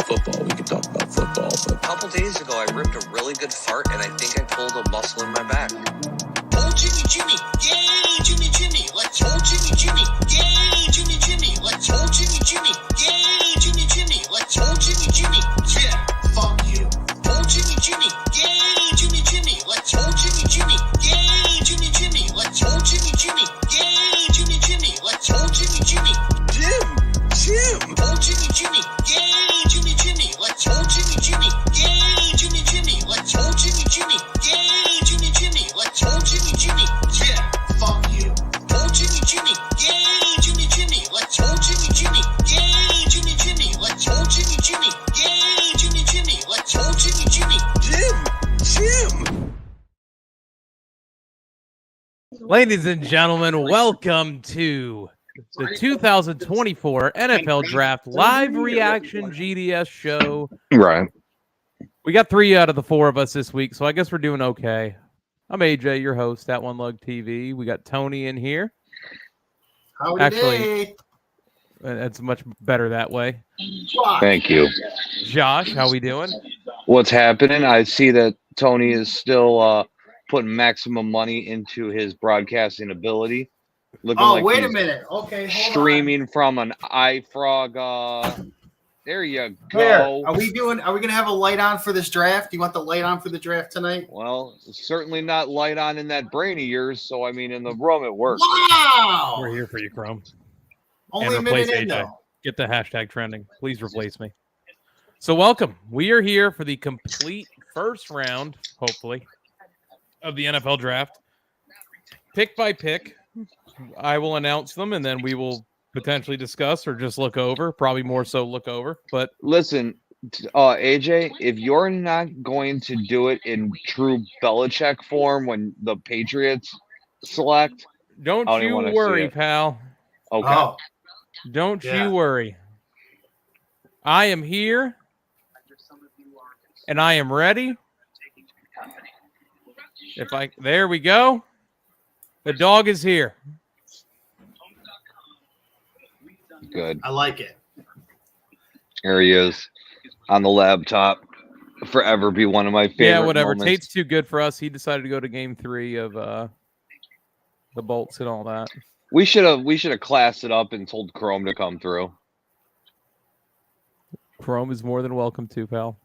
about football, we can talk about football. But a couple days ago, I ripped a really good fart, and I think I pulled a muscle in my back. Oh, Jimmy, Jimmy, yay, Jimmy, Jimmy, let's oh, Jimmy, Jimmy, yay, Jimmy, Jimmy, let's oh, Jimmy, Jimmy, yay, Jimmy, Jimmy, let's oh, Jimmy, Jimmy, yeah, fuck you. Oh, Jimmy, Jimmy, yay, Jimmy, Jimmy, let's oh, Jimmy, Jimmy, yay, Jimmy, Jimmy, let's oh, Jimmy, Jimmy, yay, Jimmy, Jimmy, let's oh, Jimmy, Jimmy, Jim, oh, Jimmy, Jimmy, yay, Jimmy, Jimmy, let's oh, Jimmy, Jimmy, yay, Jimmy, Jimmy, let's oh, Jimmy, Jimmy, yay, Jimmy, Jimmy, let's oh, Jimmy, Jimmy, yeah, fuck you. Oh, Jimmy, Jimmy, yay, Jimmy, Jimmy, let's oh, Jimmy, Jimmy, yay, Jimmy, Jimmy, let's oh, Jimmy, Jimmy, yay, Jimmy, Jimmy, let's oh, Jimmy, Jimmy, Jim. Ladies and gentlemen, welcome to the 2024 NFL Draft Live Reaction GDS show. Right. We got 3 out of the 4 of us this week, so I guess we're doing okay. I'm AJ, your host at One Lug TV. We got Tony in here. Howdy Actually, day. it's much better that way. Thank you. Josh, how we doing? What's happening? I see that Tony is still putting maximum money into his broadcasting ability. Looking Oh, like wait a he's minute. Okay, hold streaming from an iFrog. There you on. Here, go. are we gonna have a light on for this draft? Do you want the light on for the draft tonight? Well, certainly not light on in that brain of yours. So I mean, in the room it works. Wow! We're here for you, Chrome. Only a and replace minute in, AJ. though. Get the hashtag trending. Please replace me. So welcome. We are here for the complete first round, hopefully, of the NFL draft. Pick by pick. I will announce them, and then we will potentially discuss or just look over. Probably more so look over. But Listen, AJ, if you're not going to do it in true Belichick form when the Patriots select, don't I don't you wanna see worry, it. pal. okay. Oh, Don't Yeah. you worry. I am here, and I am ready. There we go. The dog is here. Good. I like it. Here he is on the laptop. Forever be one of my favorite. Yeah, whatever. moments. Tate's too good for us. He decided to go to game 3 of the Bolts and all that. We should have classed it up and told Chrome to come through. Chrome is more than welcome to, pal.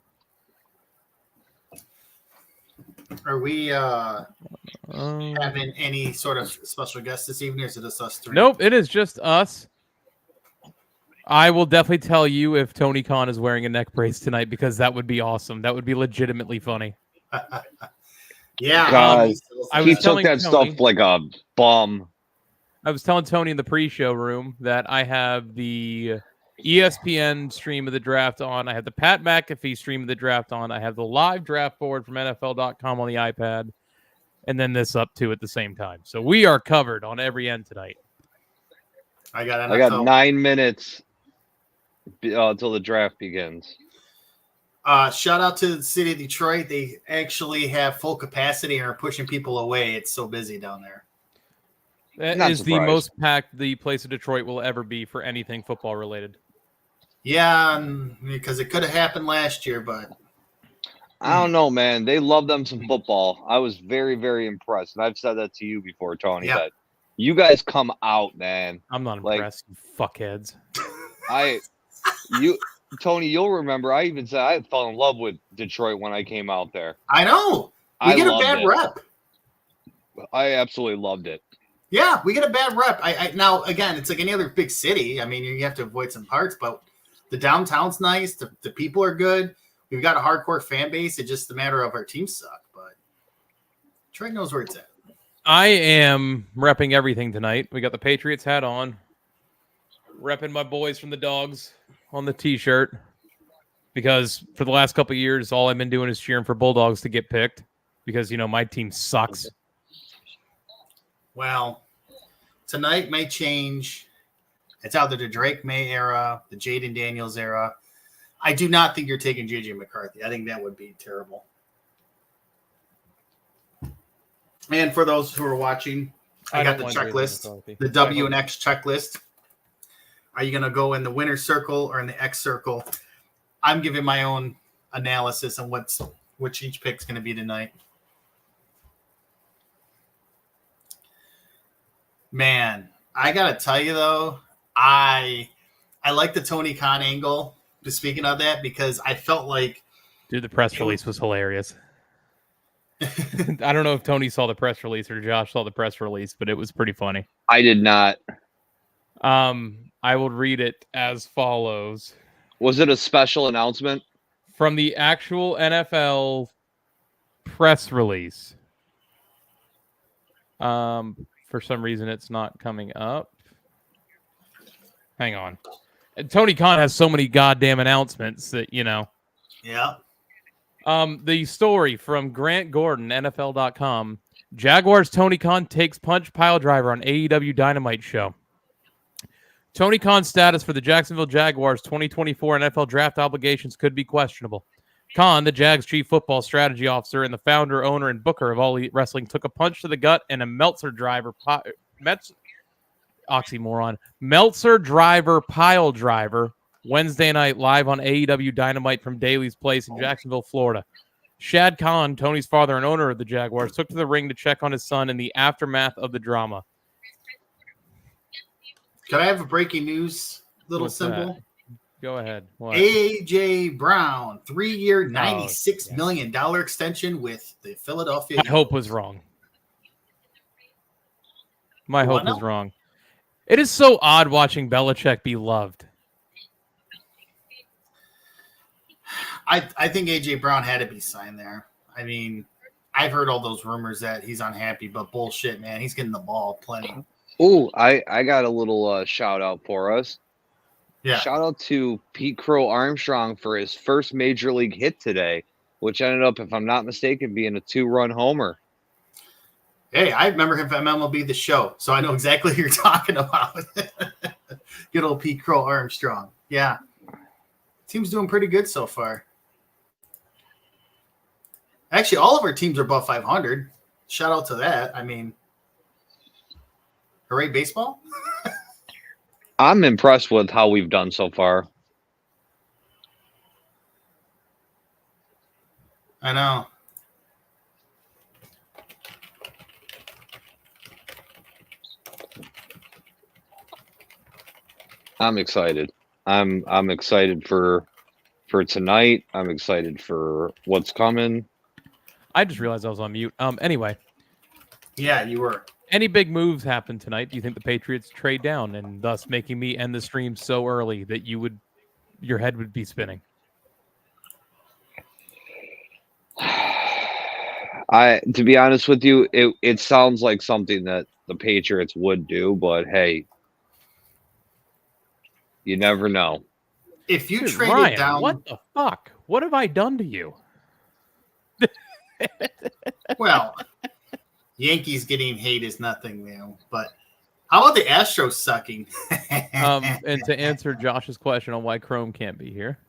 Are we Um, having any sort of special guest this evening, or is it just us 3? nope, it is just us. I will definitely tell you if Tony Khan is wearing a neck brace tonight, because that would be awesome. That would be legitimately funny. Yeah. God, I he was took telling that Tony- stuff like a bum. I was telling Tony in the pre-show room that I have the ESPN stream of the draft on. I have the Pat McAfee stream of the draft on. I have the live draft board from NFL.com on the iPad, and then this up too at the same time. So we are covered on every end tonight. I got I got 9 minutes until the draft begins. Shout out to the city of Detroit. They actually have full capacity and are pushing people away. It's so busy down there. That Not is the surprised. most packed the place of Detroit will ever be for anything football related. Yeah, because it could have happened last year, but I don't know, man. They love them some football. I was very, very impressed, and I've said that to you before, Tony. Yeah. That you guys come out, man. I'm not Like- impressed, you fuckheads. Tony, you'll remember. I even said I fell in love with Detroit when I came out there. I know. We I get a loved bad it. rep. I absolutely loved it. Yeah, we get a bad rep. Now, again, it's like any other big city. I mean, you have to avoid some parts, but the downtown's nice. The people are good. We've got a hardcore fan base. It's just a matter of our teams suck, but Detroit knows where it's at. I am repping everything tonight. We got the Patriots hat on. Repping my boys from the Dogs on the t-shirt. Because for the last couple of years, all I've been doing is cheering for Bulldogs to get picked. Because, my team sucks. Well, tonight may change. It's either the Drake May era, the Jaden Daniels era. I do not think you're taking J.J. McCarthy. I think that would be terrible. And for those who are watching, I got the don't want checklist, Jaden McCarthy. the W and X checklist. Are you going to go in the winner's circle or in the X circle? I'm giving my own analysis on which each pick's going to be tonight. Man, I gotta tell you though, I like the Tony Khan angle. Just speaking of that, because I felt like, dude, the press release was hilarious. I don't know if Tony saw the press release or Josh saw the press release, but it was pretty funny. I did not. I will read it as follows. Was it a special announcement? From the actual NFL press release. For some reason, it's not coming up. Hang on. Tony Khan has so many goddamn announcements that, you know. Yeah. The story from Grant Gordon, NFL.com. Jaguars Tony Khan takes punch pile driver on AEW Dynamite show. Tony Khan's status for the Jacksonville Jaguars 2024 NFL draft obligations could be questionable. Khan, the Jags chief football strategy officer and the founder, owner, and booker of All Elite Wrestling, took a punch to the gut and a Meltzer driver pile driver Wednesday night live on AEW Dynamite from Daly's Place in Jacksonville, Florida. Shad Khan, Tony's father and owner of the Jaguars, took to the ring to check on his son in the aftermath of the drama. Can I have a breaking news little What's symbol? that? Go ahead. What? A.J. Brown, 3-year, $96 million extension with the Philadelphia. My hope was wrong. My hope was wrong. It is so odd watching Belichick be loved. I think A.J. Brown had to be signed there. I mean, I've heard all those rumors that he's unhappy, but bullshit, man. He's getting the ball plenty. Oh, I got a little shout out for us. Yeah. Shout out to Pete Crow Armstrong for his first major league hit today, which ended up, if I'm not mistaken, being a 2-run homer. Hey, I remember him from MLB The Show, so I know exactly who you're talking about. Good old Pete Crow Armstrong. Yeah. Team's doing pretty good so far. Actually, all of our teams are above 500. Shout out to that. I mean, hooray baseball. I'm impressed with how we've done so far. I know. I'm excited. I'm excited for tonight. I'm excited for what's coming. I just realized I was on mute. Anyway. Yeah, you were. Any big moves happen tonight? Do you think the Patriots trade down and thus making me end the stream so early that your head would be spinning? To be honest with you, it sounds like something that the Patriots would do, but hey, you never know. If you Dude, traded Ryan, down, what the fuck? What have I done to you? Well, Yankees getting hate is nothing new, but how about the Astros sucking? And to answer Josh's question on why Chrome can't be here.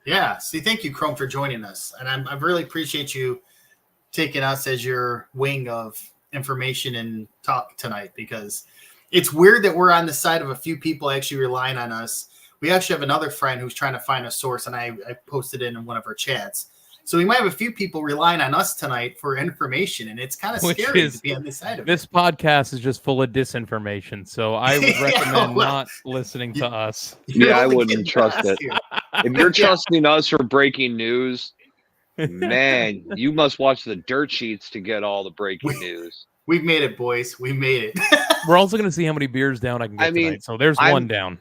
Yeah, see, thank you, Chrome, for joining us. And I really appreciate you taking us as your wing of information and talk tonight, because it's weird that we're on the side of a few people actually relying on us. We actually have another friend who's trying to find a source, and I posted it in one of our chats. So we might have a few people relying on us tonight for information, and it's kind of scary to be on this side of this it. podcast is just full of disinformation, so I would recommend not listening to us. Yeah, I wouldn't trust it. If you're trusting us for breaking news, man, you must watch the dirt sheets to get all the breaking news. We've made it, boys. We made it. We're also going to see how many beers down I can get tonight. So there's one down.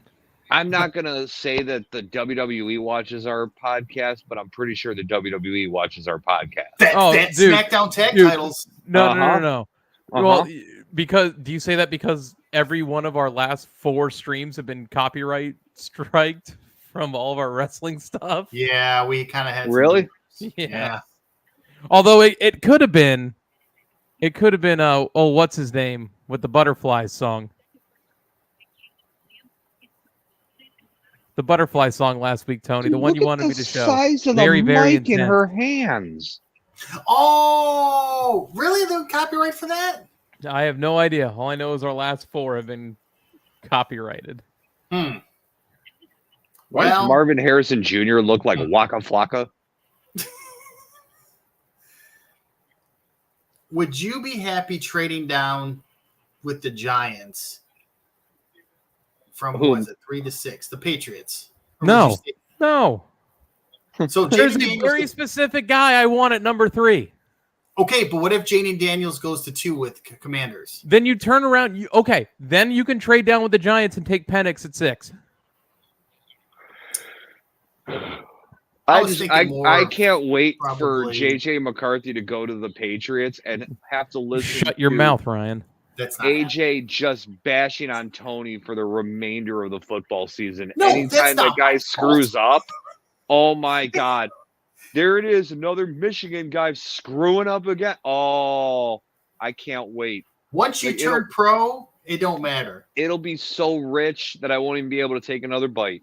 I'm not going to say that the WWE watches our podcast, but I'm pretty sure the WWE watches our podcast. That dude, SmackDown tag titles. No. Well, because do you say that because every one of our last 4 streams have been copyright striked from all of our wrestling stuff? Yeah, we kind of had. Really? Yeah. Although it could have been. It could have been, what's his name with the Butterflies song? The Butterfly song last week, Tony. The one you wanted me to show. Look at the size of the mic in her hands. Oh, really? The copyright for that? I have no idea. All I know is our last 4 have been copyrighted. Why Well- does Marvin Harrison Jr. look like Waka Flocka? Would you be happy trading down with the Giants from Who? what was it, 3 to 6? The Patriots. Or No. would you No. stay- So There's Jaden a Daniels. very specific guy I want at number 3. Okay, but what if Jaden Daniels goes to 2 with Commanders? Then you turn around. Then you can trade down with the Giants and take Penix at 6. I was thinking more I can't wait for probably- JJ McCarthy to go to the Patriots and have to listen Shut your to mouth, Ryan. That's not happening. AJ just bashing on Tony for the remainder of the football season. No, Anytime that's that not guy my screws up, oh my God. There it is, another Michigan guy screwing up again. Oh, I can't wait. Once you Like, turn pro, it don't matter. It'll be so rich that I won't even be able to take another bite.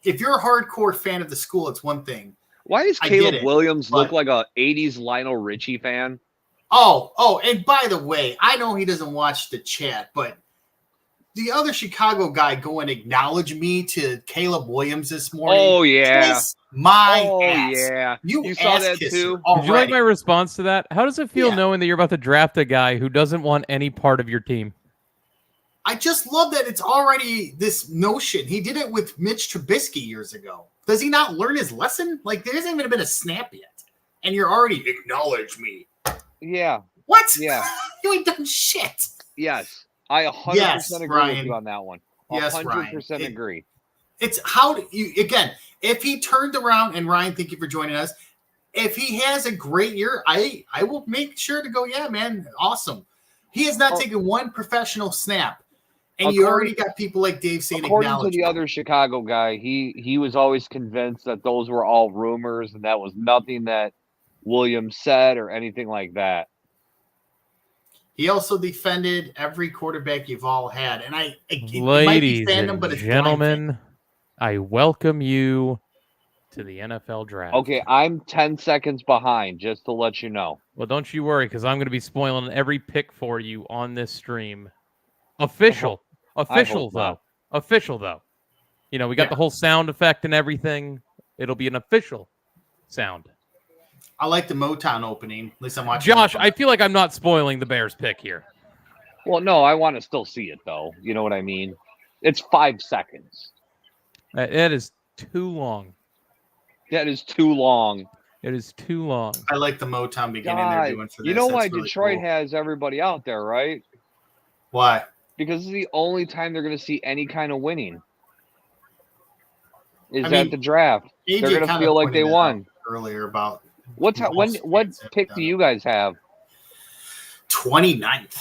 If you're a hardcore fan of the school, it's one thing. Why does I get Caleb it, Williams look but- like a 80s Lionel Richie fan? Oh, and by the way, I know he doesn't watch the chat, but the other Chicago guy go and acknowledge me to Caleb Williams this morning. Oh, yeah. Kiss my Oh, ass. yeah. You saw ass that kisser too? Did you like already. my response to that? How does it feel Yeah. knowing that you're about to draft a guy who doesn't want any part of your team? I just love that it's already this notion. He did it with Mitch Trubisky years ago. Does he not learn his lesson? Like, there hasn't even been a snap yet. And you're already acknowledge me. Yeah. What? Yeah. You ain't done shit. Yes. I 100% Yes, agree Ryan. with you on that one. Yes, 100% Ryan. agree. It's how do you, again, if he turned around, and Ryan, thank you for joining us. If he has a great year, I will make sure to go, yeah, man, awesome. He has not Oh. taken one professional snap. And you already According- got people like Dave saying According to acknowledge the me. other Chicago guy, he was always convinced that those were all rumors and that was nothing that Williams said or anything like that. He also defended every quarterback you've all had. And it Ladies might be fandom, and but it's blind gentlemen, I welcome you to the NFL draft. Okay, I'm 10 seconds behind, just to let you know. Well, don't you worry, because I'm going to be spoiling every pick for you on this stream. Official hope though. not. Official though. You know, we got Yeah. the whole sound effect and everything. It'll be an official sound. I like the Motown opening. At least I'm watching. Josh, I feel like I'm not spoiling the Bears pick here. Well, no, I want to still see it, though. You know what I mean? It's 5 seconds. It is too long. That is too long. It is too long. I like the Motown beginning they're God, doing for this. you know That's why really Detroit cool. has everybody out there, right? Why? Because it's the only time they're going to see any kind of winning. Is I at mean, the draft. AJ They're gonna kinda feel like pointed they that won. out earlier about What pick do you guys have? 29th.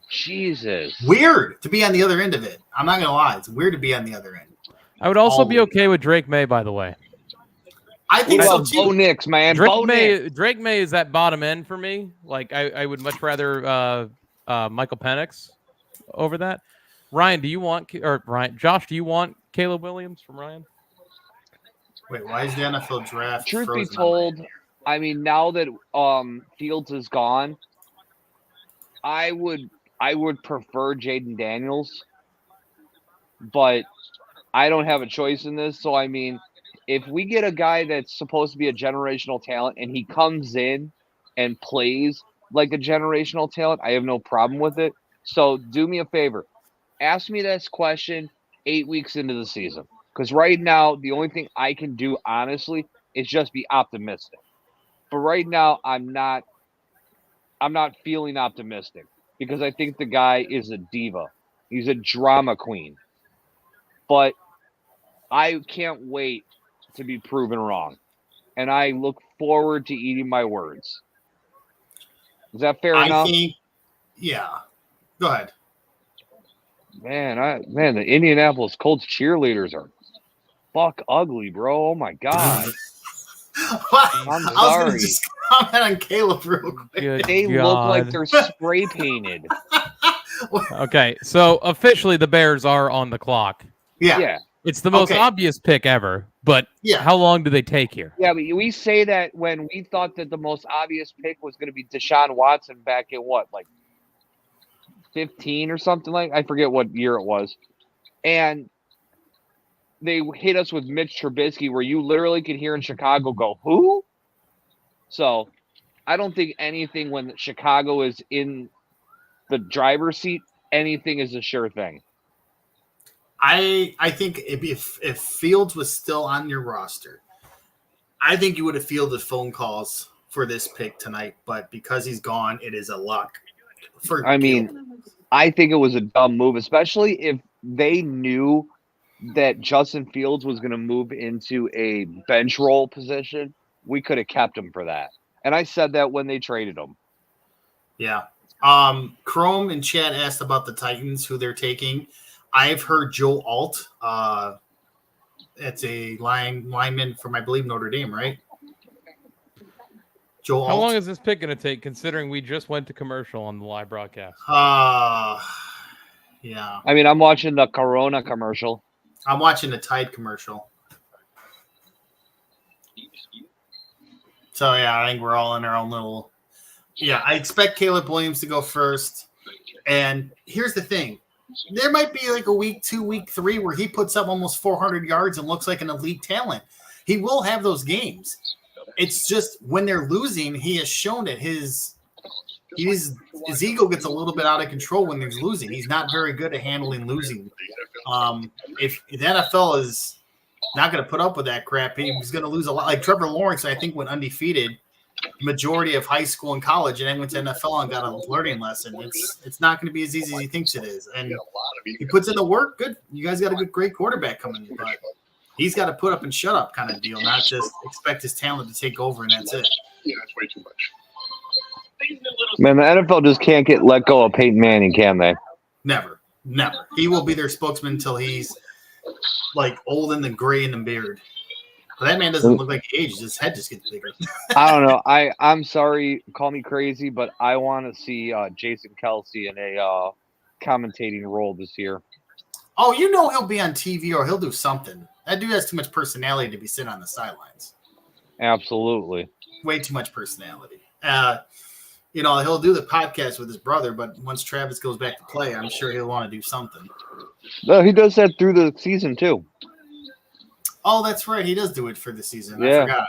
Jesus. Weird to be on the other end of it. I'm not gonna lie, it's weird to be on the other end. I would also be Always. okay with Drake May, by the way. I What think so about Bo too. Nix, man? Drake Bo Nix. May is that bottom end for me. Like I would much rather Michael Penix over that. Ryan, do you want Josh? Do you want Caleb Williams from Ryan? Wait, why is the NFL draft? Truth be frozen on my told, I mean, now that Fields is gone, I would prefer Jaden Daniels, but I don't have a choice in this. So I mean, if we get a guy that's supposed to be a generational talent and he comes in and plays like a generational talent, I have no problem with it. So do me a favor, ask me this question 8 weeks into the season, because right now the only thing I can do honestly is just be optimistic. But right now I'm not feeling optimistic because I think the guy is a diva. He's a drama queen. But I can't wait to be proven wrong. And I look forward to eating my words. Is that fair I enough? think, yeah. Go ahead. Man, the Indianapolis Colts cheerleaders are fuck ugly, bro. Oh my god. I'm I'm I was gonna sorry. just comment on Caleb real quick. Good They look like God. they're spray painted. Okay, so officially the Bears are on the clock. Yeah. Yeah. It's the most Okay. obvious pick ever, but Yeah. how long do they take here? Yeah, but we say that when we thought that the most obvious pick was going to be Deshaun Watson back in what, like 15 or something like. I forget what year it was, and they hit us with Mitch Trubisky, where you literally could hear in Chicago go, "Who?" So I don't think anything when Chicago is in the driver's seat, anything is a sure thing. I think if Fields was still on your roster, I think you would have fielded phone calls for this pick tonight. But because he's gone, it is a luck. I mean, I think it was a dumb move, especially if they knew that Justin Fields was going to move into a bench role position. We could have kept him for that. And I said that when they traded him. Yeah. Chrome and Chad asked about the Titans, who they're taking. I've heard Joe Alt. That's a lineman from, I believe, Notre Dame, right? Joe Alt. How long is this pick going to take, considering we just went to commercial on the live broadcast? Yeah. I mean, I'm watching the Corona commercial. I'm watching the Tide commercial. So, yeah, I think we're all in our own little... Yeah, I expect Caleb Williams to go first. And here's the thing. There might be like a week 2, week 3 where he puts up almost 400 yards and looks like an elite talent. He will have those games. It's just when they're losing, he has shown it. His ego gets a little bit out of control when there's losing. He's not very good at handling losing. If the NFL is not going to put up with that crap, he's going to lose a lot. Like Trevor Lawrence, I think, went undefeated majority of high school and college, and then went to NFL and got a learning lesson. It's not going to be as easy as he thinks it is. And he puts in the work. Good. You guys got a great quarterback coming in, but he's got to put up and shut up kind of deal, not just expect his talent to take over and that's it. Yeah, that's way too much. Man, the NFL just can't get let go of Peyton Manning, can they? Never. He will be their spokesman until he's like old and the gray in the beard. But that man doesn't look like he ages. His head just gets bigger. I don't know. I'm sorry, call me crazy, but I want to see Jason Kelsey in a commentating role this year. Oh, he'll be on TV or he'll do something. That dude has too much personality to be sitting on the sidelines. Absolutely. Way too much personality. He'll do the podcast with his brother, but once Travis goes back to play, I'm sure he'll want to do something. No, he does that through the season too. Oh, that's right. He does do it for the season. Yeah. I forgot.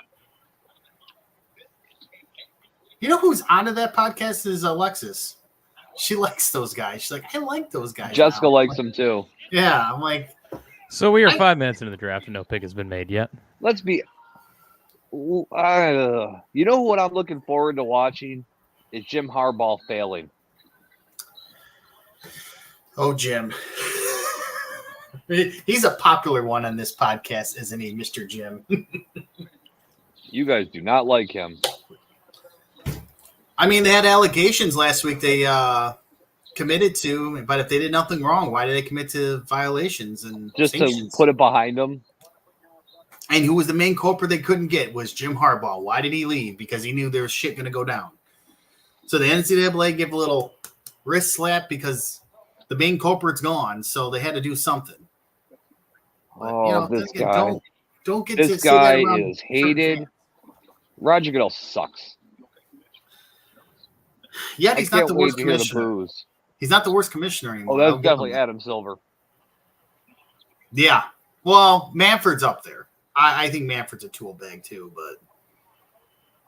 You know who's onto that podcast is Alexis. She likes those guys. She's like, I like those guys. Jessica now. likes them too. Yeah, I'm like. So we are 5 minutes into the draft and no pick has been made yet. Let's be. You know what I'm looking forward to watching is Jim Harbaugh failing. Oh, Jim. He's a popular one on this podcast, isn't he, Mr. Jim? You guys do not like him. I mean, they had allegations last week they committed to, but if they did nothing wrong, why did they commit to violations and just sanctions? To put it behind them? And who was the main culprit they couldn't get was Jim Harbaugh. Why did he leave? Because he knew there was shit going to go down. So the NCAA gave a little wrist slap because the main culprit's gone, so they had to do something. But, this guy. Don't get this to guy say that is hated. Roger Goodell sucks. Yeah, he's not the worst to hear the commissioner. boos. He's not the worst commissioner anymore. Oh, that's definitely Adam Silver. Yeah. Well, Manfred's up there. I think Manfred's a tool bag too, but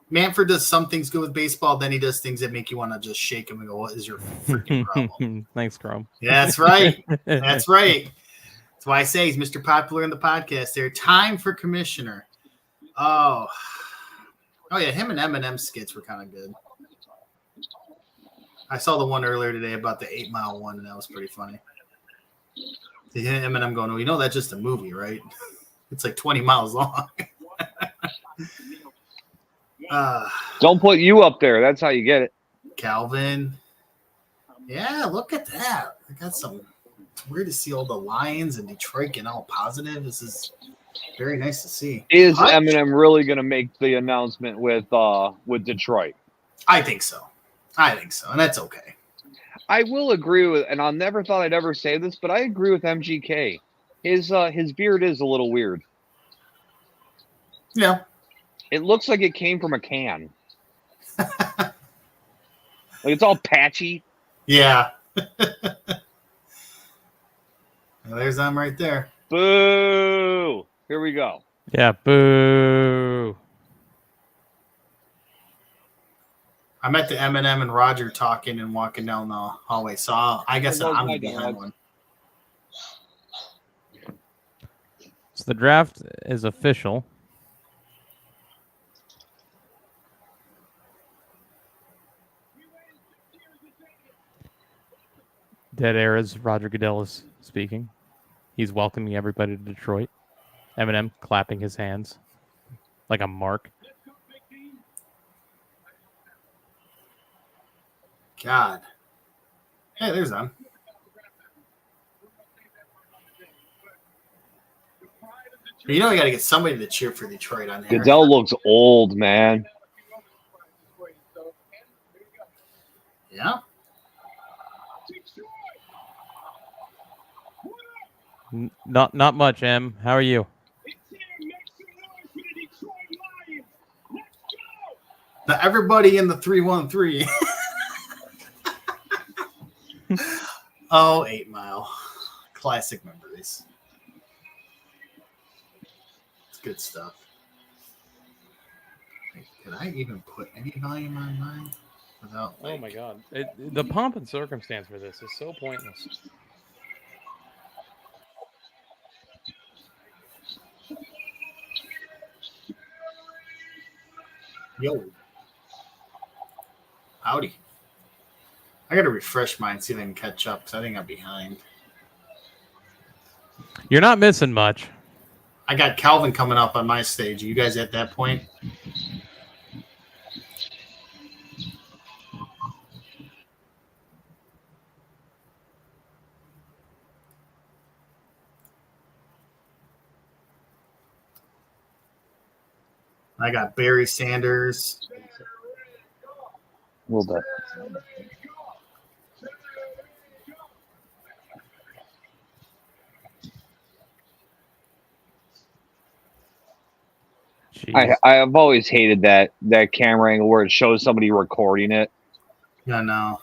Manfred does some things good with baseball. Then he does things that make you want to just shake him and go, what is your freaking problem? Thanks, Chrome. Yeah, that's right. That's right. That's why I say he's Mr. Popular in the podcast there. Time for commissioner. Oh, yeah. Him and Eminem skits were kind of good. I saw the one earlier today about the 8 Mile one, and that was pretty funny. Eminem going, well, that's just a movie, right? It's like 20 miles long. Don't put you up there. That's how you get it. Calvin. Yeah, look at that. I got some. It's weird to see all the Lions and Detroit getting all positive. This is very nice to see. Is Eminem really going to make the announcement with Detroit? I think so. And that's okay. I will agree with, and I never thought I'd ever say this, but I agree with MGK. His beard is a little weird. Yeah. It looks like it came from a can. Like it's all patchy. Yeah. Well, there's them right there. Boo! Here we go. Yeah, boo. I met the Eminem and Roger talking and walking down the hallway, so I guess There goes I'm my behind dog. one. So the draft is official. Dead Era's Roger Goodell is speaking. He's welcoming everybody to Detroit. Eminem clapping his hands like a mark. God. Hey, there's them. You know, I got to get somebody to cheer for Detroit on here. Goodell looks old, man. Yeah. Not much, Em. How are you? Now everybody in the 313. Oh, 8 Mile. Classic memories. It's good stuff. Wait, could I even put any volume on mine without? Oh my God! The pomp and circumstance for this is so pointless. Yo. Howdy. I got to refresh mine, see if I can catch up, because I think I'm behind. You're not missing much. I got Calvin coming up on my stage. Are you guys at that point? I got Barry Sanders. A little bit. Jeez. I've always hated that camera angle where it shows somebody recording it. Yeah, no.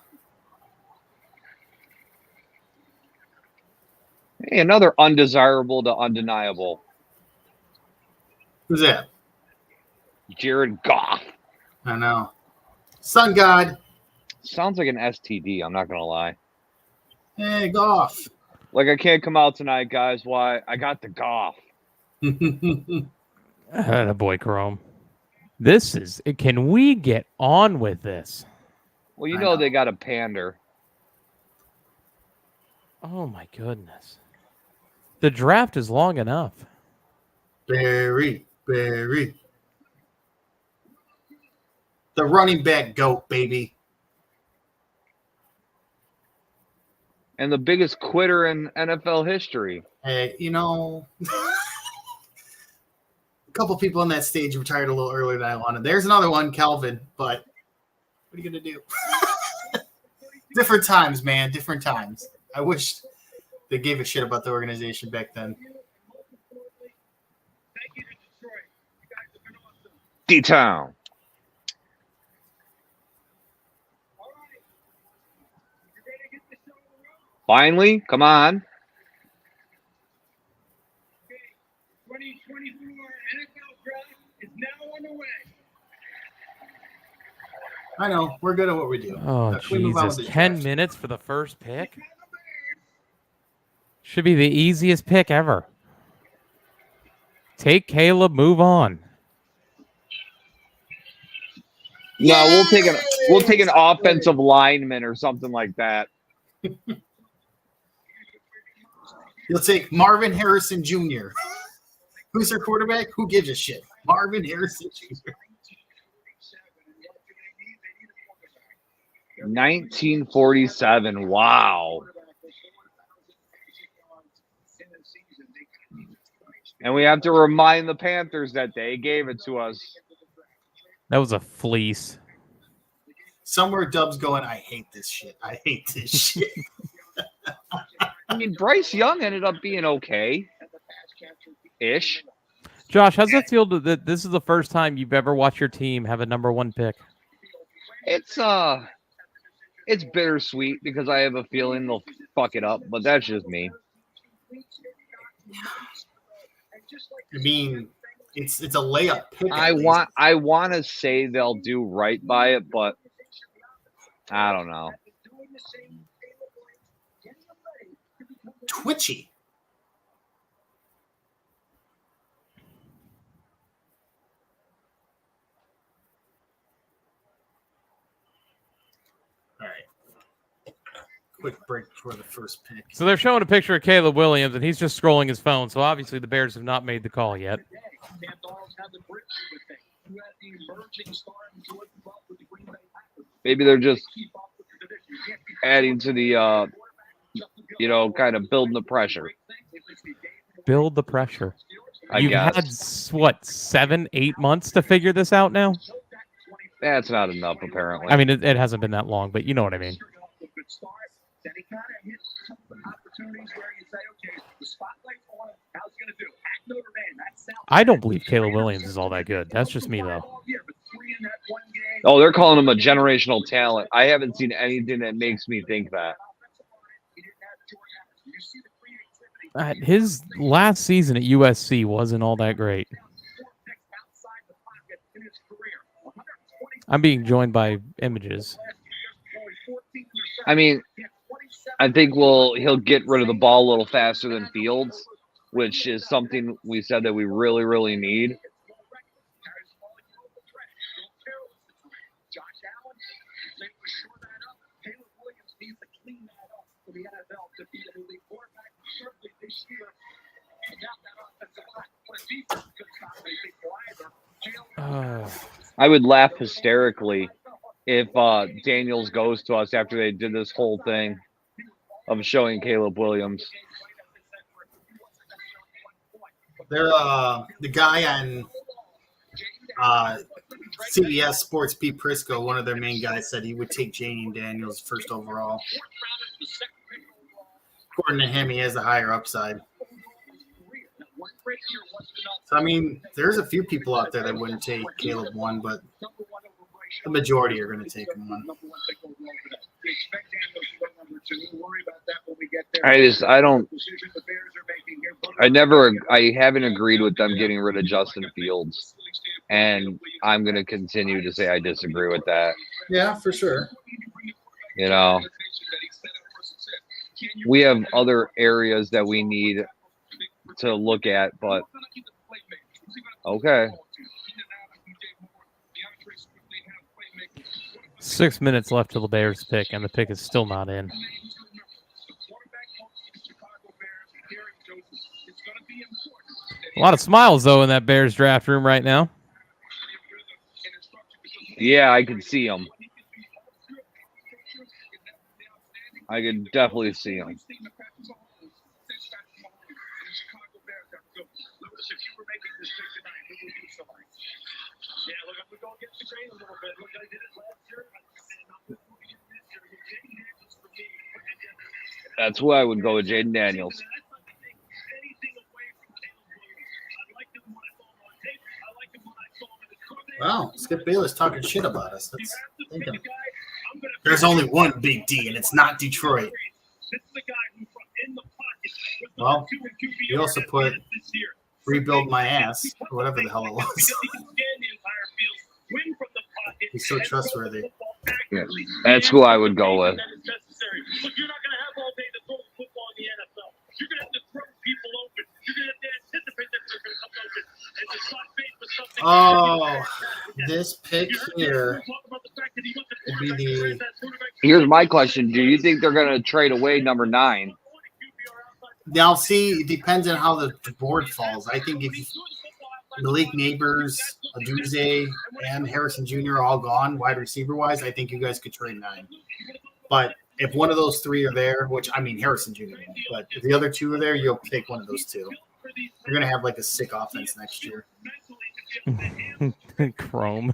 Hey, another undesirable to undeniable. Who's that? Jared Goff. I know. Sun God. Sounds like an STD, I'm not going to lie. Hey, Goff. Like, I can't come out tonight, guys. Why? I got the Goff. Boy, Chrome. This is. Can we get on with this? Well, you I know know. they got a pander. Oh my goodness. The draft is long enough. Barry. The running back goat, baby. And the biggest quitter in NFL history. Hey, you know, a couple people on that stage retired a little earlier than I wanted. There's another one, Calvin, but what are you going to do? Different times, man. Different times. I wish they gave a shit about the organization back then. D-Town. Finally, come on. 2024 NFL draft is now underway. I know. We're good at what we do. Oh, Now, can we move on Jesus. with the 10 draft? minutes for the first pick? Should be the easiest pick ever. Take Caleb, move on. No, we'll take an offensive lineman or something like that. You'll take Marvin Harrison Jr. Who's their quarterback? Who gives a shit? Marvin Harrison Jr. 1947. Wow. And we have to remind the Panthers that they gave it to us. That was a fleece. Somewhere Dub's going, I hate this shit. I hate this shit. I mean, Bryce Young ended up being okay-ish. Josh, how's that feel that this is the first time you've ever watched your team have a number one pick? It's It's bittersweet because I have a feeling they'll fuck it up, but that's just me. I mean, it's a layup pick. I want to say they'll do right by it, but I don't know. Twitchy. All right. Quick break before the first pick. So they're showing a picture of Caleb Williams, and he's just scrolling his phone. So obviously the Bears have not made the call yet. Maybe they're just adding to the, kind of building the pressure. Build the pressure. You've had, 7-8 months to figure this out now? That's not enough, apparently. I mean, it hasn't been that long, but you know what I mean. I don't believe Caleb Williams is all that good. That's just me, though. Oh, they're calling him a generational talent. I haven't seen anything that makes me think that. His last season at USC wasn't all that great. I'm being joined by images. I mean, I think he'll get rid of the ball a little faster than Fields, which is something we said that we really, really need. I would laugh hysterically if Daniels goes to us after they did this whole thing of showing Caleb Williams. They're the guy on CBS Sports, Pete Prisco, one of their main guys, said he would take Jaden Daniels first overall. According to him, he has the higher upside. So, I mean, there's a few people out there that wouldn't take Caleb 1, but the majority are going to take him 1. I haven't agreed with them getting rid of Justin Fields, and I'm going to continue to say I disagree with that. Yeah, for sure. We have other areas that we need to look at, but okay. 6 minutes left till the Bears pick, and the pick is still not in. A lot of smiles, though, in that Bears draft room right now. Yeah, I can see them. I can definitely see them. That's who I would go with, Jaden Daniels. Wow, Skip Bayless talking shit about us. That's thinking. There's only one Big D, and it's not Detroit. Well, he also put rebuild my ass, or whatever the hell it was. He's so trustworthy. Yeah, that's who I would go with. Oh, this pick here would be the. Here's my question: do you think they're going to trade away number 9? Now, see, it depends on how the board falls. I think if Malik Neighbors, Aduze, and Harrison Jr. are all gone, wide receiver wise, I think you guys could trade 9. But if one of those 3 are there, which I mean Harrison Jr., but if the other 2 are there, you'll pick one of those 2. You're gonna have like a sick offense next year. Chrome.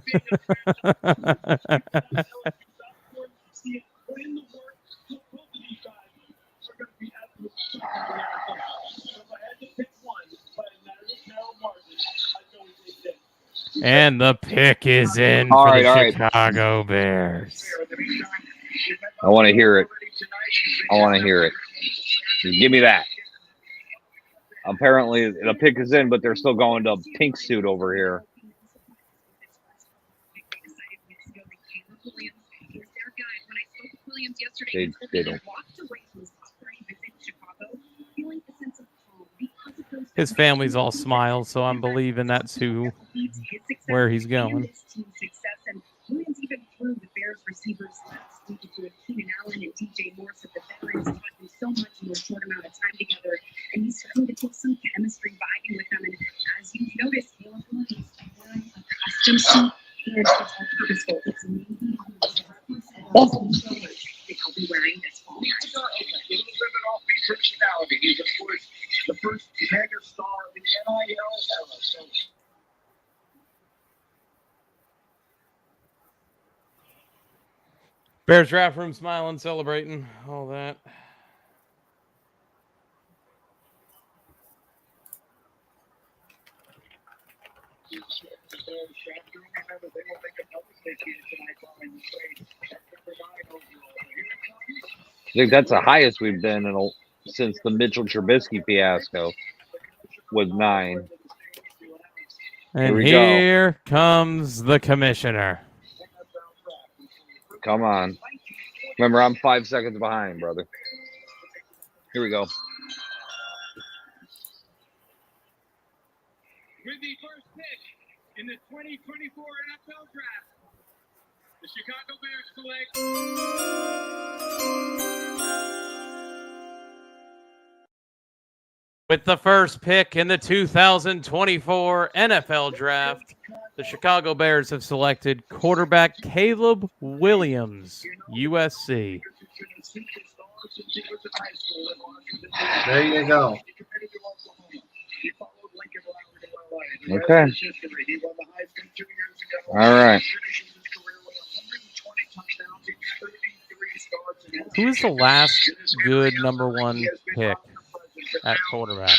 And the pick is in for the the Chicago Bears. I want to hear it. I want to hear it. Give me that. Apparently, the pick is in, but they're still going to pink suit over here. They don't. His family's all smiles, so I'm believing that's where he's going. Williams even threw the Bears receivers last week to Keenan Allen and DJ Morse at the veterans taught him so much in a short amount of time together, and he's starting to take some chemistry vibing with them. And as you've noticed, Caleb Williams is wearing a custom suit, and it's all purposeful. It's navy blue. He'll be wearing this fall. These are a little bit of an offbeat personality. He's, of course, the first mega star of the NIL era. So Bears draft room smiling, celebrating, all that. I think that's the highest we've been since the Mitchell Trubisky fiasco was 9. And here comes the commissioner. Come on. Remember, I'm 5 seconds behind, brother. Here we go. with the first pick in the 2024 NFL Draft, the Chicago Bears select with the first pick in the 2024 NFL Draft, the Chicago Bears have selected quarterback Caleb Williams, USC. There you go. Okay. All right. Who is the last good number 1 pick at quarterback?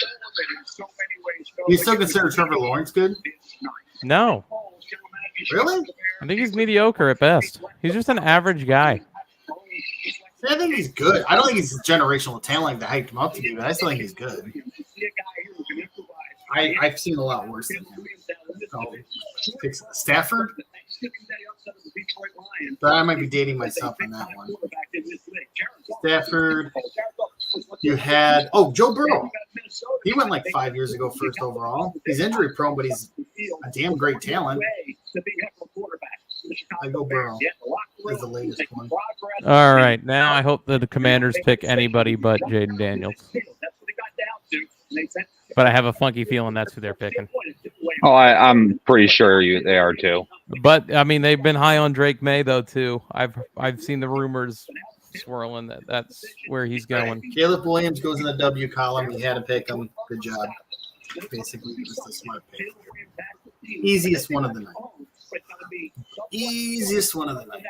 You still consider Trevor Lawrence good? No. Really? I think he's mediocre at best. He's just an average guy. I think he's good. I don't think he's generational talent that hyped him up to be, but I still think he's good. I've seen a lot worse than him. Oh, Stafford? But I might be dating myself on that one. Stafford. You had Joe Burrow. He went like 5 years ago, first overall. He's injury prone, but he's a damn great talent. I go Burrow as the latest one. All right. Now I hope that the Commanders pick anybody but Jaden Daniels. But I have a funky feeling that's who they're picking. Oh, I'm pretty sure they are too. But I mean, they've been high on Drake May though too. I've seen the rumors swirling that that's where he's going. Caleb Williams goes in the W column. You had to pick him. Good job. Basically, just a smart pick. Easiest one of the night. Easiest one of the night.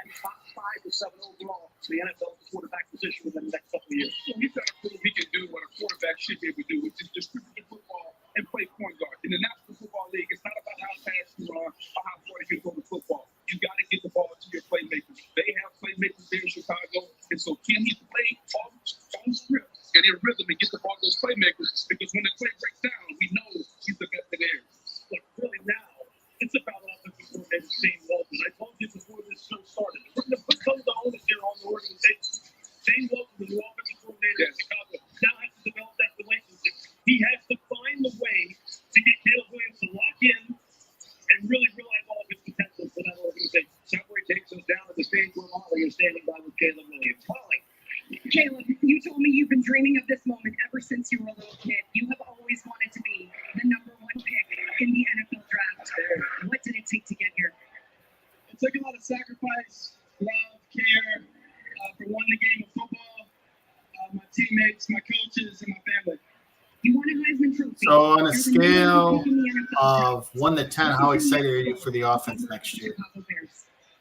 The NFL quarterback position within the next couple of years. So he's got to prove he can do what a quarterback should be able to do, which is distribute the football and play point guard. In the National Football League, it's not about how fast you are or how far you can throw the football. You got to get the ball to your playmakers. They have playmakers there in Chicago, and so can he play on script and in rhythm and get the ball to those playmakers? Because when the play breaks down, we know he's the best in there. But really now, it's about offensive coordinator Shane Walton. I told you before this show started. Some of the owners here on the organization. Shane Walton, the new offensive coordinator in Chicago, now has to develop that relationship. He has to find the way to get Caleb Williams to lock in and really realize all of his potential for that organization. Subway takes us down to the stage where Molly is standing by with Caleb Williams. Molly. Caleb, you told me you've been dreaming of this moment ever since you were a little kid. You have always wanted to be the number 1 pick in the NFL draft. What did it take to get here? It took a lot of sacrifice, love, care for winning the game of football, my teammates, my coaches, and my family. You won a Heisman Trophy. So on a scale of 1 to 10, how excited are you for the offense next year?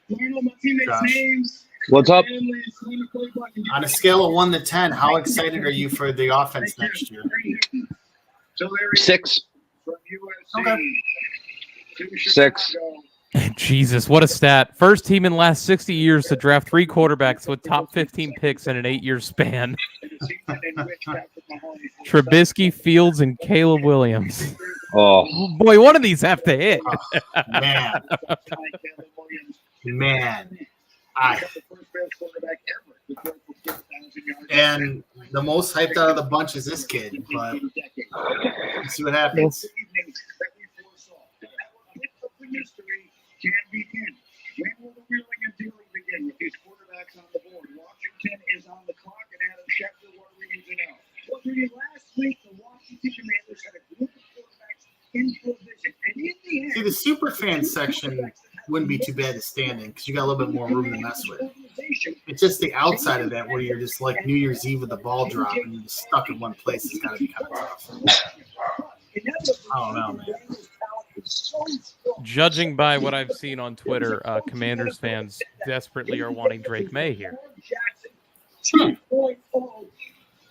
Learn all my teammates' Josh. names. What's up? On a scale of 1 to 10, how excited are you for the offense next year? 6. Okay. 6. Jesus, what a stat. First team in the last 60 years to draft 3 quarterbacks with top 15 picks in an 8-year span. Trubisky, Fields, and Caleb Williams. Oh, Boy, one of these have to hit. Man. And the most hyped out of the bunch is this kid, but let's see what happens. Can begin. When will the wheeling and dealing begin with these quarterbacks on the board? Washington is on the clock, and Adam Schefter, what do we need to know? Well, last week, the Washington Commanders had a group of quarterbacks in provision, and in the end, See, the super fan section wouldn't be too bad to stand in because you got a little bit more room to mess with. It's just the outside of that where you're just like New Year's Eve with the ball drop and you're just stuck in one place. It's got to be kind of tough. I don't know, man. Judging by what I've seen on Twitter, Commanders fans desperately are wanting Drake May here. And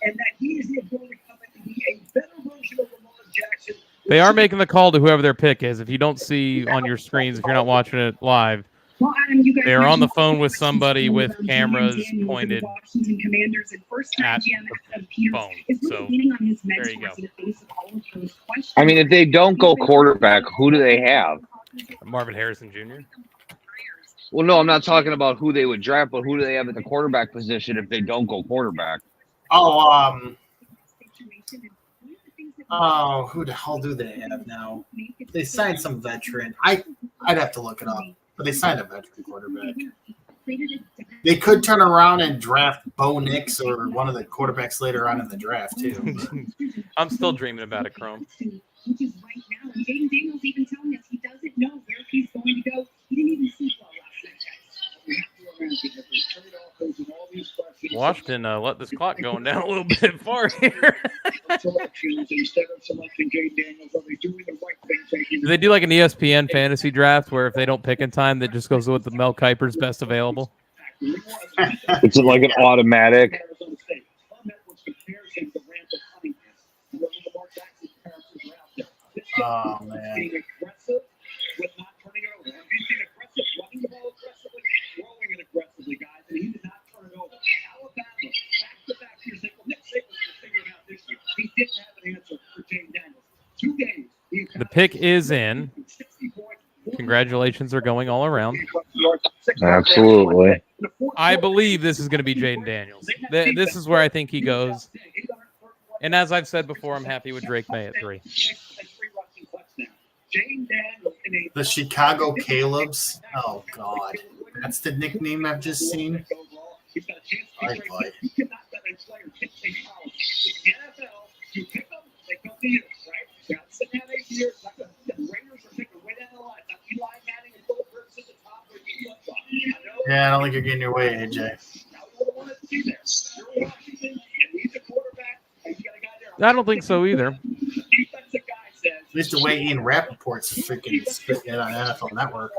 that he is the ability to come in to be a better version of Lamar Jackson. They are making the call to whoever their pick is. If you don't see on your screens, if you're not watching it live, Well, Adam, you guys they're on the mentioned phone with somebody with Jaden cameras Daniels, pointed the Washington Commanders, and first-time at GM Adam Peters phone. is really So, leaning on his there you mentors go. in the face of all of those questions. I mean, if they don't go quarterback, who do they have? Marvin Harrison Jr. Well, no, I'm not talking about who they would draft, but who do they have at the quarterback position if they don't go quarterback? Who the hell do they have now? They signed some veteran. I'd have to look it up, but they signed a veteran quarterback. They could turn around and draft Bo Nix or one of the quarterbacks later on in the draft too. I'm still dreaming about it, Chrome. Which is right now. And Jaden Daniels even telling us he doesn't know where he's going to go. He didn't even see well last night. Washington let this clock going down a little bit far here. Instead of selecting Jaden Daniels, are they doing the right thing? Do they do like an ESPN fantasy draft where if they don't pick in time, that just goes with the Mel Kiper's best available? It's like an automatic. Oh man. Being aggressive with not turning it over. He's been aggressive, running the ball aggressively, throwing it aggressively, guys, and he did not turn it over. Alabama, back-to-back years. Nick Saban was figuring it out this year. He didn't have an answer for Jaden Daniels. 2 days. The pick is in. Congratulations are going all around. Absolutely. I believe this is going to be Jaden Daniels. This is where I think he goes. And as I've said before, I'm happy with Drake May at 3. The Chicago Calebs. Oh God, that's the nickname I've just seen. All right, boy. Yeah, I don't think you're getting your way, AJ. I don't think so either. At least the way Ian Rappaport's freaking spitting it on NFL Network.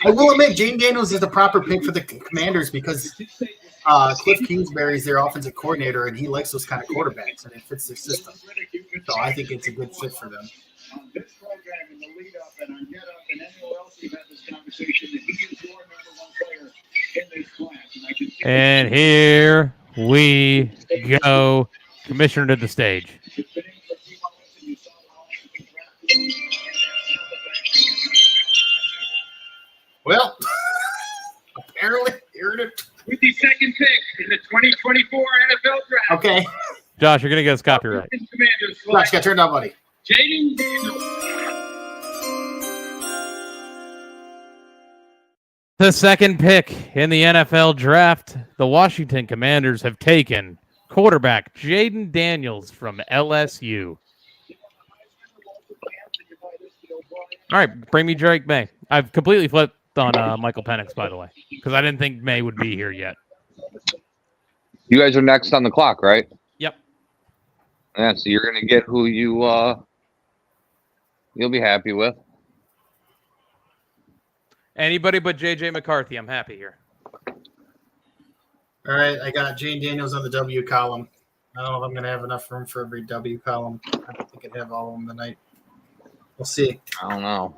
I will admit, Jaden Daniels is the proper pick for the Commanders because Cliff Kingsbury is their offensive coordinator, and he likes those kind of quarterbacks, and it fits their system. So I think it's a good fit for them. On this program, in the lead up and on Get Up and anywhere else you've had this conversation, that he is your #1 player in this class. And here we go. Commissioner to the stage. Well, apparently, here it is. With the second pick in the 2024 NFL Draft. Okay. Josh, you're going to get us copyright. Commanders Josh, got turned on, buddy. Jaden Daniels. The second pick in the NFL draft, the Washington Commanders have taken quarterback Jaden Daniels from LSU. All right, bring me Drake May. I've completely flipped on Michael Penix, by the way, because I didn't think May would be here yet. You guys are next on the clock, right? Yep. Yeah, so you're going to get who you'll be happy with. Anybody but J.J. McCarthy, I'm happy here. All right, I got Jane Daniels on the W column. I don't know if I'm going to have enough room for every W column. I don't think I'd have all of them tonight. We'll see. I don't know.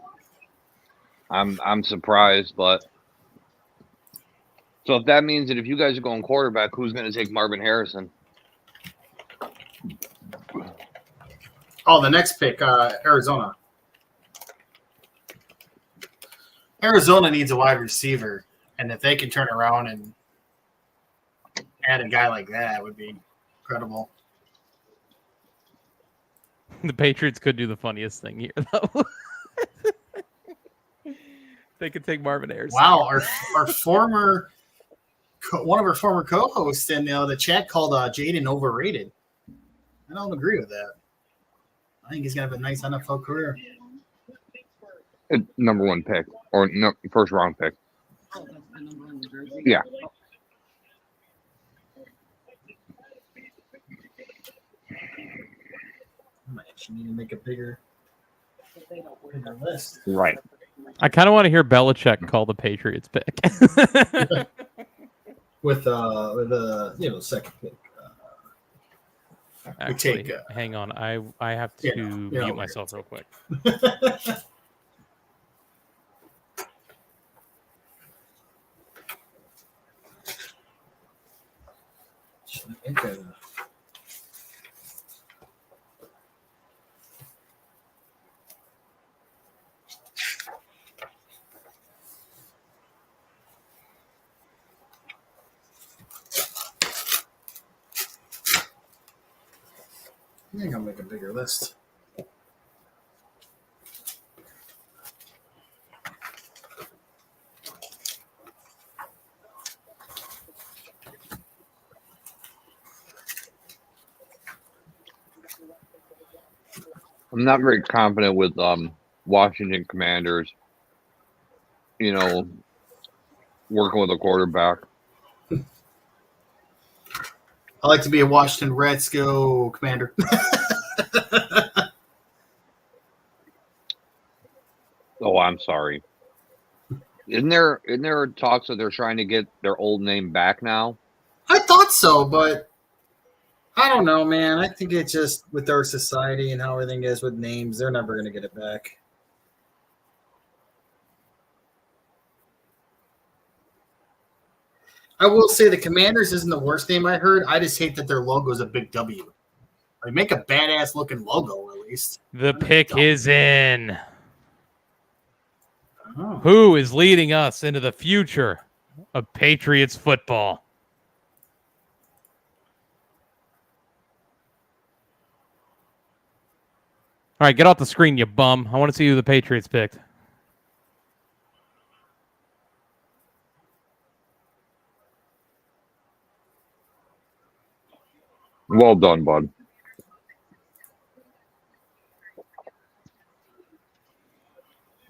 I'm surprised, but so if that means that if you guys are going quarterback, who's going to take Marvin Harrison? Oh, the next pick, Arizona. Arizona needs a wide receiver, and if they can turn around and add a guy like that, it would be incredible. The Patriots could do the funniest thing here, though. They could take Marvin Harrison. Wow, our former one of our former co-hosts in the chat called Jaden overrated. I don't agree with that. I think he's gonna have a nice NFL career. Number 1 pick or no, first round pick. Yeah. I might actually need to make a bigger list. Right. I kind of want to hear Belichick call the Patriots pick. with second pick. Actually, hang on. I have to mute myself real quick. I think I'll make a bigger list. I'm not very confident with Washington Commanders, working with a quarterback. I like to be a Washington Redskins commander. Oh, I'm sorry. Isn't there talks that they're trying to get their old name back now? I thought so, but I don't know, man. I think it's just with our society and how everything is with names, they're never going to get it back. I will say the Commanders isn't the worst name I heard. I just hate that their logo is a big W. Like, make a badass looking logo at least. The pick is in. Oh. Who is leading us into the future of Patriots football? All right, get off the screen, you bum. I want to see who the Patriots picked. Well done, bud.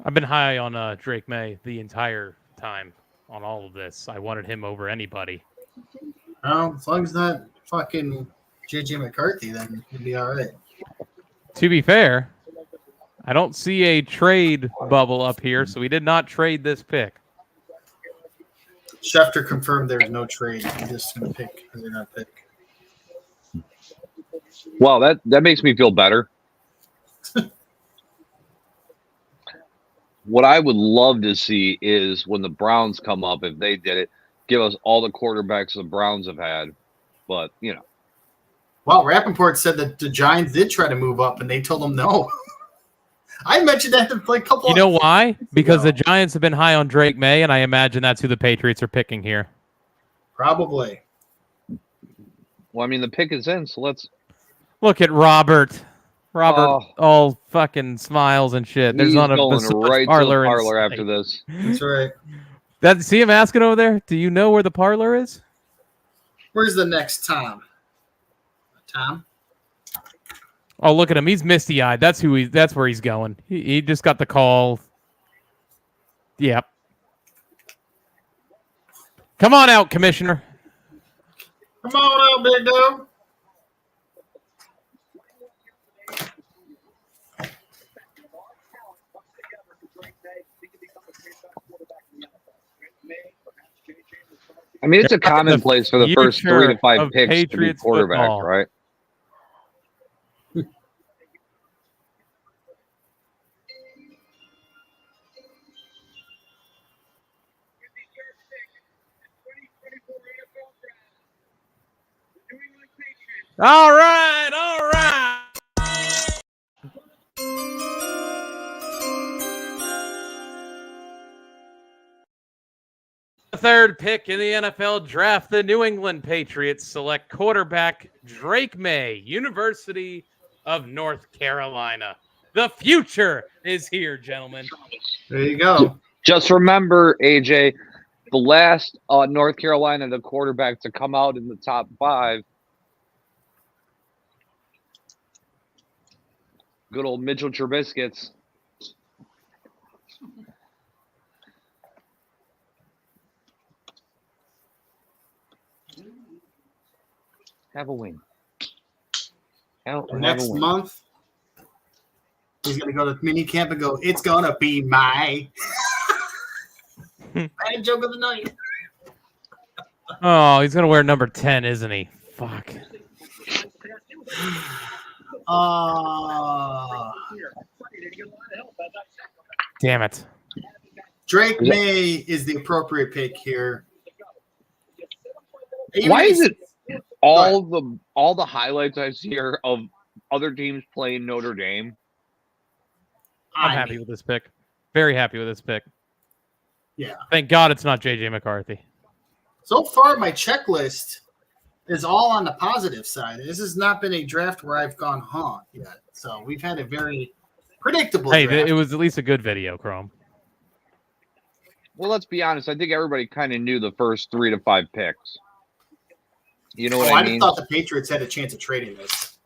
I've been high on Drake May the entire time on all of this. I wanted him over anybody. Well, as long as not fucking JJ McCarthy, then it'd be all right. To be fair, I don't see a trade bubble up here, so we did not trade this pick. Schefter confirmed there's no trade. I'm just going to pick because they're going to pick. Well, that makes me feel better. What I would love to see is when the Browns come up, if they did it, give us all the quarterbacks the Browns have had. But, Well, Rappaport said that the Giants did try to move up, and they told them no. I mentioned that like a couple. You know why? Because the Giants have been high on Drake May, and I imagine that's who the Patriots are picking here. Probably. Well, I mean, the pick is in, so let's look at Robert. All fucking smiles and shit. There's not a right parlor after this. That's right. See him asking over there? Do you know where the parlor is? Where's the next Tom? Tom? Oh, look at him. He's misty-eyed. That's where he's going. He just got the call. Yep. Come on out, Commissioner. Come on out, big dog. I mean, it's a commonplace for the first 3 to 5 picks to be quarterback, right? All right, all right. The third pick in the NFL draft, the New England Patriots select quarterback Drake May, University of North Carolina. The future is here, gentlemen. There you go. Just remember, AJ, the last North Carolina, the quarterback to come out in the top 5. Good old Mitchell Trubisky. Have a wing. Next month, he's going to go to mini camp and go, it's going to be my bad joke of the night. Oh, he's going to wear number 10, isn't he? Fuck. Damn it. Drake May is the appropriate pick here. Why is it all the highlights I see are of other teams playing Notre Dame? I'm happy with this pick. Very happy with this pick. Yeah. Thank God it's not JJ McCarthy. So far, my checklist is all on the positive side. This has not been a draft where I've gone yet. So we've had a very predictable draft. It was at least a good video, Chrome. Well, let's be honest. I think everybody kind of knew the first 3 to 5 picks. You know what I mean? I thought the Patriots had a chance of trading this.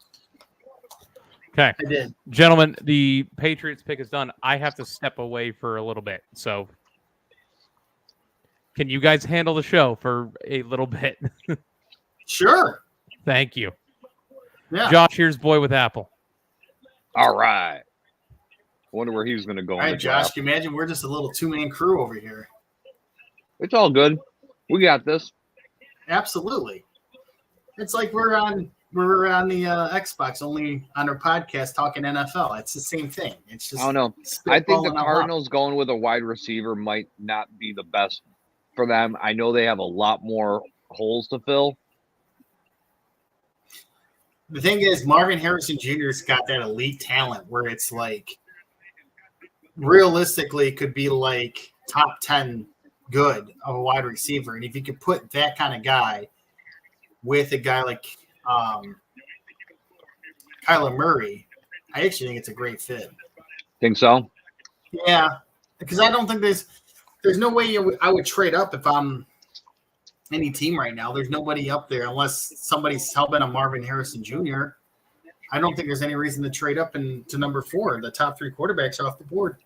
Okay. I did. Gentlemen, the Patriots pick is done. I have to step away for a little bit. So can you guys handle the show for a little bit? Sure. Thank you. Yeah. Josh, here's Boy with Apple. All right. Wonder where he's going to go. All right, Josh, can you imagine we're just a little 2-man crew over here? It's all good. We got this. Absolutely. It's like we're on the Xbox, only on our podcast talking NFL. It's the same thing. It's just I don't know. I think the Cardinals going with a wide receiver might not be the best for them. I know they have a lot more holes to fill. The thing is, Marvin Harrison Jr.'s got that elite talent where it's like realistically could be like top 10 good of a wide receiver. And if you could put that kind of guy with a guy like Kyler Murray, I actually think it's a great fit. Think so? Yeah, because I don't think there's no way I would trade up if I'm any team right now. There's nobody up there unless somebody's helping a Marvin Harrison Jr. I don't think there's any reason to trade up to number 4, the top 3 quarterbacks off the board,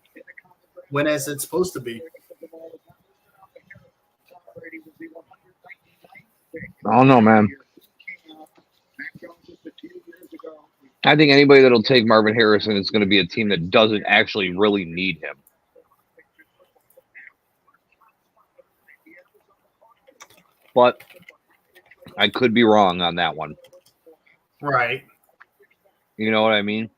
when as it's supposed to be. I don't know, man. I think anybody that'll take Marvin Harrison is going to be a team that doesn't actually really need him. But I could be wrong on that one. Right. You know what I mean?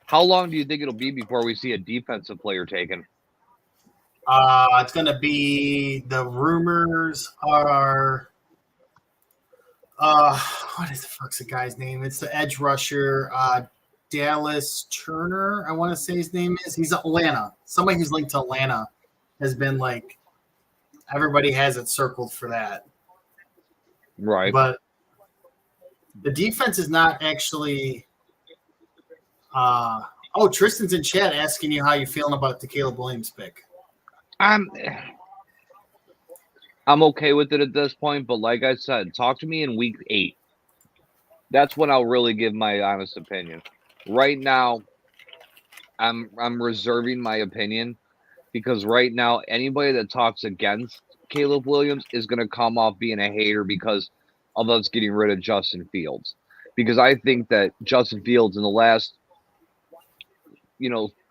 How long do you think it'll be before we see a defensive player taken? It's going to be, the rumors are, what is the fuck's the guy's name? It's the edge rusher, Dallas Turner, I want to say his name is. He's Atlanta. Somebody who's linked to Atlanta has been like, everybody has it circled for that. Right. But the defense is not actually Tristan's in chat asking you how you're feeling about the Caleb Williams pick. I'm okay with it at this point, but like I said, talk to me in week 8. That's when I'll really give my honest opinion. Right now, I'm reserving my opinion because right now anybody that talks against Caleb Williams is going to come off being a hater because of us getting rid of Justin Fields. Because I think that Justin Fields in the last,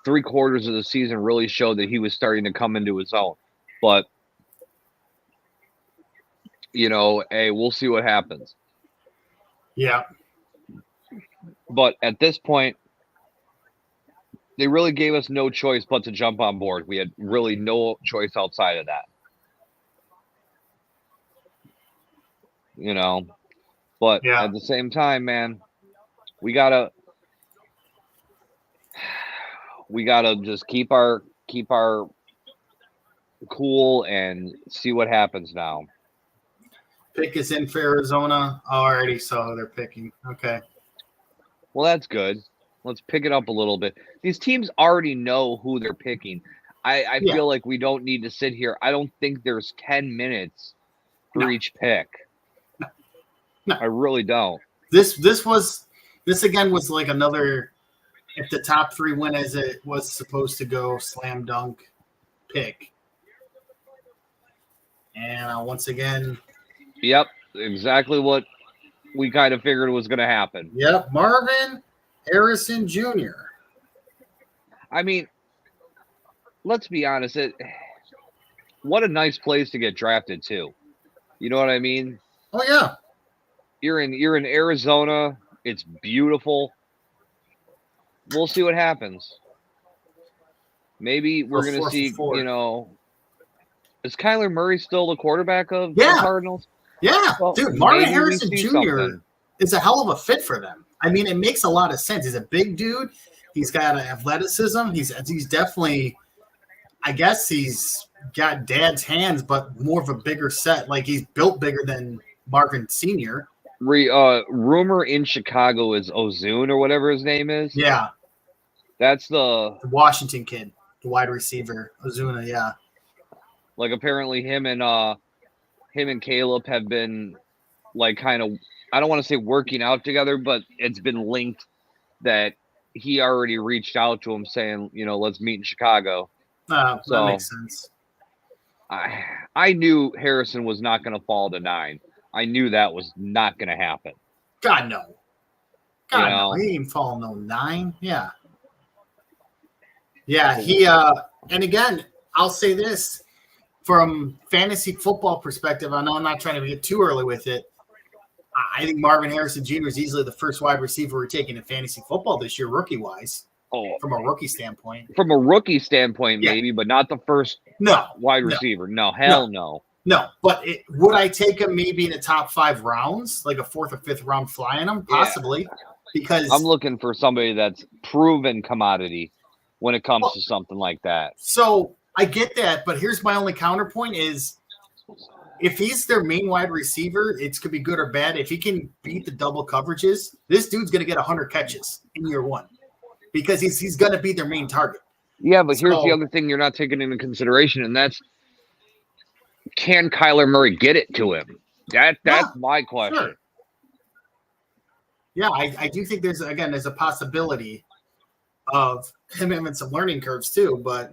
3 quarters of the season really showed that he was starting to come into his own. But, hey, we'll see what happens. Yeah. But at this point, they really gave us no choice but to jump on board. We had really no choice outside of that. But Yeah. at the same time, man, we gotta just keep our cool and see what happens now. Pick is in for Arizona. Oh, I already saw who they're picking. Okay. Well, that's good. Let's pick it up a little bit. These teams already know who they're picking. I Yeah. feel like we don't need to sit here. I don't think there's 10 minutes for No. each pick. No. I really don't. This again was like another, if the top 3 win as it was supposed to go, slam dunk pick. And once again, Yep, exactly what we kind of figured was going to happen. yep, Marvin Harrison Jr. I mean, let's be honest. What a nice place to get drafted to. You know what I mean? Oh yeah, You're in Arizona. It's beautiful. We'll see what happens. Maybe we're Go going to 4 see, for 4. Is Kyler Murray still the quarterback of Yeah. the Cardinals? Yeah, Well, dude, Marvin maybe we Harrison see Jr. something. is a hell of a fit for them. I mean, it makes a lot of sense. He's a big dude. He's got athleticism. He's definitely, I guess he's got dad's hands, but more of a bigger set. Like he's built bigger than Marvin Sr. Rumor in Chicago is Ozune or whatever his name is. Yeah, That's the the Washington kid, the wide receiver, Ozuna. Yeah, like apparently him and Caleb have been like kind of, I don't want to say working out together, but it's been linked that he already reached out to him saying, let's meet in Chicago. that So- makes sense. I knew Harrison was not going to fall to 9. I knew that was not going to happen. God no, God You no, know. he ain't even falling no 9. Yeah, yeah. He and again, I'll say this from fantasy football perspective. I know I'm not trying to get too early with it. I think Marvin Harrison Jr. is easily the first wide receiver we're taking in fantasy football this year, rookie wise, Oh, from a rookie standpoint. from a rookie standpoint, Yeah. maybe, but not the first No, wide No. receiver. No, hell no. no. But would I take him maybe in the top 5 rounds, like a 4th or 5th round flying him? Yeah. Possibly. Because I'm looking for somebody that's proven commodity when it comes Well- to something like that. so I get that, but here's my only counterpoint is if he's their main wide receiver, it's could be good or bad. If he can beat the double coverages, this dude's gonna get 100 catches in year 1. Because he's gonna be their main target. Yeah, but here's the So- other thing you're not taking into consideration, and that's, can Kyler Murray get it to him? That's my question. Sure. Yeah, I do think there's a possibility of him having some learning curves too, but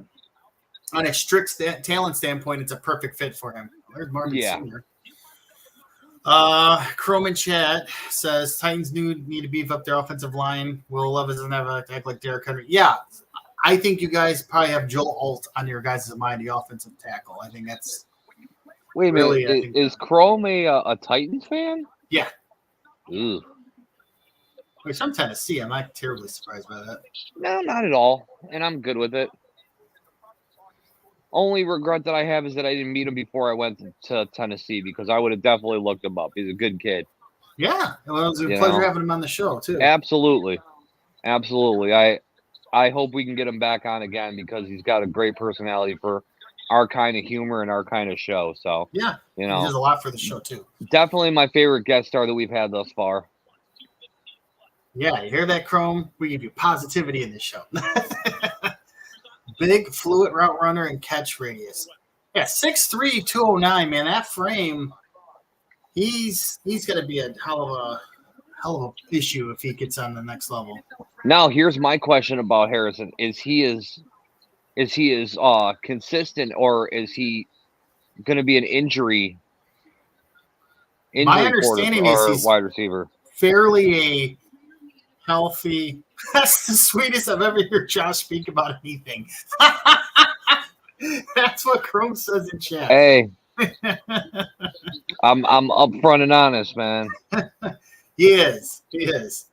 on a strict talent standpoint, it's a perfect fit for him. There's Marvin Yeah. Sr. Chrome in chat says Titans need to beef up their offensive line. Will Levis doesn't have to act like Derrick Henry. Yeah, I think you guys probably have Joel Alt on your guys' mind, the offensive tackle. I think that's Wait a minute, Really, I think- is Chrome a Titans fan? Yeah. Ooh. which I'm Tennessee. I'm not terribly surprised by that. No, not at all, and I'm good with it. Only regret that I have is that I didn't meet him before I went to Tennessee, because I would have definitely looked him up. He's a good kid. Yeah, well, it was a You pleasure know. having him on the show too. Absolutely. I hope we can get him back on again, because he's got a great personality for our kind of humor and our kind of show. So, Yeah, you he does know, a lot for the show too. definitely my favorite guest star that we've had thus far. Yeah, you hear that, Chrome? We give you positivity in this show. Big, fluid route runner and catch radius. Yeah, 6'3", 209, man. That frame, he's going to be a hell of a issue if he gets on the next level. Now, here's my question about Harrison: Is he as consistent, or is he going to be an injury My understanding is or he's wide receiver? fairly a healthy. That's the sweetest I've ever heard Josh speak about anything. That's what Chrome says in chat. Hey, I'm upfront and honest, man. He is. He is.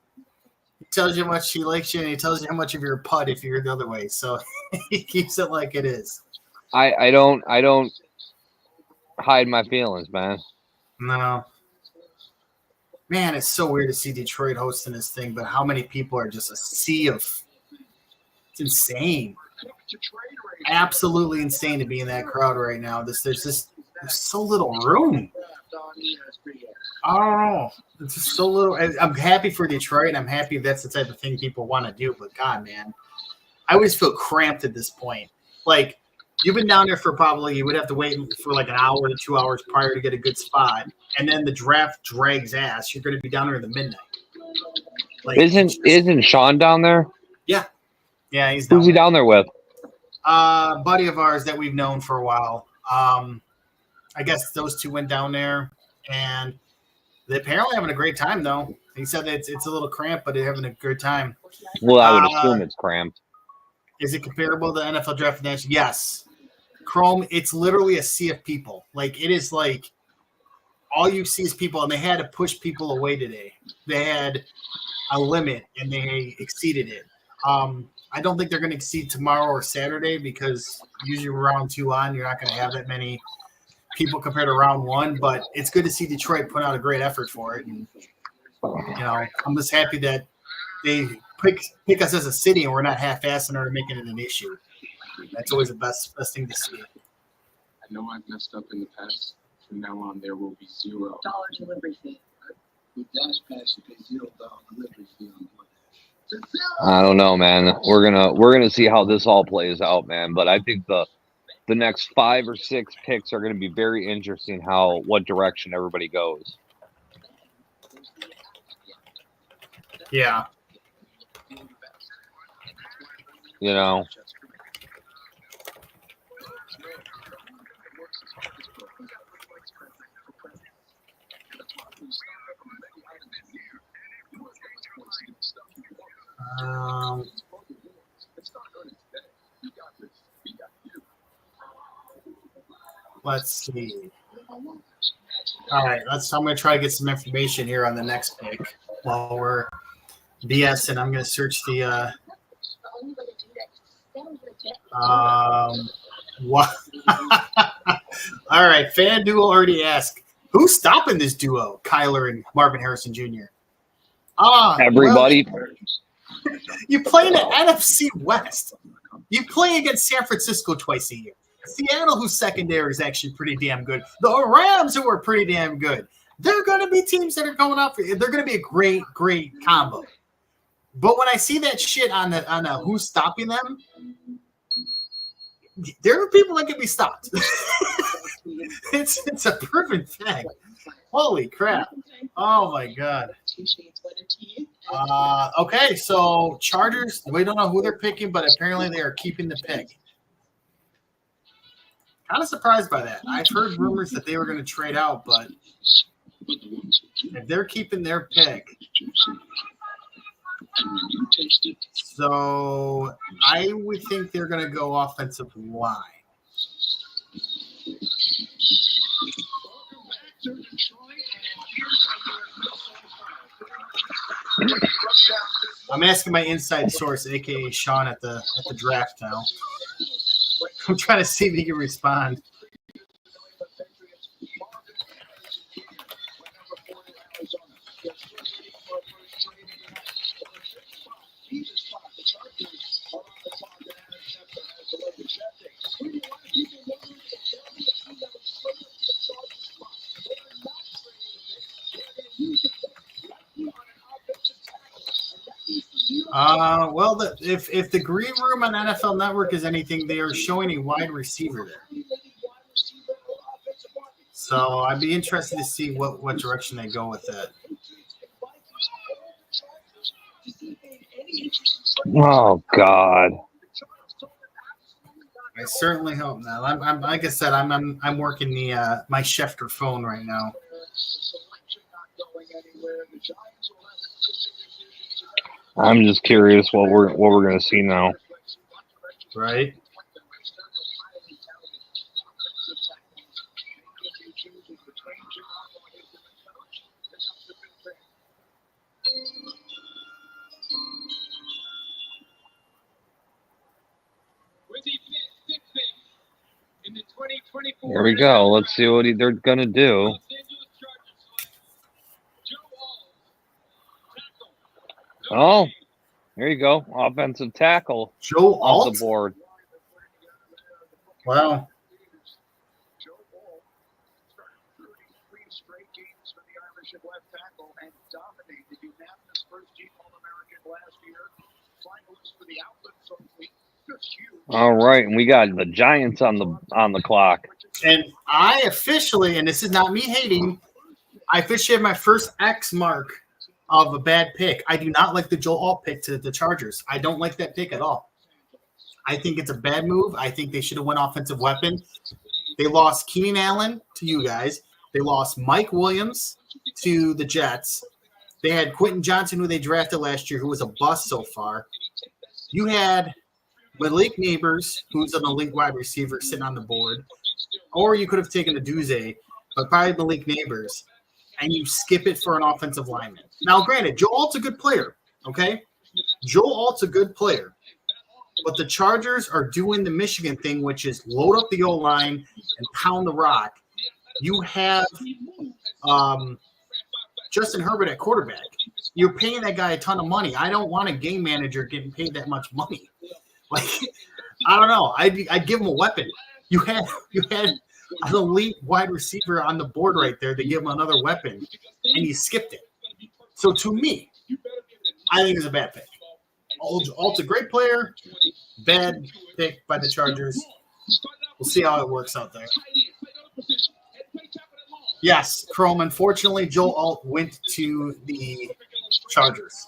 He tells you how much he likes you, and he tells you how much of your putt if you're the other way. So he keeps it like it is. I don't hide my feelings, man. No. Man, it's so weird to see Detroit hosting this thing, but how many people are just a sea of – it's insane. Absolutely insane to be in that crowd right now. There's so little room. I don't know. It's just so little. I'm happy for Detroit. I'm happy that's the type of thing people want to do. But God, man, I always feel cramped at this point. Like, you've been down there for probably, you would have to wait for like an hour to 2 hours prior to get a good spot. And then the draft drags ass. You're going to be down there in the midnight. Like, Isn't Sean down there? Yeah. Yeah, he's down Who's he there. down there with? Buddy of ours that we've known for a while. I guess those two went down there, and they're apparently having a great time, though. He said that it's a little cramped, but they're having a good time. Well, I would assume it's cramped. Is it comparable to NFL Draft National? Yes. Chrome, it's literally a sea of people. Like, it is like all you see is people, and they had to push people away today. They had a limit, and they exceeded it. I don't think they're going to exceed tomorrow or Saturday because usually round 2 on, you're not going to have that many people compared to round 1. But it's good to see Detroit put out a great effort for it. And, I'm just happy that they pick us as a city and we're not half-assing or making it an issue. That's always the best thing to see. I know I've messed up in the past. From now on, there will be $0 delivery fee. With Dash Pass, you pay $0 delivery fee on DoorDash. I don't know, man. We're gonna see how this all plays out, man. But I think the next 5 or 6 picks are gonna be very interesting. What direction everybody goes. Yeah. Let's see. All right, I'm going to try to get some information here on the next pick while we're BSing. I'm going to search the what? All right, FanDuel already asked, who's stopping this duo, Kyler and Marvin Harrison Jr.? Everybody. Well, you play in the NFC West. You play against San Francisco twice a year. Seattle, whose secondary is actually pretty damn good. The Rams, who are pretty damn good. They're going to be teams that are going up for you. They're going to be a great, great combo. But when I see that shit on the who's stopping them, there are people that can be stopped. It's a proven thing. Holy crap. Oh, my God. Okay, so Chargers, we don't know who they're picking, but apparently they are keeping the pick. Kind of surprised by that. I've heard rumors that they were going to trade out, but if they're keeping their pick, so I would think they're going to go offensive line. I'm asking my inside source, aka Sean, at the draft now. I'm trying to see if he can respond. Well, if the green room on NFL Network is anything, they are showing a wide receiver there. So I'd be interested to see what direction they go with that. Oh God! I certainly hope not. I'm like I said, I'm working the my Schefter phone right now. I'm just curious what we're gonna see now. Right. Here we go. Let's see what they're gonna do. Oh, there you go. Offensive tackle Joe off Alt. the board. Wow. All right, and we got the Giants on the clock. And I officially, and this is not me hating, I officially have my first X mark of a bad pick. I do not like the Joe Alt pick to the Chargers. I don't like that pick at all. I think it's a bad move. I think they should have went offensive weapon. They lost Keenan Allen to you guys. They lost Mike Williams to the Jets. They had Quentin Johnson, who they drafted last year, who was a bust so far. You had Malik Neighbors, who's an elite wide receiver, sitting on the board. Or you could have taken a Duze, but probably Malik Neighbors, and you skip it for an offensive lineman. Now, granted, Joe Alt's a good player, okay? Joe Alt's a good player. But the Chargers are doing the Michigan thing, which is load up the O-line and pound the rock. You have Justin Herbert at quarterback. You're paying that guy a ton of money. I don't want a game manager getting paid that much money. Like, I don't know. I'd give him a weapon. You had an elite wide receiver on the board right there to give him another weapon, and you skipped it. So to me, I think it's a bad pick. Alt's a great player. Bad pick by the Chargers. We'll see how it works out there. Yes, Chrome. Unfortunately, Joe Alt went to the Chargers.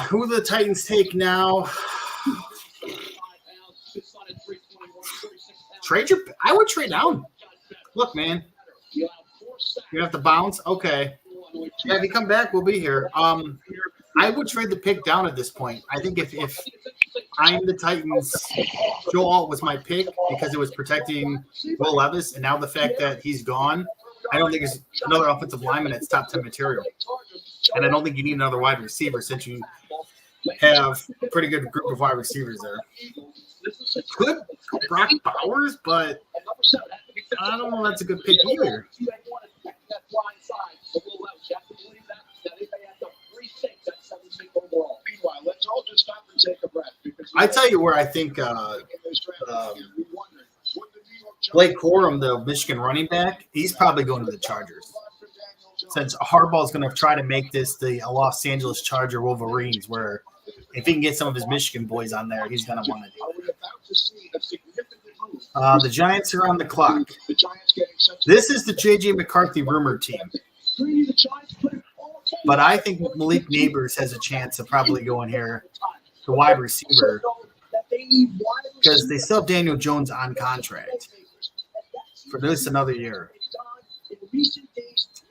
Who do the Titans take now? I would trade down. Look, man. You have to bounce? Okay. Yeah, if you come back, we'll be here. I would trade the pick down at this point. I think if I'm the Titans, Joe Alt was my pick because it was protecting Will Levis, and now the fact that he's gone, I don't think there's another offensive lineman that's top 10 material. And I don't think you need another wide receiver since you have a pretty good group of wide receivers there. Could Brock Bowers, but I don't know if that's a good pick either. I tell you where I think Blake Corum, the Michigan running back, he's probably going to the Chargers. Since Harbaugh is going to try to make this the Los Angeles Charger Wolverines, where if he can get some of his Michigan boys on there, he's going to want to do it. The Giants are on the clock. This is the J.J. McCarthy rumor team. But I think Malik Neighbors has a chance of probably going here, the wide receiver, because they still have Daniel Jones on contract for this another year.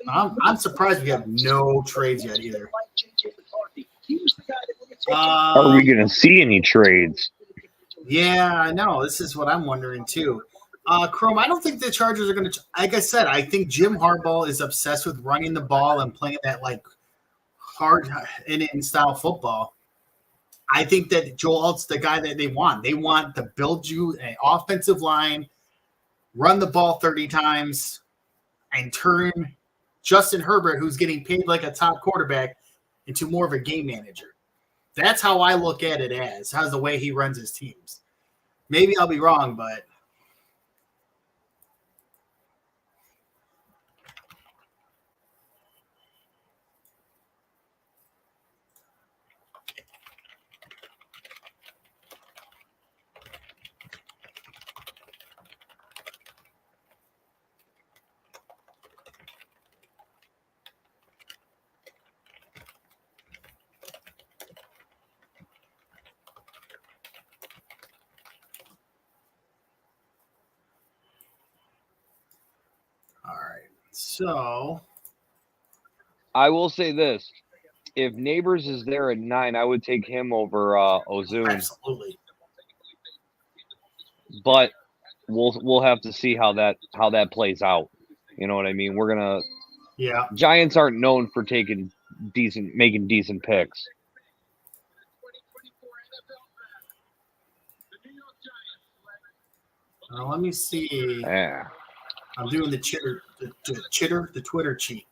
I'm surprised we have no trades yet either. Are we going to see any trades? Yeah, I know. This is what I'm wondering too. Chrome, I don't think the Chargers are going to. Like I said, I think Jim Harbaugh is obsessed with running the ball and playing that like hard in style football. I think that Joe Alt's the guy that they want. They want to build you an offensive line, run the ball 30 times, and turn Justin Herbert, who's getting paid like a top quarterback, into more of a game manager. That's how I look at it as. How's the way he runs his teams. Maybe I'll be wrong, but so I will say this. If Neighbors is there at 9, I would take him over Ozune. absolutely. But we'll have to see how that plays out. You know what I mean? We're gonna. Yeah. Giants aren't known for making decent picks. Let me see. Yeah. I'm doing the Twitter cheat.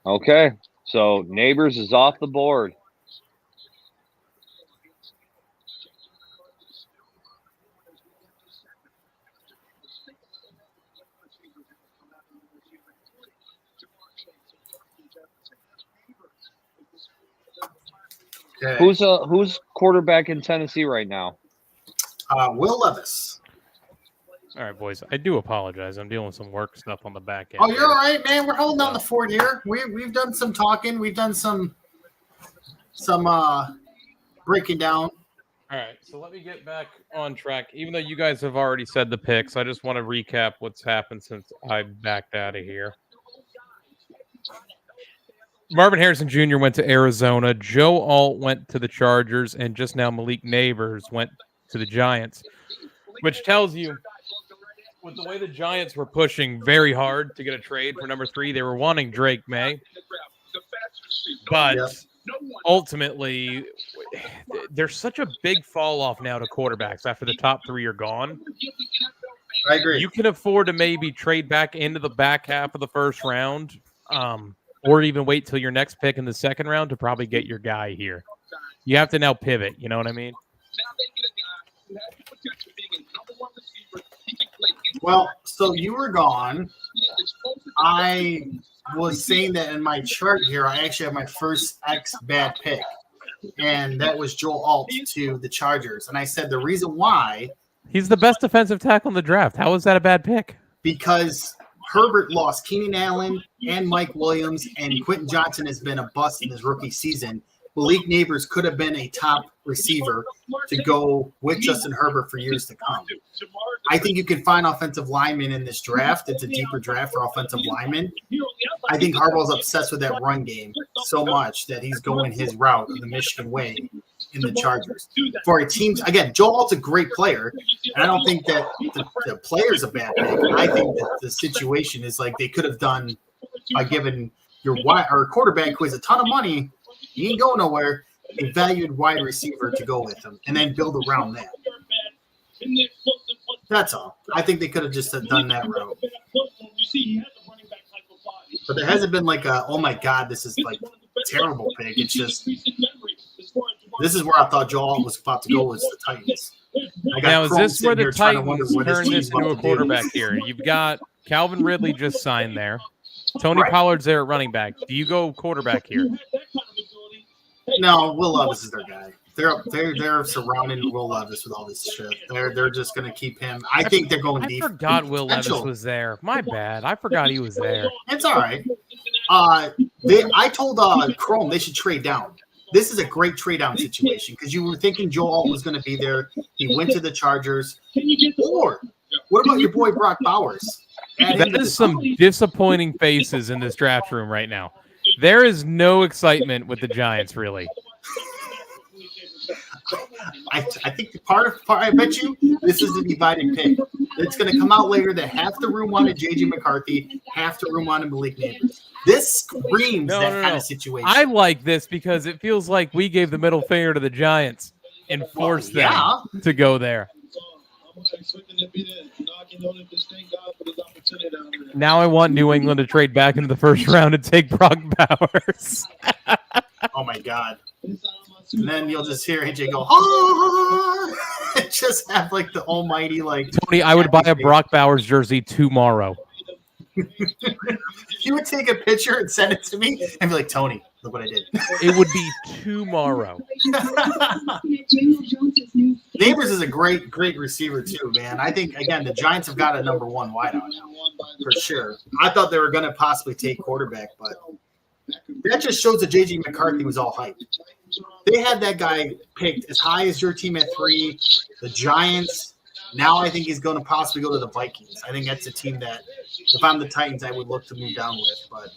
Okay. So Neighbors is off the board. Okay. Who's quarterback in Tennessee right now? Will Levis. All right, boys. I do apologize. I'm dealing with some work stuff on the back end. Oh, you're all right, man. We're holding down the fort here. We've done some talking. We've done some breaking down. All right, so let me get back on track. Even though you guys have already said the picks, I just want to recap what's happened since I backed out of here. Marvin Harrison Jr. went to Arizona. Joe Alt went to the Chargers, and just now Malik Neighbors went to the Giants, which tells you, with the way the Giants were pushing very hard to get a trade for number 3, they were wanting Drake May, but ultimately, there's such a big fall off now to quarterbacks after the top 3 are gone. I agree. You can afford to maybe trade back into the back half of the first round, or even wait till your next pick in the second round to probably get your guy here. You have to now pivot. You know what I mean? Well, so you were gone. I was saying that in my chart here, I actually have my first bad pick, and that was Joel Alt to the Chargers. And I said the reason why, he's the best defensive tackle in the draft. How is that a bad pick? Because Herbert lost Keenan Allen and Mike Williams, and Quentin Johnson has been a bust in his rookie season. Malik Neighbors could have been a top receiver to go with Justin Herbert for years to come. I think you can find offensive linemen in this draft. It's a deeper draft for offensive linemen. I think Harbaugh's obsessed with that run game so much that he's going his route of the Michigan way in the Chargers. For a team, again, Joel Alt's a great player, and I don't think that the player's a bad pick. I think that the situation is like they could have done by giving your quarterback who has a ton of money, he ain't going nowhere, a valued wide receiver to go with him, and then build around that. That's all. I think they could have just done that route. But there hasn't been like a, oh my God, this is like terrible pick. It's just, this is where I thought Joel was about to go, was the Titans. Now, is this where the Titans turn this into a quarterback here? You've got Calvin Ridley just signed there. Tony Pollard's there at running back. Do you go quarterback here? No, Will Levis is their guy. They're surrounding Will Levis with all this shit. They're just going to keep him. I think they're going deep. I forgot Will Levis was there. My bad. I forgot he was there. It's all right. I told Chrome they should trade down. This is a great trade down situation because you were thinking Joel was going to be there. He went to the Chargers. Or what about your boy Brock Bowers? That is some disappointing faces in this draft room right now. There is no excitement with the Giants, really. I think I bet you this is the divided pick. It's going to come out later that half the room wanted J.J. McCarthy, half the room wanted Malik Neighbors. This screams kind of situation. I like this because it feels like we gave the middle finger to the Giants and forced them to go there. Now I want New England to trade back into the first round and take Brock Bowers. Oh, my God. And then you'll just hear AJ go, oh, and just have like the almighty, like, Tony, I would buy a Brock Bowers jersey tomorrow. You would take a picture and send it to me and be like, Tony, look what I did. It would be tomorrow. Neighbors is a great receiver too, man. I think, again, the Giants have got a number 1 wideout now, for sure. I thought they were going to possibly take quarterback, but that just shows that J.J. McCarthy was all hyped. They had that guy picked as high as your team at 3, the Giants. Now I think he's going to possibly go to the Vikings. I think that's a team that, if I'm the Titans, I would look to move down with. But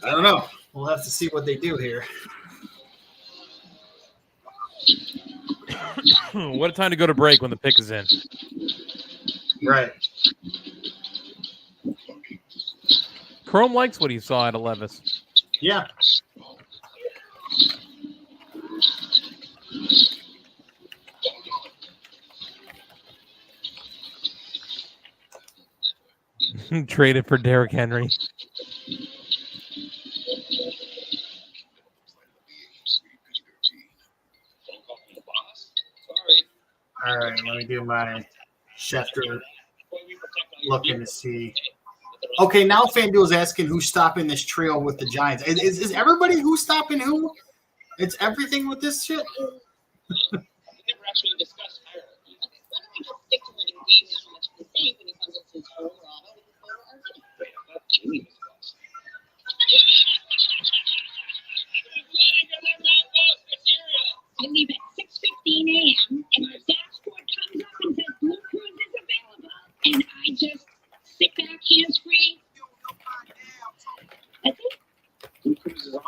I don't know. We'll have to see what they do here. What a time to go to break when the pick is in. Right. Chrome likes what he saw out of Levis. Yeah. Traded for Derrick Henry. let me do my Schefter looking to see. Okay, now FanDuel's asking who's stopping this trio with the Giants. Is everybody who's stopping who? It's everything with this shit? We never actually discussed hierarchy. Okay, why don't we just stick to letting Dave know how much we think when he comes up to his phone or auto with his photo already? Wait, I thought Jimmy was close. I leave at 6:15 a.m. and the dashboard comes up and says Blue Cruise is available, and I just sit back hands free. That's it. Blue Cruise is on.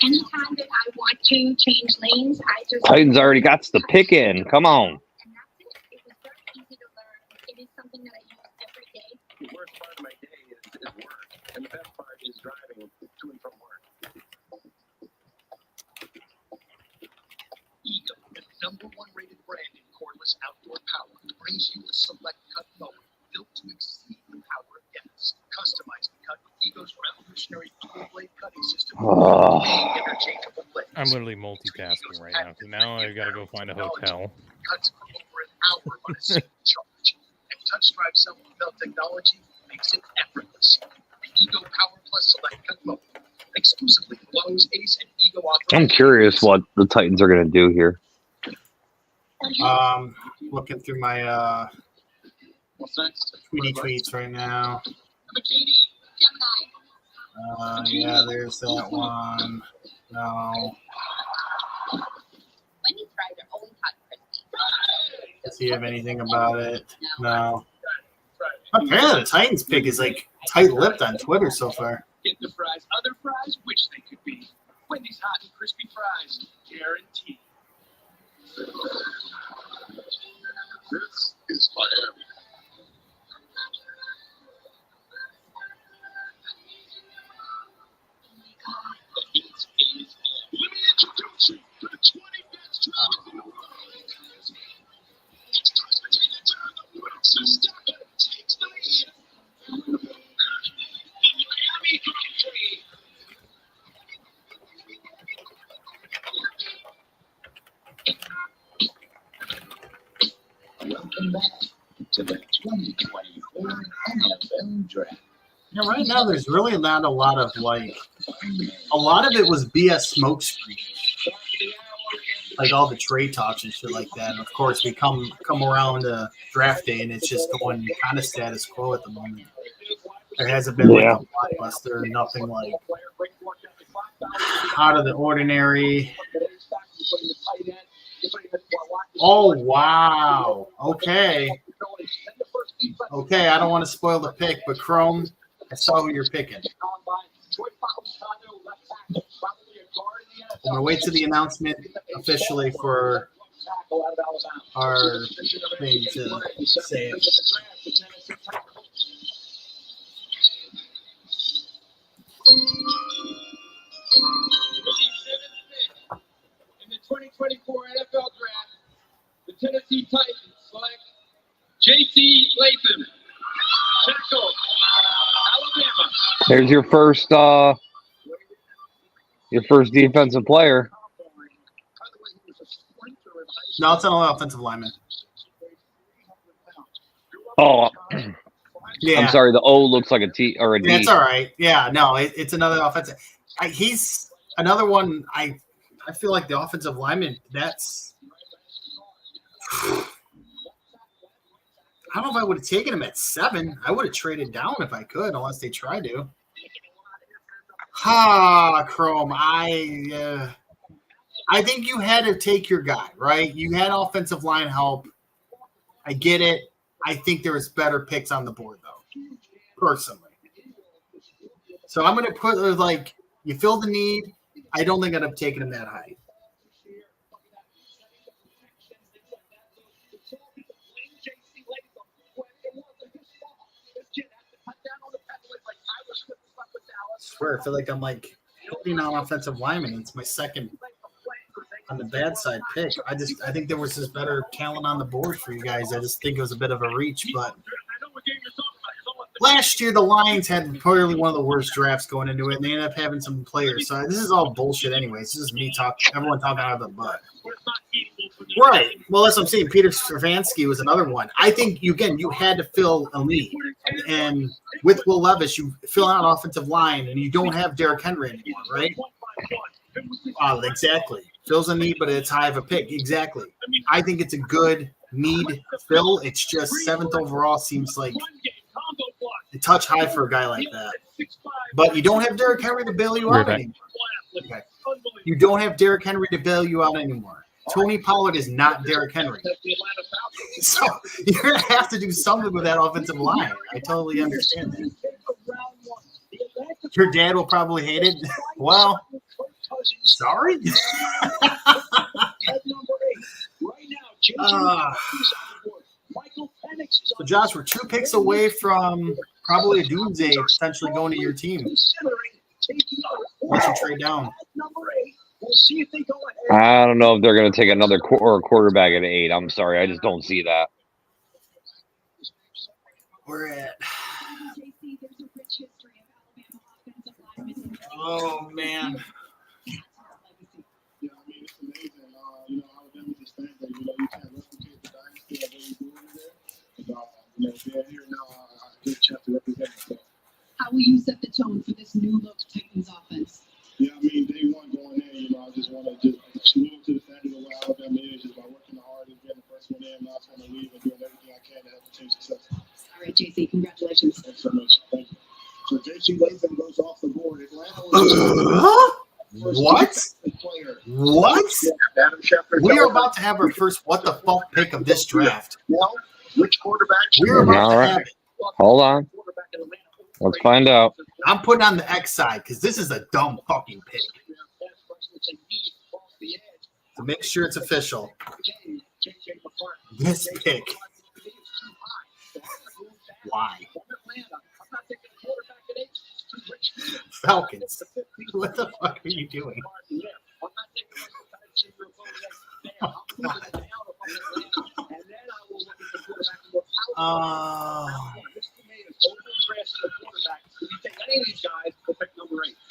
Anytime that I want to change lanes, I just Titans already got the pick in. Come on. and that's it. It was very easy to learn. It is something that I use every day. The worst part of my day is work, and the best part is driving to and from work. Ego, the #1 rated brand in cordless outdoor power, brings you a select cut mower built to exceed the power of gas. Customize the cut with Ego's revolutionary dual blade cutting system. Oh. Big interchangeable blades. I'm literally multitasking right now. So now I got to go find a hotel. Cuts for over an hour on a single charge. And touch drive self-propel technology makes it effortless. The Ego Power Plus Select Cut mower, exclusively Lowe's, Ace, and Ego. I'm curious what the Titans are going to do here. Looking through my What's next? tweety tweets right now. Bikini. Gemini. Yeah, there's that one. No. Wendy's fries are always hot and crispy. Does he have anything about it? No. Apparently, the Titans pick is like tight-lipped on Twitter so far. Get the fries other fries wish they could be. Wendy's hot and crispy fries, guaranteed. This is Miami. The heat is on. Let me introduce you to the 20 best drivers in the world. It's just between the turn of Wilkes and Steppen takes the lead. The Miami Grand Prix. Welcome back to the 2024 NFL Draft. Yeah, right now there's really not a lot of a lot of it was BS smokescreen, like all the trade talks and shit like that. And of course, we come around to draft day and it's just going kind of status quo at the moment. There hasn't been like a blockbuster, nothing like out of the ordinary. Oh wow! Okay, I don't want to spoil the pick, but Chrome, I saw who you're picking. I'm gonna wait to the announcement officially for our thing to say it. In the 2024 NFL Draft, the Tennessee Titans select J.C. Latham, tackle, Alabama. There's your first defensive player. No, it's an offensive lineman. Oh, Yeah, I'm sorry. The O looks like a T or a D. That's all right. Yeah, no, it's another offensive. He's another one. I feel like the offensive lineman. That's. I don't know if I would have taken him at 7. I would have traded down if I could, unless they tried to. Chrome. I think you had to take your guy, right? You had offensive line help. I get it. I think there was better picks on the board, though, personally. So I'm going to put, you fill the need. I don't think I'd have taken him that high. I swear, I feel like I'm putting on offensive lineman. It's my second on the bad side pick. I think there was just better talent on the board for you guys. I just think it was a bit of a reach, but last year the Lions had probably one of the worst drafts going into it, and they ended up having some players. So this is all bullshit anyway. This is me talking, everyone talking out of the butt. Right. Well, that's what I'm saying. Peter Stravinsky was another one. I think you had to fill a need, and with Will Levis, you fill out an offensive line, and you don't have Derrick Henry anymore, right? Exactly. Fills a need, but it's high of a pick. Exactly. I think it's a good need fill. It's just 7th overall seems like a touch high for a guy like that. But you don't have Derrick Henry to bail you out anymore. Okay. You don't have Derrick Henry to bail you out anymore. Tony Pollard is not Derrick Henry. So you're going to have to do something with that offensive line. I totally understand that. Your dad will probably hate it. Well, sorry. So, Josh, we're 2 picks away from probably a doomsday potentially going to your team. Once you trade down. I don't know if they're going to take another quarterback at 8. I'm sorry. I just don't see that. We're at. Oh, man. How will you set the tone for this new look Titans offense? Yeah, I mean, day one going in, I just want to just move to the standard of where Alabama is, just by working hard and getting the first one in, not trying to leave and doing everything I can to help the team successful. All right, JC, congratulations. Thanks so much. Thank you. So JC Latham goes off the board. Atlanta was What? We are about to have our first what the fuck pick of this draft. Now, which quarterback? We're about to have it. Hold on. Let's find out. I'm putting on the X side because this is a dumb fucking pick. To make sure it's official. This pick. Why? Falcons. What the fuck are you doing? Oh, God.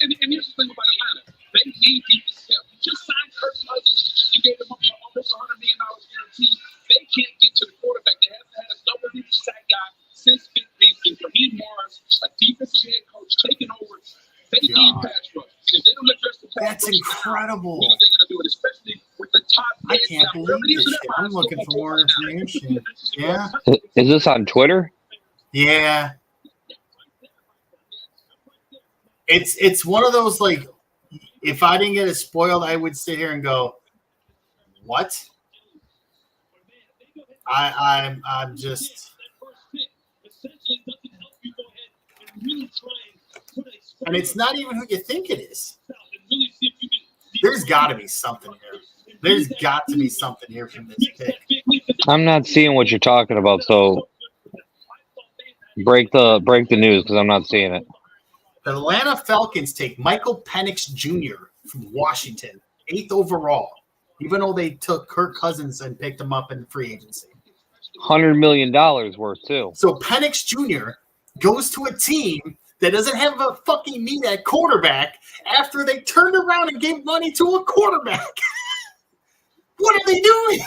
And here's the thing about Atlanta. They need defense help. You just signed Kirk Cousins. You gave them almost $100 million guarantee. They can't get to the quarterback. They haven't had a double-digit sack guy since Fifth Reason. Raheem Morris, a defensive head coach, taking over. They need pass rush. And if they don't address the pass That's incredible. What are they going to do it? Especially with the top. I can't believe this shit. I'm looking for more information. Yeah. Is this on Twitter? Yeah. It's one of those, like, if I didn't get it spoiled, I would sit here and go, what? I'm just. And it's not even who you think it is. There's got to be something here. There's got to be something here from this pick. I'm not seeing what you're talking about, so break the news because I'm not seeing it. The Atlanta Falcons take Michael Penix Jr. from Washington, 8th overall, even though they took Kirk Cousins and picked him up in free agency. $100 million worth, too. So Penix Jr. goes to a team that doesn't have a fucking need at quarterback after they turned around and gave money to a quarterback. What are they doing?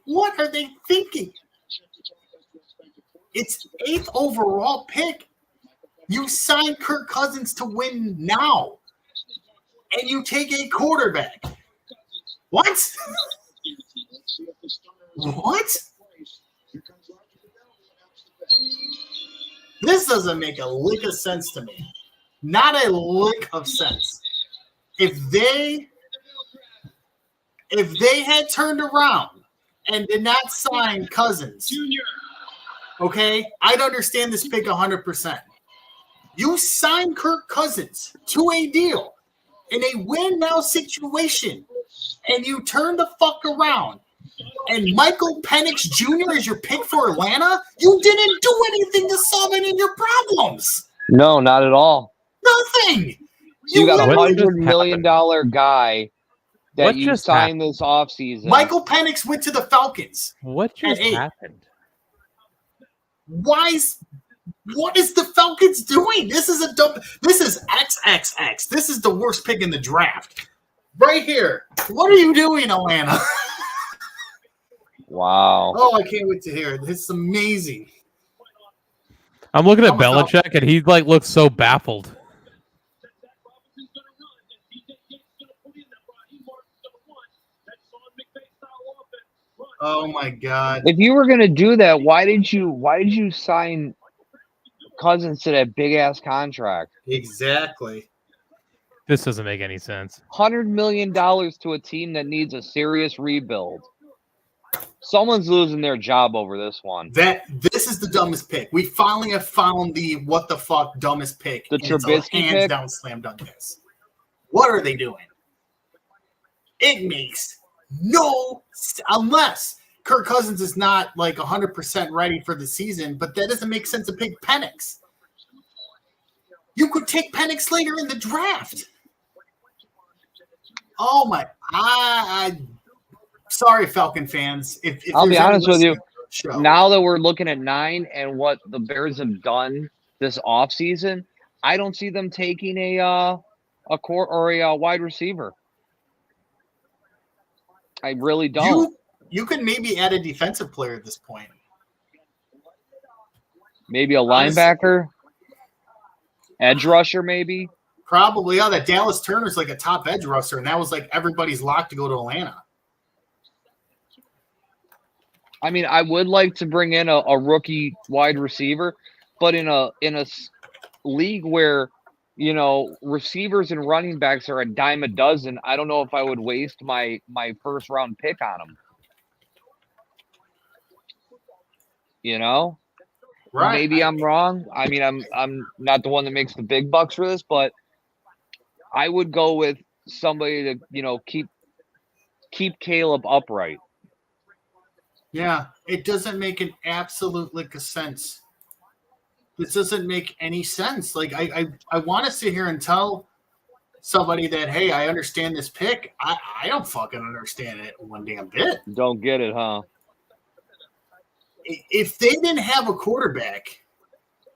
What are they thinking? It's 8th overall pick. You sign Kirk Cousins to win now. And you take a quarterback. What? What? This doesn't make a lick of sense to me. Not a lick of sense. If they had turned around and did not sign Cousins, okay, I'd understand this pick 100%. You sign Kirk Cousins to a deal in a win-now situation, and you turn the fuck around, and Michael Penix Jr. is your pick for Atlanta? You didn't do anything to solve any of your problems. No, not at all. Nothing. You got a $100 million guy that What you just signed this offseason. Michael Penix went to the Falcons. What just eight. happened? What is the Falcons doing? This is XXX. This is the worst pick in the draft. Right here. What are you doing, Atlanta? Wow. Oh, I can't wait to hear it. This is amazing. I'm looking at I'm a Belichick, and he like looks so baffled. Oh my God. If you were gonna do that, why did you sign Cousins to that big ass contract? Exactly. This doesn't make any sense. $100 million to a team that needs a serious rebuild. Someone's losing their job over this one. This is the dumbest pick. We finally have found the what the fuck dumbest pick. The and it's a Trubisky hands pick? down slam dunk this. What are they doing? It makes no unless Kirk Cousins is not like 100% ready for the season, but that doesn't make sense to pick Penix. You could take Penix later in the draft. Oh my! Sorry, Falcon fans. If I'll be there's any honest with you. show. Now that we're looking at 9 and what the Bears have done this offseason, I don't see them taking a core or a wide receiver. I really don't. You could maybe add a defensive player at this point. Maybe a linebacker, edge rusher, maybe. Probably. Yeah, that Dallas Turner's like a top edge rusher, and that was like everybody's lock to go to Atlanta. I mean, I would like to bring in a rookie wide receiver, but in a league where, you know, receivers and running backs are a dime a dozen, I don't know if I would waste my first round pick on them. You know, Right. maybe I'm wrong. I mean, I'm not the one that makes the big bucks for this, but I would go with somebody to, you know, keep Caleb upright. Yeah, it doesn't make an absolute lick of sense. This doesn't make any sense. Like I want to sit here and tell somebody that, hey, I understand this pick. I don't fucking understand it one damn bit. Don't get it, huh? If they didn't have a quarterback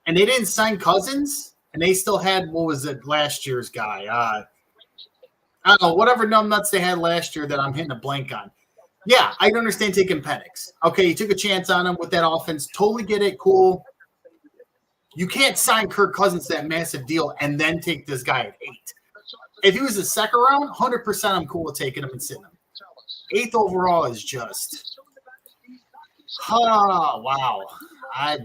and they didn't sign Cousins and they still had, what was it, last year's guy? I don't know, whatever numbnuts they had last year that I'm hitting a blank on. Yeah, I understand taking Penix. Okay, you took a chance on him with that offense. Totally get it. Cool. You can't sign Kirk Cousins to that massive deal and then take this guy at 8. If he was a second round, 100% I'm cool with taking him and sitting him. 8th overall is just – oh, wow. I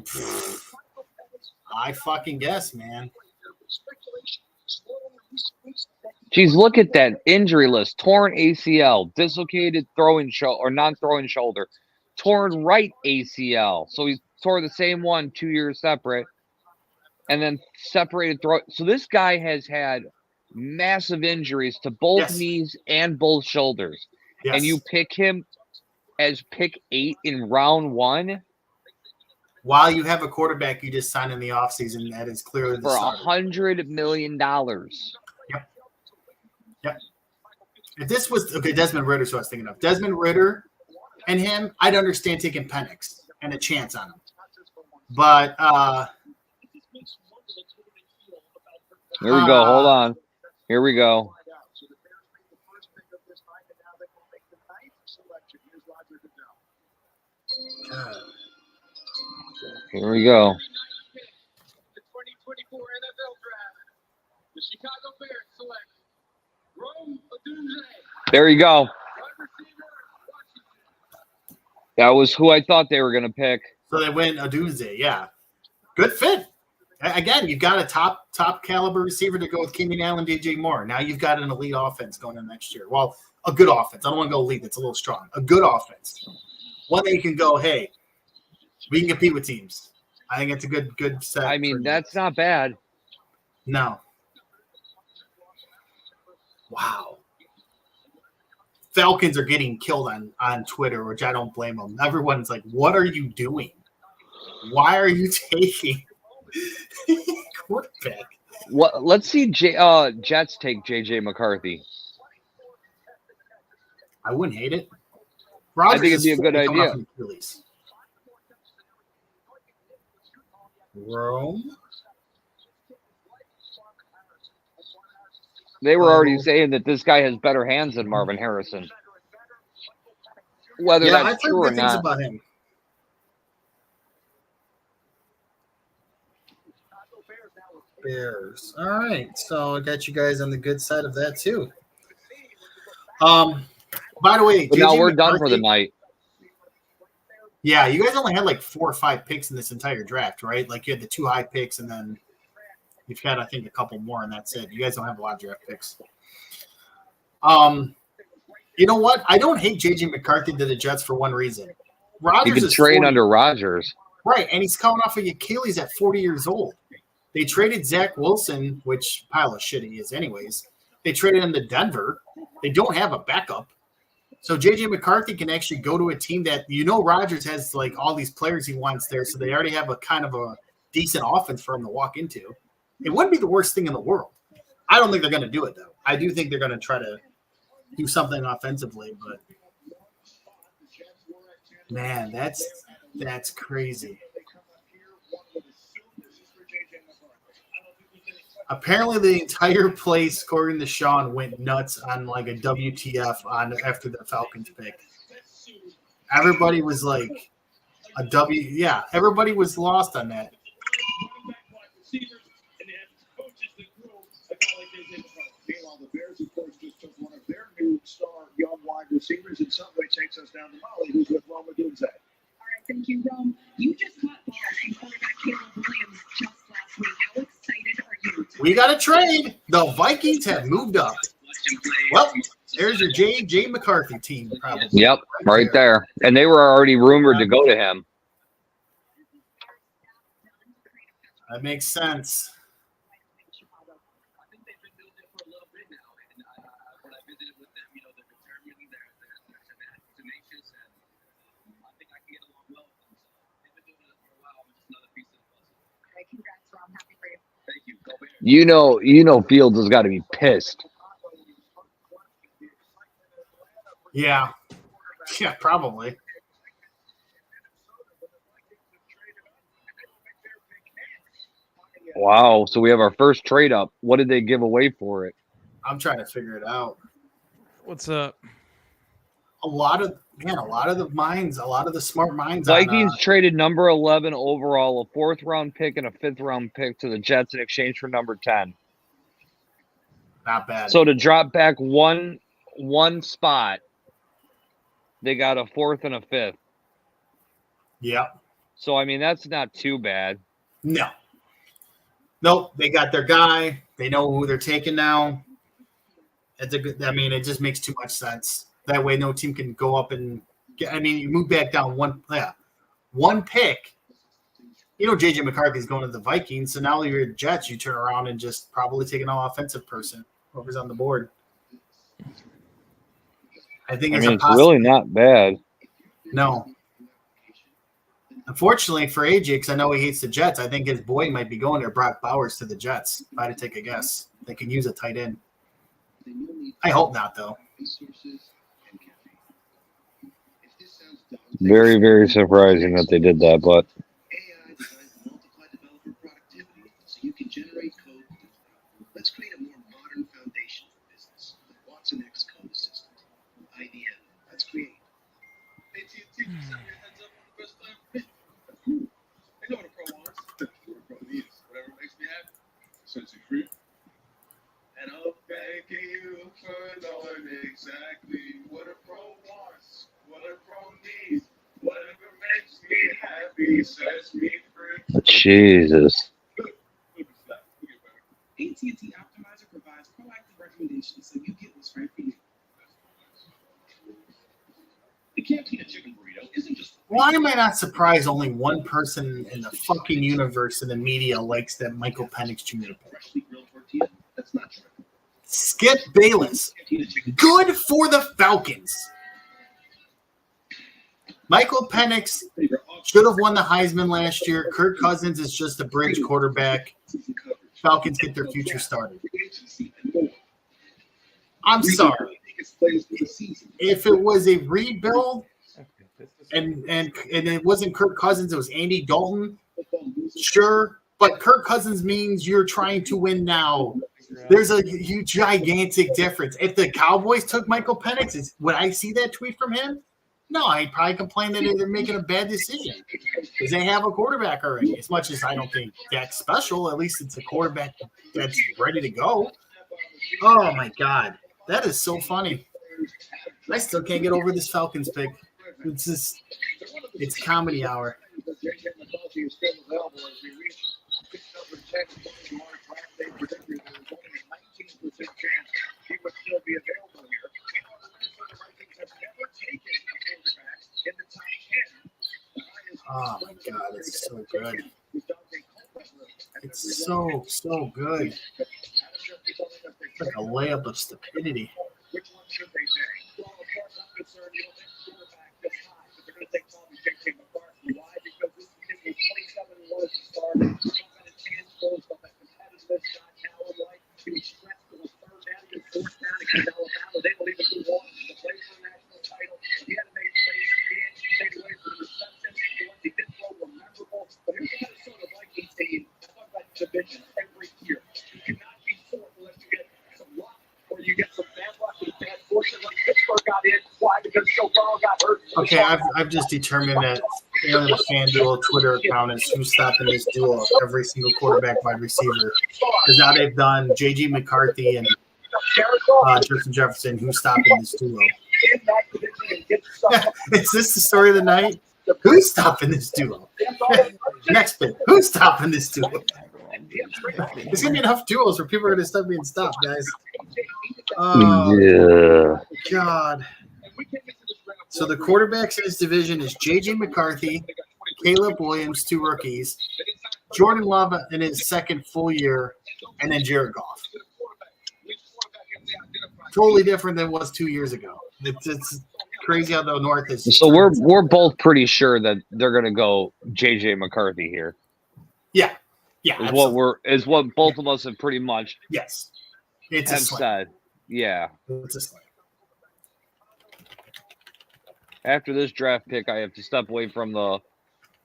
fucking guess, man. Geez, look at that injury list. Torn ACL, dislocated throwing shoulder or non-throwing shoulder, torn right ACL. So he tore the same one 2 years separate, and then separated throat. So this guy has had massive injuries to both knees and both shoulders. Yes. And you pick him as pick 8 in round 1 while you have a quarterback you just signed in the offseason that is clearly the for starter. $100 million. Yep. If this was Desmond Ritter's who I was thinking of. Desmond Ritter and him, I'd understand taking Penix and a chance on him. But here we go. Hold on. Here we go. Here we go. The 2024 NFL Draft. The Chicago Bears select Rome Odunze. There you go. That was who I thought they were going to pick. So they went Odunze, yeah. Good fit. Again, you've got a top caliber receiver to go with Keenan Allen, DJ Moore. Now you've got an elite offense going in next year. Well, a good offense. I don't want to go elite. That's a little strong. A good offense. One that you can go, hey, we can compete with teams. I think it's a good set. I mean, that's not bad. No. Wow. Falcons are getting killed on Twitter, which I don't blame them. Everyone's like, what are you doing? Why are you taking quarterback? Let's see Jets take JJ McCarthy. I wouldn't hate it. I think it'd be a good idea. Rome. They were already saying that this guy has better hands than Marvin Harrison. Whether Yeah, that's I've heard true or good things not. about him. Bears. All right, so I got you guys on the good side of that too. By the way, But now we're done for the night. Yeah, you guys only had like 4 or 5 picks in this entire draft, right? Like you had the 2 high picks, and then you've got, I think, a couple more, and that's it. You guys don't have a lot of draft picks. You know what? I don't hate JJ McCarthy to the Jets for one reason. Rodgers He can is train 40. under Rodgers. Right, and he's coming off of Achilles at 40 years old. They traded Zach Wilson, which pile of shit he is anyways. They traded him to Denver. They don't have a backup. So J.J. McCarthy can actually go to a team that, Rodgers has like all these players he wants there, so they already have a kind of a decent offense for him to walk into. It wouldn't be the worst thing in the world. I don't think they're going to do it, though. I do think they're going to try to do something offensively, but man, that's crazy. Apparently, the entire place, according to Sean, went nuts on like a WTF after the Falcons pick. Everybody was like a W. Yeah, everybody was lost on that. Meanwhile, the Bears, of course, just took one of their new star young wide receivers, and Subway takes us down to Molly, who's with Roma Dunze. All right, thank you, Rome. You just caught balls from quarterback Caleb Williams just last week. How excited are you? We got a trade. The Vikings have moved up. Well, there's your J.J. McCarthy team, probably. Yep, right there. And they were already rumored to go to him. That makes sense. Congrats, Rom. Happy for you. Thank you. Go Bears. You know Fields has got to be pissed. Yeah. Yeah, probably. Wow. So we have our first trade up. What did they give away for it? I'm trying to figure it out. What's up? A lot of the smart minds. Vikings traded number 11 overall, a 4th round pick, and a 5th round pick to the Jets in exchange for number 10. Not bad. So to drop back one spot, they got a 4th and a 5th. Yep. So I mean that's not too bad. No. Nope. They got their guy. They know who they're taking now. It's a good. I mean, it just makes too much sense. That way, no team can go up and get. I mean, you move back down one pick. J.J. McCarthy's going to the Vikings, so now you're Jets. You turn around and just probably take an all-offensive person, whoever's on the board. I think it's it's really not bad. No. Unfortunately for AJ, because I know he hates the Jets, I think his boy might be going there, Brock Bowers, to the Jets. If I had to take a guess, they can use a tight end. I hope not, though. Very, very surprising that they did that, but AI designed to multiply developer productivity so you can generate code quickly. Let's create a more modern foundation for business with Watson X Code Assistant. IBM. Let's create. AT&T just sent me a heads up on the best plan for me. They know what a pro wants. What a pro needs. Whatever makes me happy. Since you're free. And I'm thanking you for knowing exactly what a pro wants, what a pro needs, whatever makes me happy sets me free. Jesus. AT&T Optimizer provides proactive recommendations so you get what's right for you. The Cantina Chicken Burrito isn't just. Why am I not surprised only one person in the fucking universe in the media likes that Michael Penix Jr. pick? Freshly grilled tortilla. That's not true. Skip Bayless. Good for the Falcons. Michael Penix should have won the Heisman last year. Kirk Cousins is just a bridge quarterback. Falcons get their future started. I'm sorry. players for the season. If it was a rebuild and it wasn't Kirk Cousins, it was Andy Dalton, sure. But Kirk Cousins means you're trying to win now. There's a huge, gigantic difference. If the Cowboys took Michael Penix, would I see that tweet from him? No, I'd probably complain that they're making a bad decision because they have a quarterback already. As much as I don't think that's special, at least it's a quarterback that's ready to go. Oh, my God. That is so funny. I still can't get over this Falcons pick. It's just, it's comedy hour. Oh my God, it's so good. It's so good. It's like a layup of stupidity. Okay, I've just determined that the FanDuel Twitter account is who's stopping this duo of every single quarterback wide receiver. Because now they've done J.J. McCarthy and Justin Jefferson, who's stopping this duo. Is this the story of the night? Who's stopping this duo? Next bit. Who's stopping this duo? There's going to be enough duos where people are going to start being stopped, guys. Oh, yeah. God. So the quarterbacks in this division is J.J. McCarthy, Caleb Williams, 2 rookies, Jordan Love in his second full year, and then Jared Goff. Totally different than it was 2 years ago. It's crazy how the North is. So we're both pretty sure that they're going to go J.J. McCarthy here. Yeah. Is what both of us have pretty much have said. Yeah. It's a slam. After this draft pick, I have to step away from the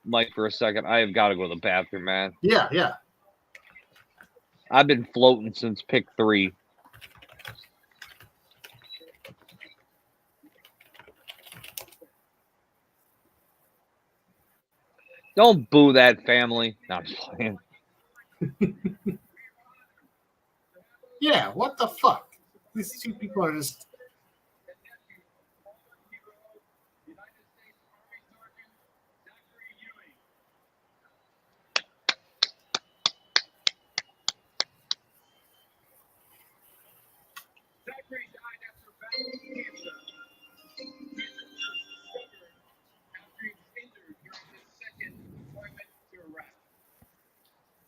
mic for a second. I have got to go to the bathroom, man. Yeah. I've been floating since pick 3. Don't boo that family. No, I'm just playing. Yeah, what the fuck? These 2 people are just...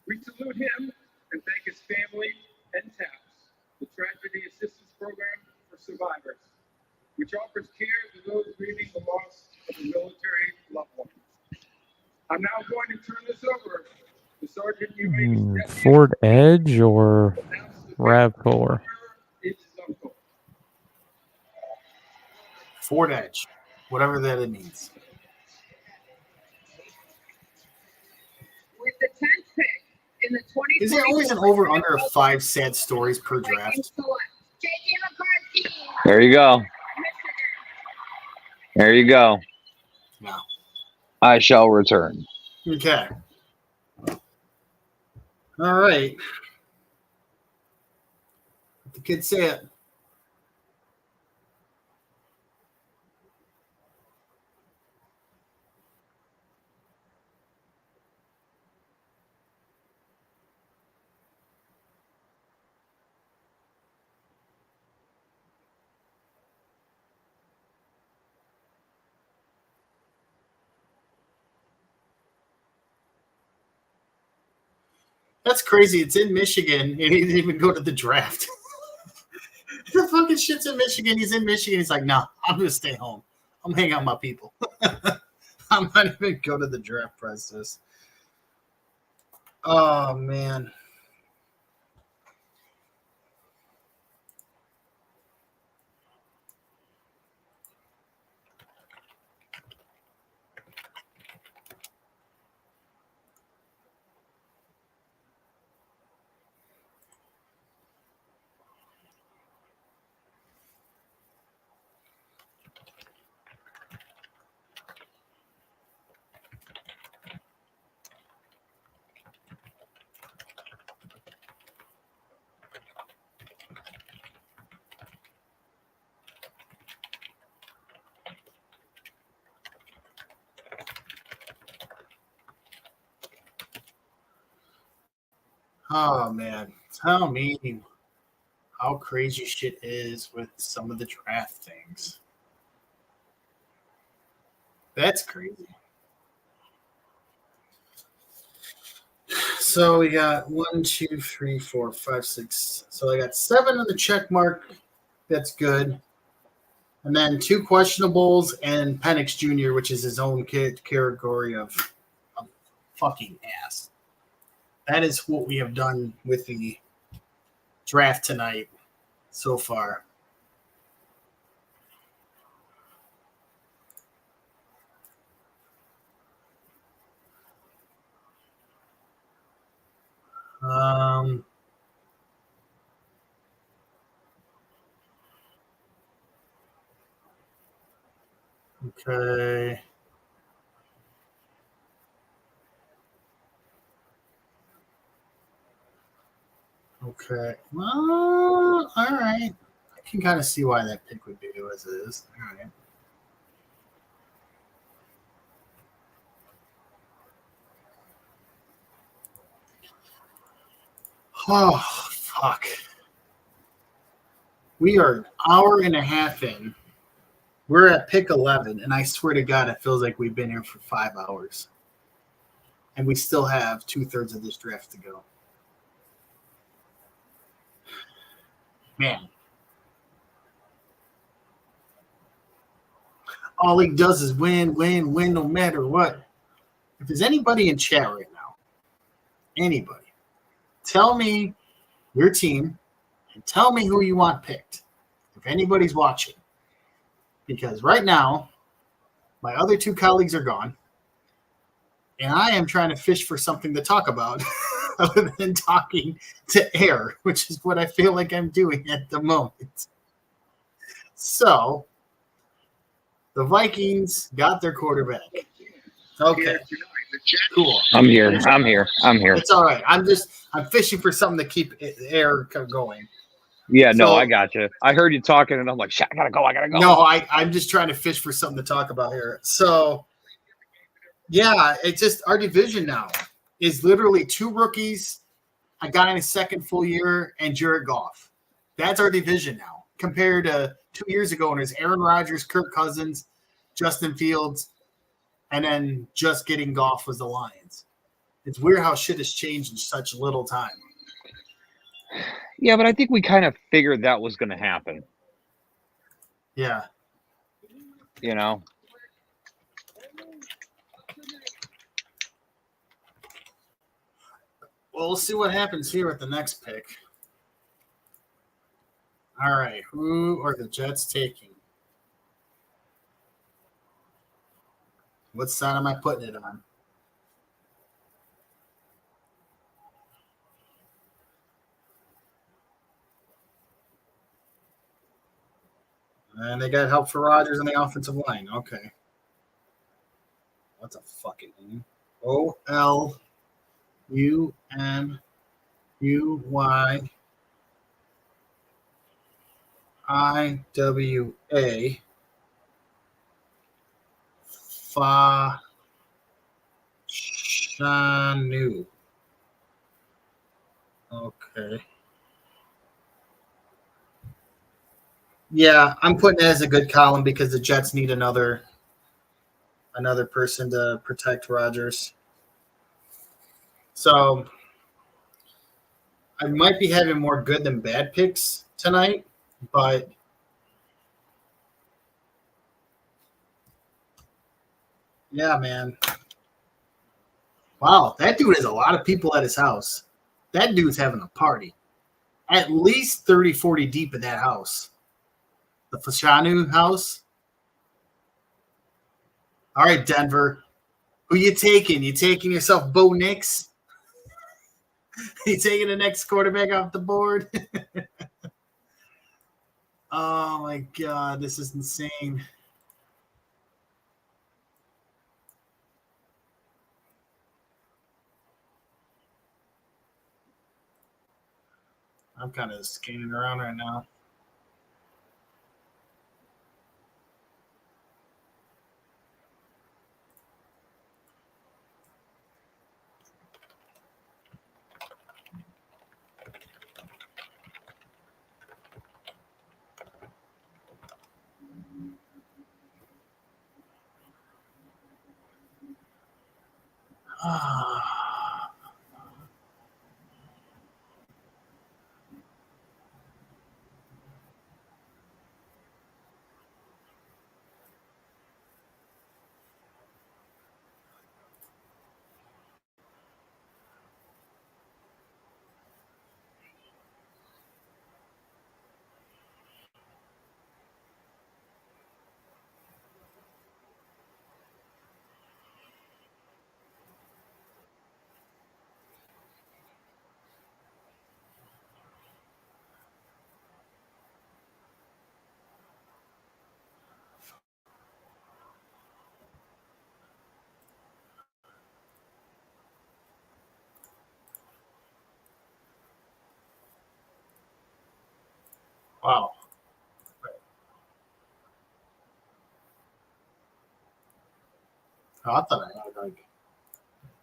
We salute him and thank his family and TAPS, the Tragedy Assistance Program for Survivors, which offers care to those grieving the loss of a military loved one. I'm now going to turn this over to Sergeant Ewing. Ford Edge or RAV4? Ford Edge, whatever that it means. With the 10th pick in the 20. Is there always an over-under of 5 sad stories per draft? There you go. There you go. No. I shall return. Okay. All right. Let the kids say it. That's crazy. It's in Michigan, and he didn't even go to the draft. The fucking shit's in Michigan. He's in Michigan. He's like, no, I'm going to stay home. I'm hanging out with my people. I'm not even go to the draft process. Oh, man. Oh man, tell me how crazy shit is with some of the draft things. That's crazy. So we got 1, 2, 3, 4, 5, 6. So I got 7 on the check mark. That's good. And then 2 questionables and Penix Jr., which is his own category of fucking ass. That is what we have done with the draft tonight so far. Okay. Okay. Well, all right. I can kind of see why that pick would be as it is. All right. Oh, fuck. We are an hour and a half in. We're at pick 11, and I swear to God, it feels like we've been here for 5 hours. And we still have 2/3 of this draft to go. Man. All he does is win, win, win, no matter what. If there's anybody in chat right now, anybody, tell me your team and tell me who you want picked. If anybody's watching. Because right now, my other 2 colleagues are gone. And I am trying to fish for something to talk about other than talking to air, which is what I feel like I'm doing at the moment. So, the Vikings got their quarterback. Okay. Cool. I'm here. It's all right. I'm fishing for something to keep air going. Yeah, no, So- I got you. I heard you talking, and I'm like, shit, I gotta go. No, I'm just trying to fish for something to talk about here. So, yeah, it's just our division now is literally 2 rookies, a guy in his second full year, and Jared Goff. That's our division now compared to 2 years ago when it was Aaron Rodgers, Kirk Cousins, Justin Fields, and then just getting Goff was the Lions. It's weird how shit has changed in such little time. Yeah, but I think we kind of figured that was going to happen. Yeah. You know? Well, we'll see what happens here with the next pick. All right. Who are the Jets taking? What side am I putting it on? And they got help for Rodgers on the offensive line. Okay. What's a fucking name? OLUNUYIWA. Shanu. Okay. Yeah, I'm putting it as a good column because the Jets need another person to protect Rodgers. So I might be having more good than bad picks tonight, but yeah, man. Wow, that dude has a lot of people at his house. That dude's having a party. At least 30, 40 deep in that house. The Fashanu house. All right, Denver. Who you taking? You taking yourself Bo Nix? You taking the next quarterback off the board? Oh, my God. This is insane. I'm kind of scanning around right now. Wow. Oh, I thought I had like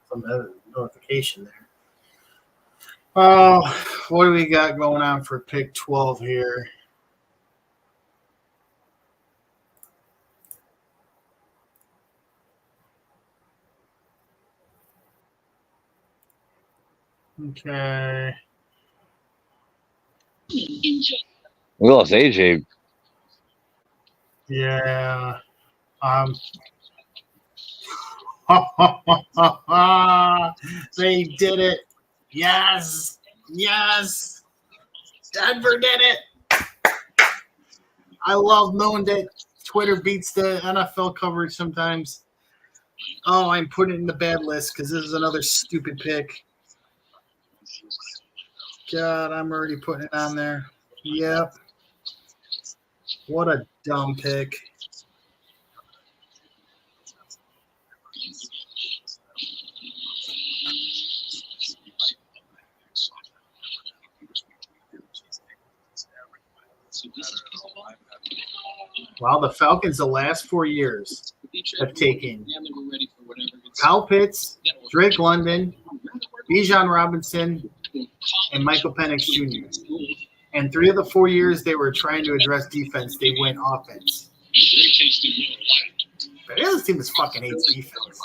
some other notification there. Oh, what do we got going on for pick 12 here? Okay. We lost AJ. Yeah. They did it. Yes. Yes. Denver did it. I love knowing that Twitter beats the NFL coverage sometimes. Oh, I'm putting it in the bad list because this is another stupid pick. God, I'm already putting it on there. Yep. What a dumb pick. Wow, the Falcons the last 4 years have taken Kyle Pitts, Drake London, Bijan Robinson, and Michael Penix Jr. And 3 of the 4 years they were trying to address defense, they went offense. But this team is fucking hates defense.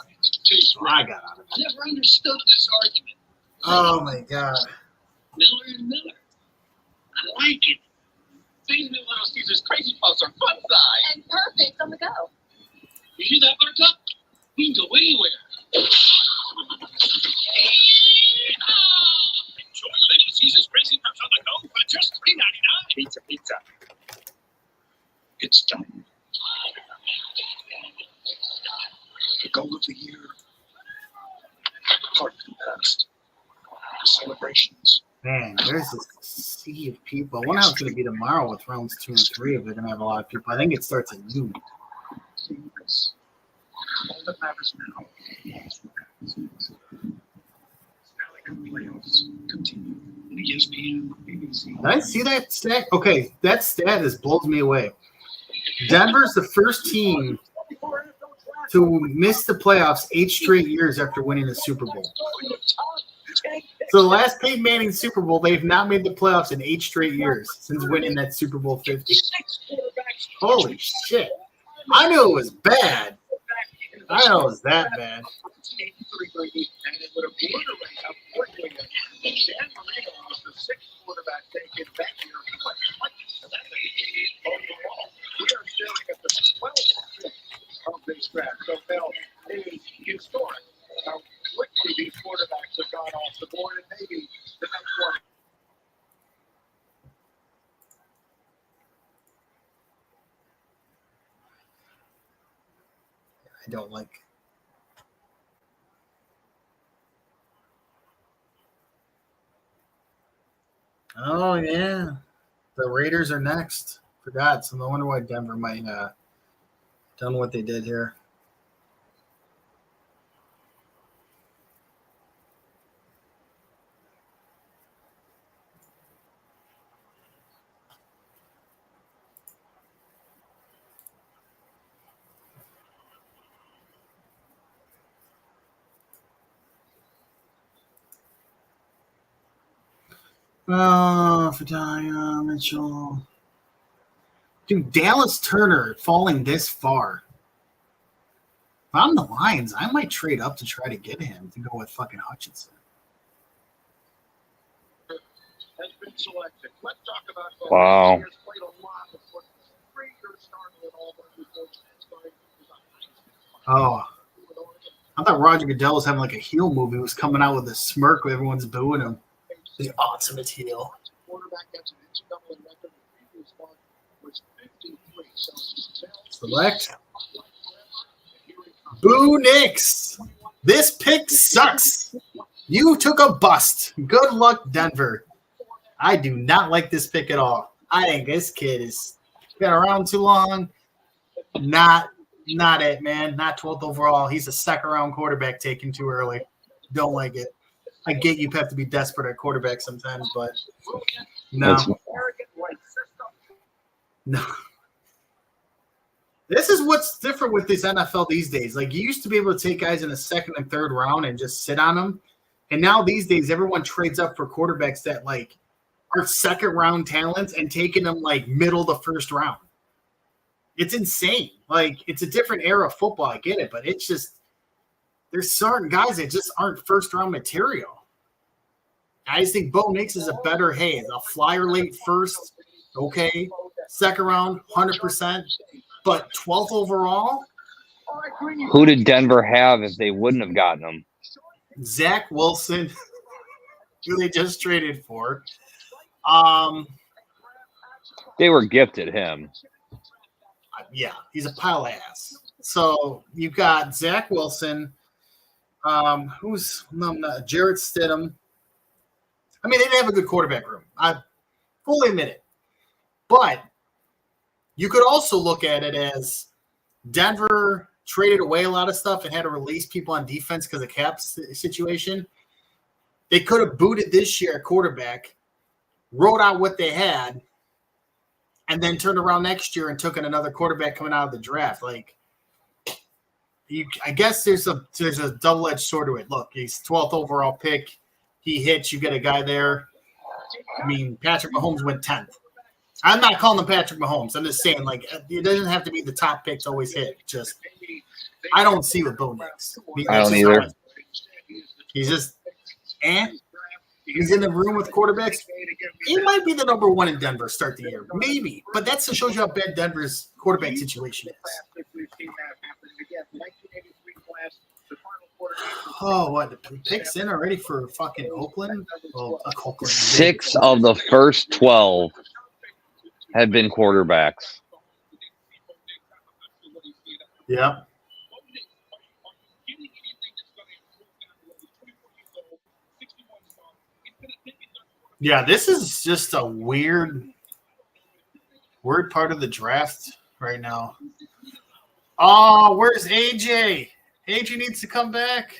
That's what I got out of it. I never understood this argument. Oh my god. Miller and Miller. I like it. These new Little Caesars Crazy Puffs are fun size. And perfect on the go. You hear that, Buttercup? We can go anywhere. Enjoy Little Caesars Crazy Puffs on the go for just $3.99. Pizza, pizza. It's done. The goal of the year. Part of the past. Celebrations. Man, there's this sea of people. I wonder how it's going to be tomorrow with rounds 2 and 3 if they're going to have a lot of people. I think it starts at noon. All that matters now is what happens next. Stanley Cup playoffs continue. ESPN, BBC. Did I see that stat? Okay, that stat blows me away. Denver's the first team to miss the playoffs 8 straight years after winning the Super Bowl. So the last Peyton Manning Super Bowl, they've not made the playoffs in 8 straight years since winning that Super Bowl 50. Holy shit. I knew it was bad. I know it was that bad. So Bill is historic. How quickly these quarterbacks have gone off the board, and maybe the next one. I don't like. Oh, yeah. The Raiders are next. Forgot. So no wonder why Denver might done what they did here. Oh, Fidaya, Mitchell. Dude, Dallas Turner falling this far. I'm the Lions, I might trade up to try to get him to go with fucking Hutchinson. Has been selected. Let's talk about Wow. He has played a lot of football. 3 years starting at Auburn before transferring to the Oh, I thought Roger Goodell was having like a heel move. He was coming out with a smirk where everyone's booing him. The ultimate heel. quarterback. That's an NCAA record. The previous one was 53. So Select. Boo Nix. This pick sucks. You took a bust. Good luck, Denver. I do not like this pick at all. I think this kid has been around too long. Not it, man. Not 12th overall. He's a second-round quarterback taken too early. Don't like it. I get you have to be desperate at quarterback sometimes, but no. No. This is what's different with this NFL these days. Like, you used to be able to take guys in the second and third round and just sit on them. And now these days, everyone trades up for quarterbacks that, like, are second-round talents and taking them, like, middle of the first round. It's insane. Like, it's a different era of football. I get it. But it's just – there's certain guys that just aren't first-round material. I just think Bo Nix is a better, hey, a flyer late first, okay. Second round, 100%. But 12th overall? Who did Denver have if they wouldn't have gotten him? Zach Wilson, who they just traded for. They were gifted him. Yeah, he's a pile of ass. So you've got Zach Wilson, Jarrett Stidham. I mean, they didn't have a good quarterback room. I fully admit it. But you could also look at it as Denver traded away a lot of stuff and had to release people on defense because of cap situation. They could have booted this year at quarterback, wrote out what they had, and then turned around next year and took in another quarterback coming out of the draft. Like, I guess there's a double-edged sword to it. Look, he's 12th overall pick. He hits, you get a guy there. I mean, Patrick Mahomes went 10th. I'm not calling him Patrick Mahomes. I'm just saying, like, it doesn't have to be the top pick to always hit. Just, I don't see what Bo Nix. I don't either. He's just, he's in the room with quarterbacks. He might be the number one in Denver start the year. Maybe. But that shows you how bad Denver's quarterback situation is. Oh, what? The picks in already for fucking Oakland? Well, Oakland. 6 of the first 12 had been quarterbacks. Yeah. Yeah, this is just a weird part of the draft right now. Oh, where's AJ? AJ needs to come back.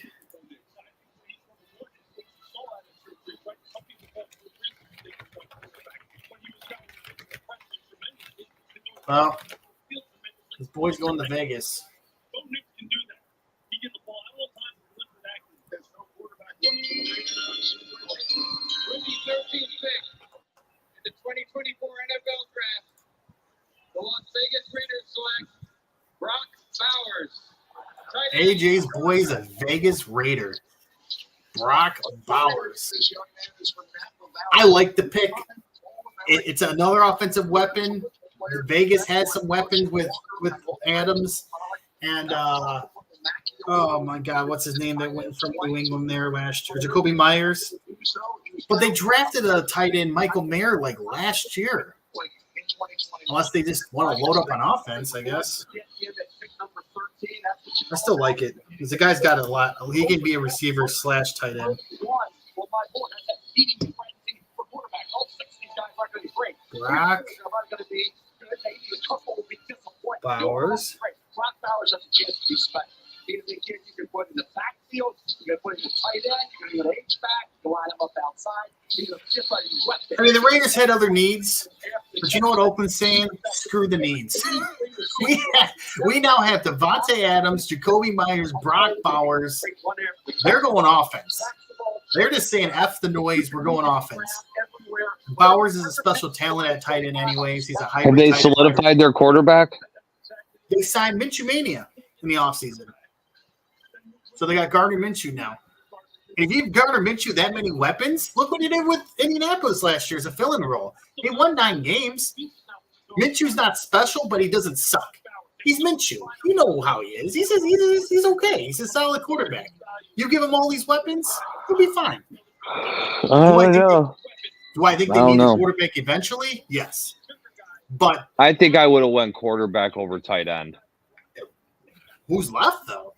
Well, this boy's going to Vegas. The 2024 NFL Draft, the Las Vegas Raiders select Brock Bowers. AJ's boy's a Vegas Raider. Brock Bowers. I like the pick. It's another offensive weapon. Vegas had some weapons with Adams and oh my God, what's his name that went from New England there last year? Jacoby Myers. But they drafted a tight end, Michael Mayer, like last year. Unless they just want to load up on offense, I guess. I still like it because the guy's got a lot. He can be a receiver / tight end. Brock Bowers. Brock Bowers has a chance to be special. He's a kid you can put in the backfield, you can put in the tight end, you can go to H-back, you can line him up outside. He's just like a weapon. I mean, the Raiders had other needs, but you know what Oakland's saying? Screw the needs. We now have Devontae Adams, Jacoby Myers, Brock Bowers. They're going offense. They're just saying F the noise, we're going offense. Bowers is a special talent at tight end anyways. He's a hybrid. Have they solidified their quarterback? They signed Minshew Mania in the offseason. So they got Gardner Minshew now. And if you give Gardner Minshew that many weapons, look what he did with Indianapolis last year as a fill-in role. He won 9 games. Minshew's not special, but he doesn't suck. He's Minshew. You know how he is. He's okay. He's a solid quarterback. You give him all these weapons, he'll be fine. Do I think they need a quarterback eventually? Yes. But I think I would have went quarterback over tight end. Who's left, though?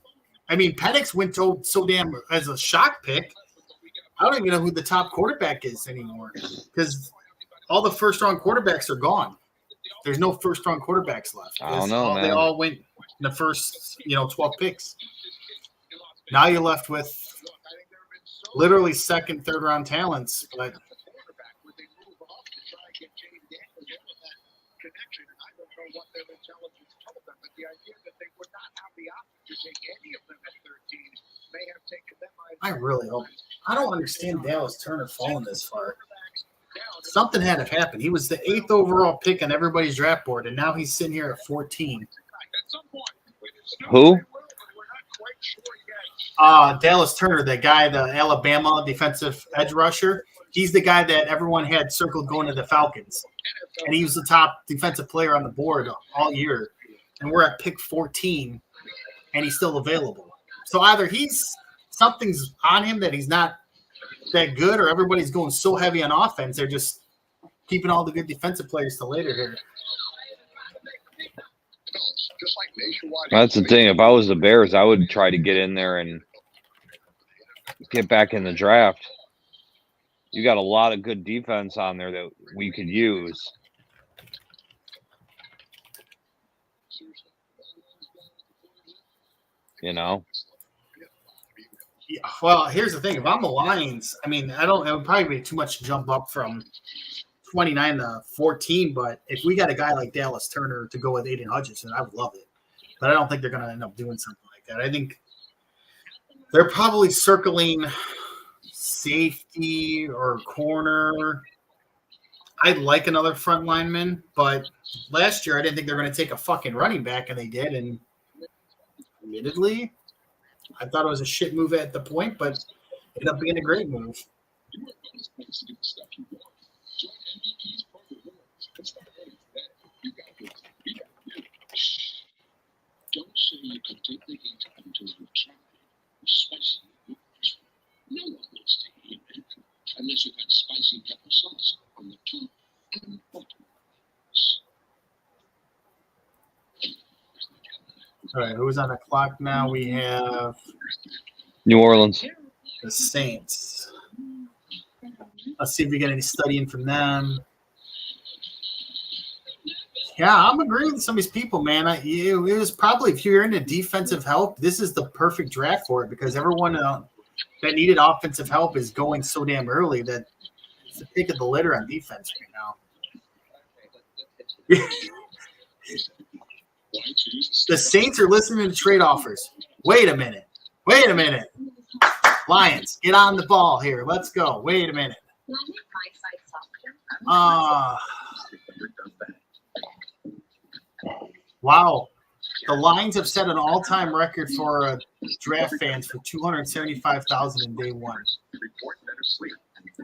I mean, Penix went so damn as a shock pick. I don't even know who the top quarterback is anymore because all the first-round quarterbacks are gone. There's no first-round quarterbacks left. I don't know, man. They all went in the first, 12 picks. Now you're left with literally second, third-round talents. But I really hope. I don't understand Dallas Turner falling this far. Something had to happen. He was the 8th overall pick on everybody's draft board, and now he's sitting here at 14. Who? Dallas Turner, the guy, the Alabama defensive edge rusher. He's the guy that everyone had circled going to the Falcons. And he was the top defensive player on the board all year. And we're at pick 14, and he's still available. So either something's on him that he's not that good, or everybody's going so heavy on offense, they're just keeping all the good defensive players till later here. That's the thing. If I was the Bears, I would try to get in there and get back in the draft. You got a lot of good defense on there that we could use. Yeah, well, here's the thing. If I'm the Lions, I mean, it would probably be too much to jump up from 29 to 14, but if we got a guy like Dallas Turner to go with Aiden Hutchinson, I would love it. But I don't think they're going to end up doing something like that. I think they're probably circling safety or corner. I'd like another front lineman, but last year I didn't think they were going to take a fucking running back, and they did. And admittedly, I thought it was a shit move at the point, but it ended up being a great move. Don't say you can take the heat until you try. Spicy noodles. No one wants to eat it unless you've had spicy pepper sauce on the top and bottom. All right, who's on the clock now? We have New Orleans. the Saints. Let's see if we get any studying from them. Yeah, I'm agreeing with some of these people, man. It was probably, if you're into defensive help, this is the perfect draft for it because everyone that needed offensive help is going so damn early that it's the pick of the litter on defense right now. The Saints are listening to trade offers. Wait a minute. Lions, get on the ball here. Let's go. Wait a minute. Wow. The Lions have set an all-time record for draft fans for 275,000 in day one.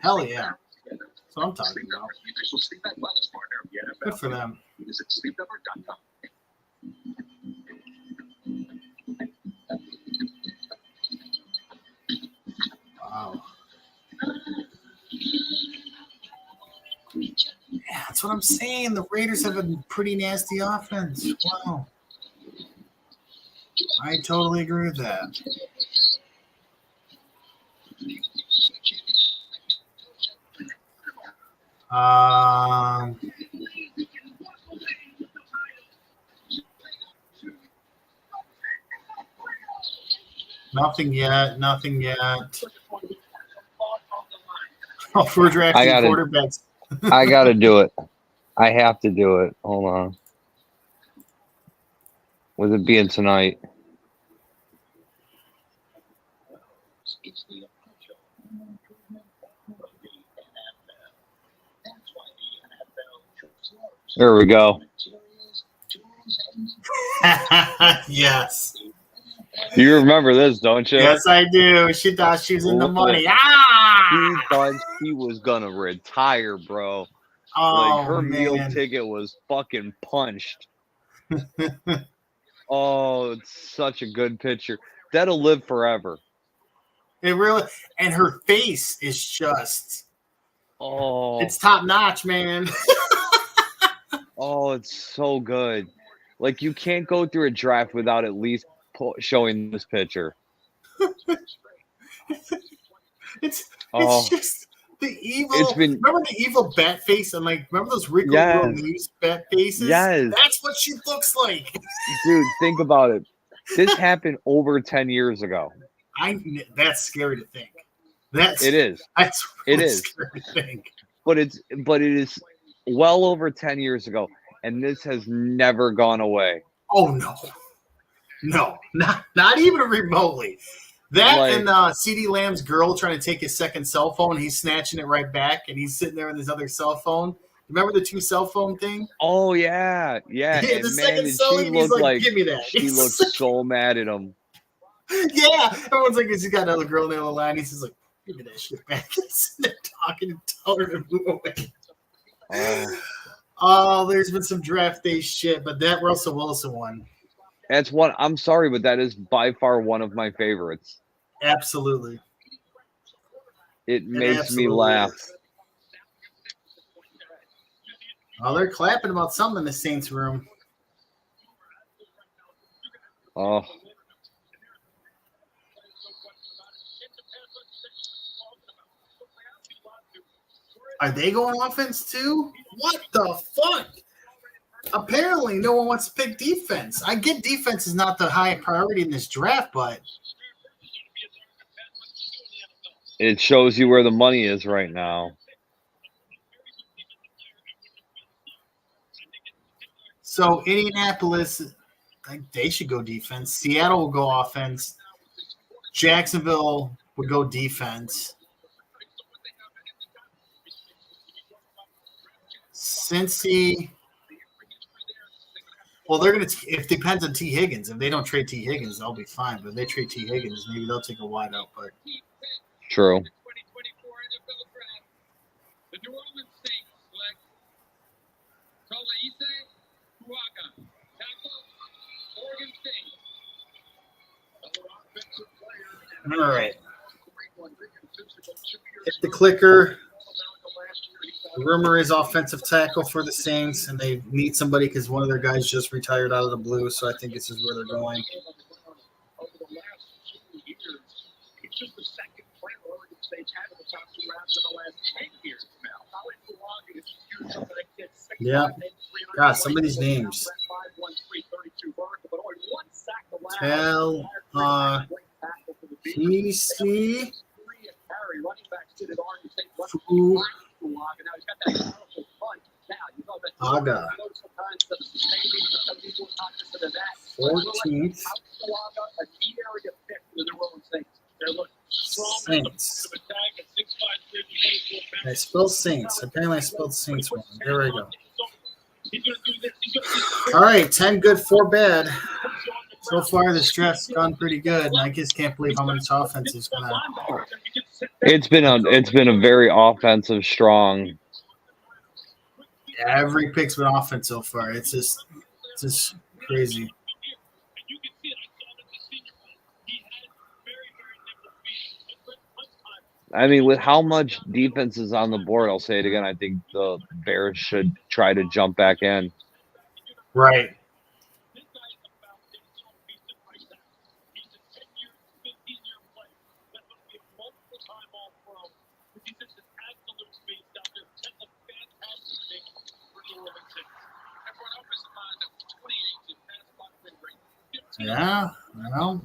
Hell yeah. That's what I'm talking about. Good for them. Wow. Yeah, that's what I'm saying. The Raiders have a pretty nasty offense. Wow. I totally agree with that. Nothing yet. Oh, we're drafting quarterbacks. I got to do it. I have to do it. Hold on. With it being tonight. There we go. Yes. You remember this, don't you? Yes, I do. She thought she was in the money. She Ah! thought she was gonna retire, bro. Oh, Like her meal man. ticket was fucking punched. Oh, it's such a good picture. That'll live forever. It really, and her face is just, Oh, it's top notch, man. oh, it's so good. Like you can't go through a draft without at least showing this picture. It's Oh, just the evil. it's been Remember the evil bat face? And like, remember those Rico Yes. News bat faces? Yes. That's what she looks like. Dude, think about it. This happened over 10 years ago. That's scary to think. It is. That's really It is. scary to think. But it is well over 10 years ago, and this has never gone away. Oh no, not even remotely. That Like- and CD Lamb's girl trying to take his second cell phone. He's snatching it right back, and he's sitting there with his other cell phone. Remember the 2 cell phone thing? Oh yeah. Yeah, And the man, second did cell, she and he's look like, like "Give me that." she He's looked like- so mad at him. Yeah, everyone's like, he's got another girl on the other line. He's just like, "Give me that shit back." He's sitting there talking and telling her to move away. Oh, Oh, there's been some draft day shit, but that Russell Wilson one, that's one. I'm sorry, but that is by far one of my favorites. absolutely. It makes absolutely me laugh. is. Oh, they're clapping about something in the Saints room. Oh, Are they going offense too? What the fuck? Apparently, no one wants to pick defense. I get defense is not the high priority in this draft, but it shows you where the money is right now. so Indianapolis, they should go defense. Seattle will go offense. Jacksonville would go defense. Cincy. Well, they're going to, it depends on T. Higgins. If they don't trade T. Higgins, they'll be fine. But if they trade T. Higgins, maybe they'll take a wide out. But True. The New Orleans Saints select Tolaise Fuaga, tackle, Oregon State. all right. Hit the clicker. The rumor is offensive tackle for the Saints, and they need somebody because one of their guys just retired out of the blue. So I think this is where they're going. Over the last 2 years, it's just the second player Oregon State's had in the top 2 rounds in the last 10 years now. Holly Fuaga is huge. But it's 6'5", Yeah. 300 God, some of these names. 5'1", 332 vertical, but only 1 sack the last Tell PC Harry, running back, stood at Oregon State. Fuaga. Now he's got that powerful punch. Now you know that. Aga. Sometimes the sustaining, some people are cognizant of that. 14th. Fuaga, a key area pick for the New Orleans Saints. They're looking strong. Saints. I spelled Saints. Apparently I spelled Saints wrong. There we go. All right, 10 good, 4 bad. So far, this draft's gone pretty good. And I just can't believe how much offense is going to. It's been a very offensive, strong. Every pick's been offense so far. It's just crazy. I mean, with how much defense is on the board, I'll say it again. I think the Bears should try to jump back in. Right. Yeah, well.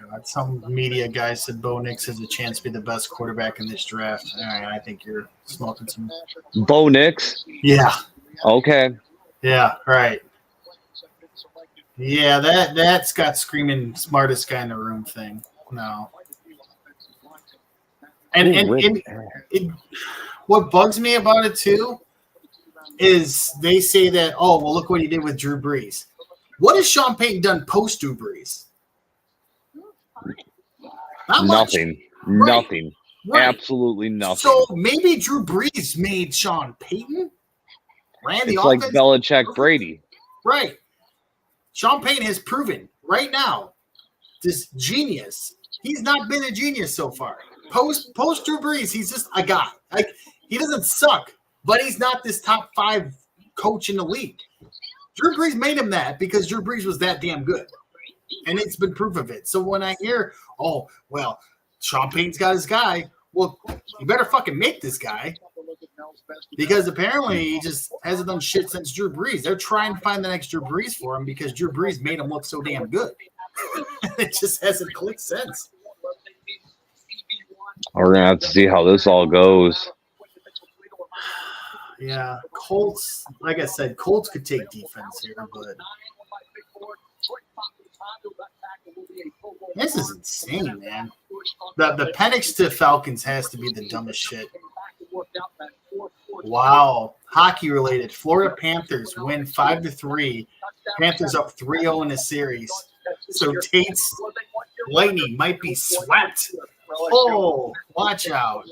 God, some media guy said Bo Nix has a chance to be the best quarterback in this draft. All right, I think you're smoking some. Bo Nix? Yeah. Okay. Yeah, right. Yeah, that's got screaming smartest guy in the room thing. No. And what bugs me about it too is they say that, oh, well, look what he did with Drew Brees. What has Sean Payton done post Drew Brees? Not much. Nothing. Right. Nothing. Right. Absolutely nothing. So maybe Drew Brees made Sean Payton. Ran the It's like offense. Belichick Brady. Right. Sean Payton has proven right now this genius. He's not been a genius so far. Post Drew Brees, he's just a guy. Like, he doesn't suck, but he's not this top 5 coach in the league. Drew Brees made him that because Drew Brees was that damn good. And it's been proof of it. So when I hear, oh, well, Sean Payton's got his guy, well, you better fucking make this guy. Because apparently he just hasn't done shit since Drew Brees. They're trying to find the next Drew Brees for him because Drew Brees made him look so damn good. It just hasn't clicked since. We're going to have to see how this all goes. Yeah, Colts, like I said, Colts could take defense here, but this is insane, man. The Penix to Falcons has to be the dumbest shit. Wow. Hockey related. Florida Panthers win 5-3. Panthers up 3-0 in the series. So Tate's Lightning might be swept. Oh, watch out.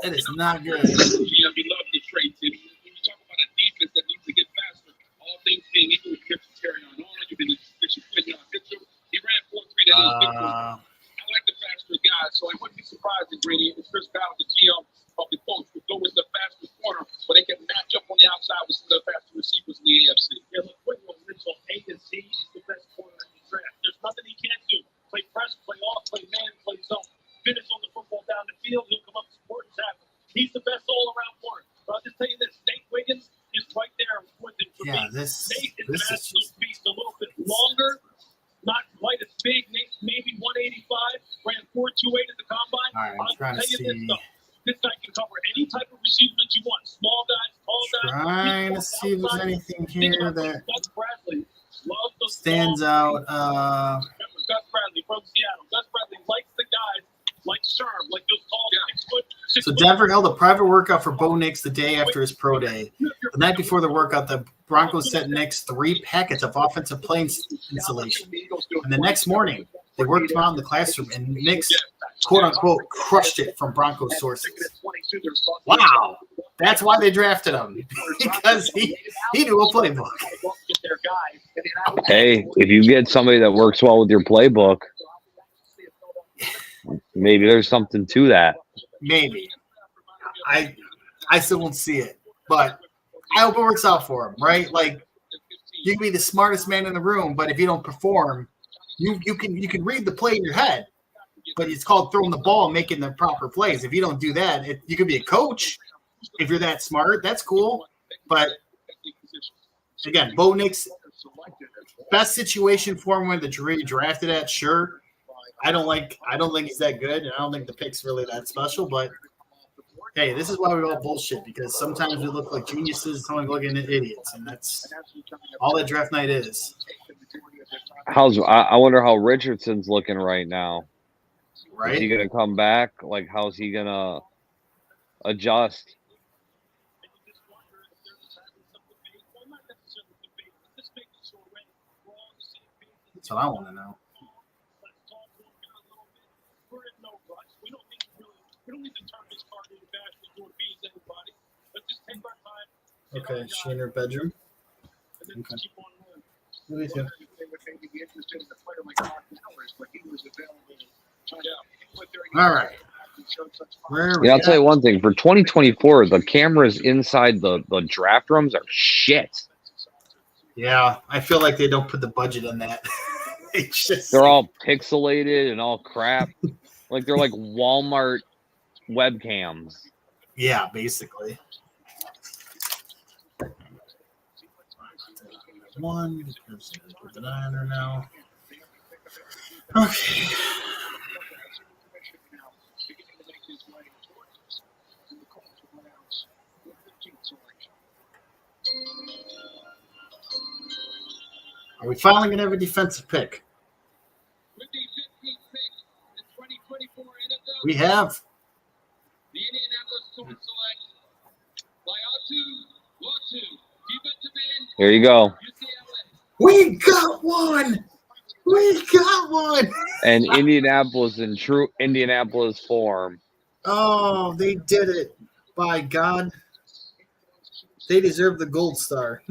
That is not good. Yeah, we love the traits. When you talk about a defense that needs to get faster, all things being equal, Christian carry on. All you've been putting on Mitchell. He ran 4.3 that I like the faster guys, so I wouldn't be surprised if Grady and Chris Ballard, the GM of the Colts, would go with the faster corner, but they can match up on the outside with some of the faster receivers in the AFC. Yeah, look, Whitwell, Mitchell, A and C is the best corner in the draft. There's nothing he can't do. Play press, play off, play man, play zone. Finish on the football down the field. He'll come up and support and tackle. He's the best all-around corner. But I'll just tell you this: Nate Wiggins is right there with him for me. Nate is an absolute beast, a little bit longer, not quite as big. Nate's maybe 185, ran 4.28 at the combine. All right, I'm trying to see. This guy can cover any type of receiver that you want. Small guys, tall guys. Trying to see if there's anything here that Gus Bradley loves those stands out. Gus Bradley from Seattle. Gus Bradley likes the guys like Sherm, like those tall 6 foot. So Denver held a private workout for Bo Nix the day after his pro day. The night before the workout, the Broncos sent Nix 3 packets of offensive plane installation. And the next morning, they worked him out in the classroom, and Nix, quote-unquote, crushed it from Broncos sources. Wow. That's why they drafted him, because he knew a playbook. Hey, if you get somebody that works well with your playbook, maybe there's something to that. Maybe. I still don't see it, but I hope it works out for him, right? Like, you can be the smartest man in the room, but if you don't perform, you can read the play in your head, but it's called throwing the ball and making the proper plays. If you don't do that, you could be a coach. If you're that smart, that's cool. But again, Bo Nix, best situation for him when the jury drafted at, sure. I don't think he's that good, and I don't think the pick's really that special, but hey, this is why we all bullshit, because sometimes we look like geniuses, sometimes we look like idiots, and that's all that draft night is. I wonder how Richardson's looking right now. Right? Is he gonna come back? Like, how's he gonna adjust? That's what I want to know. Okay, she in her bedroom. Okay. Me too. All right. Yeah, I'll tell you one thing. For 2024, the cameras inside the draft rooms are shit. Yeah, I feel like they don't put the budget in that. They're all pixelated and all crap. Like they're like Walmart webcams. Yeah, basically. One, put the 9er now. Okay. Are we finally going to have a defensive pick? We have. The Indianapolis Colts select by Here you go. We got one. We got one. And Indianapolis in true Indianapolis form. Oh, they did it. By God. They deserve the gold star.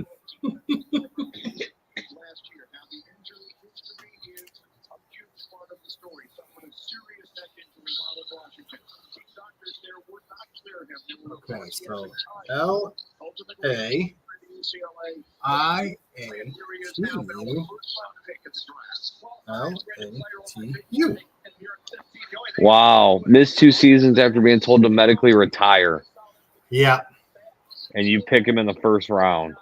Okay, so L-A-I-A-T-U. Wow. Missed 2 seasons after being told to medically retire. Yeah. And you pick him in the first round.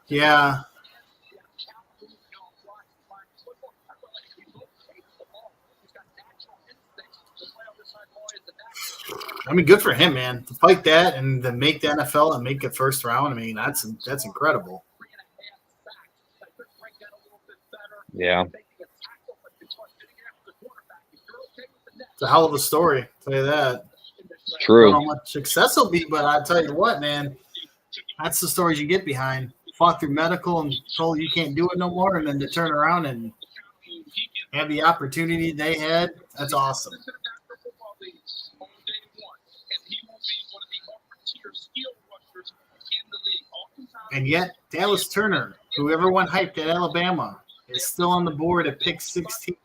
Yeah. I mean, good for him, man. To fight that and to make the NFL and make it first round, I mean, that's incredible. Yeah. It's a hell of a story, I'll tell you that. True. I don't know how much success will be, but I'll tell you what, man, that's the stories you get behind. Fought through medical and told you can't do it no more, and then to turn around and have the opportunity they had, that's awesome. And yet, Dallas Turner, who everyone hyped at Alabama, is still on the board at pick 16.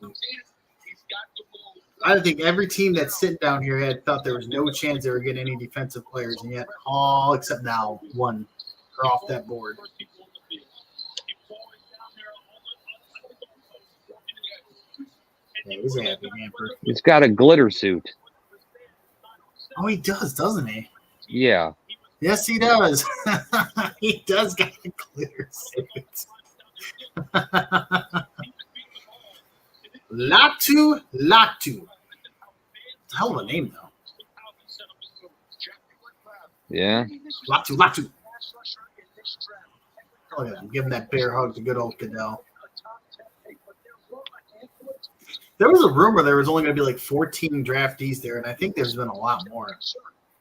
I think every team that's sitting down here had thought there was no chance they were getting any defensive players, and yet all except now one are off that board. Yeah, he's a happy camper. He's got a glitter suit. Oh, he does, doesn't he? Yeah. Yes, he does. He does got a glitter suit. Latu. Hell of a name, though. Yeah. Latu. Look at him. Give him that bear hug to good old Goodell. There was a rumor there was only going to be like 14 draftees there, and I think there's been a lot more.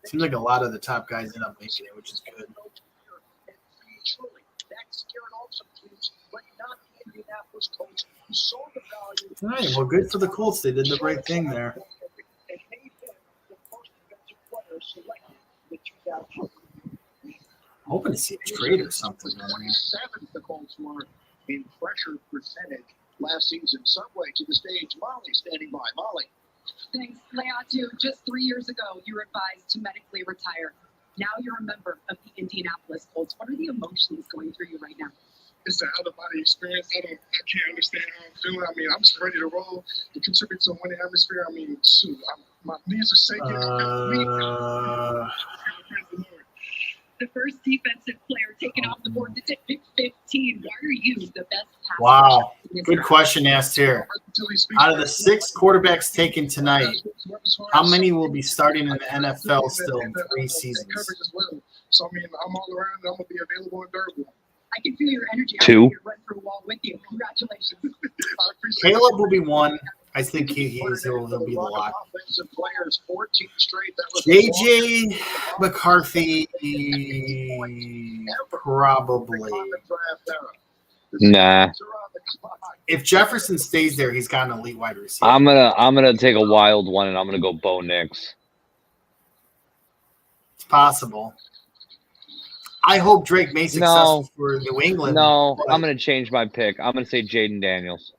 Seems like a lot of the top guys end up making it, which is good. All right, well, good for the Colts. They did the right thing there. Hoping to see a trade or something. Seventh, the Colts were in pressure percentage last season. Subway to the stage. Molly standing by. Molly. Thanks, Leatu. Just 3 years ago, you were advised to medically retire. Now you're a member of the Indianapolis Colts. What are the emotions going through you right now? It's an out-of-body experience. I can't understand how I'm feeling. I mean, I'm just ready to roll to contribute to a winning atmosphere. I mean, shoot, my knees are shaking. The first defensive player taken off the board to pick 15. Why are you the best passer? Wow. Good question asked here. Out of the 6 quarterbacks taken tonight, how many will be starting in the NFL still in 3 seasons? So, I mean, I'm all around. I'm going to be available and durable. I can feel your energy. 2. I'm run through a wall with you. Congratulations. Caleb will be 1. I think he'll be the lock. JJ McCarthy, probably. Nah. If Jefferson stays there, he's got an elite wide receiver. I'm gonna take a wild one, and I'm gonna go Bo Nix. It's possible. I hope Drake May successful for New England. No, I'm gonna change my pick. I'm gonna say Jaden Daniels.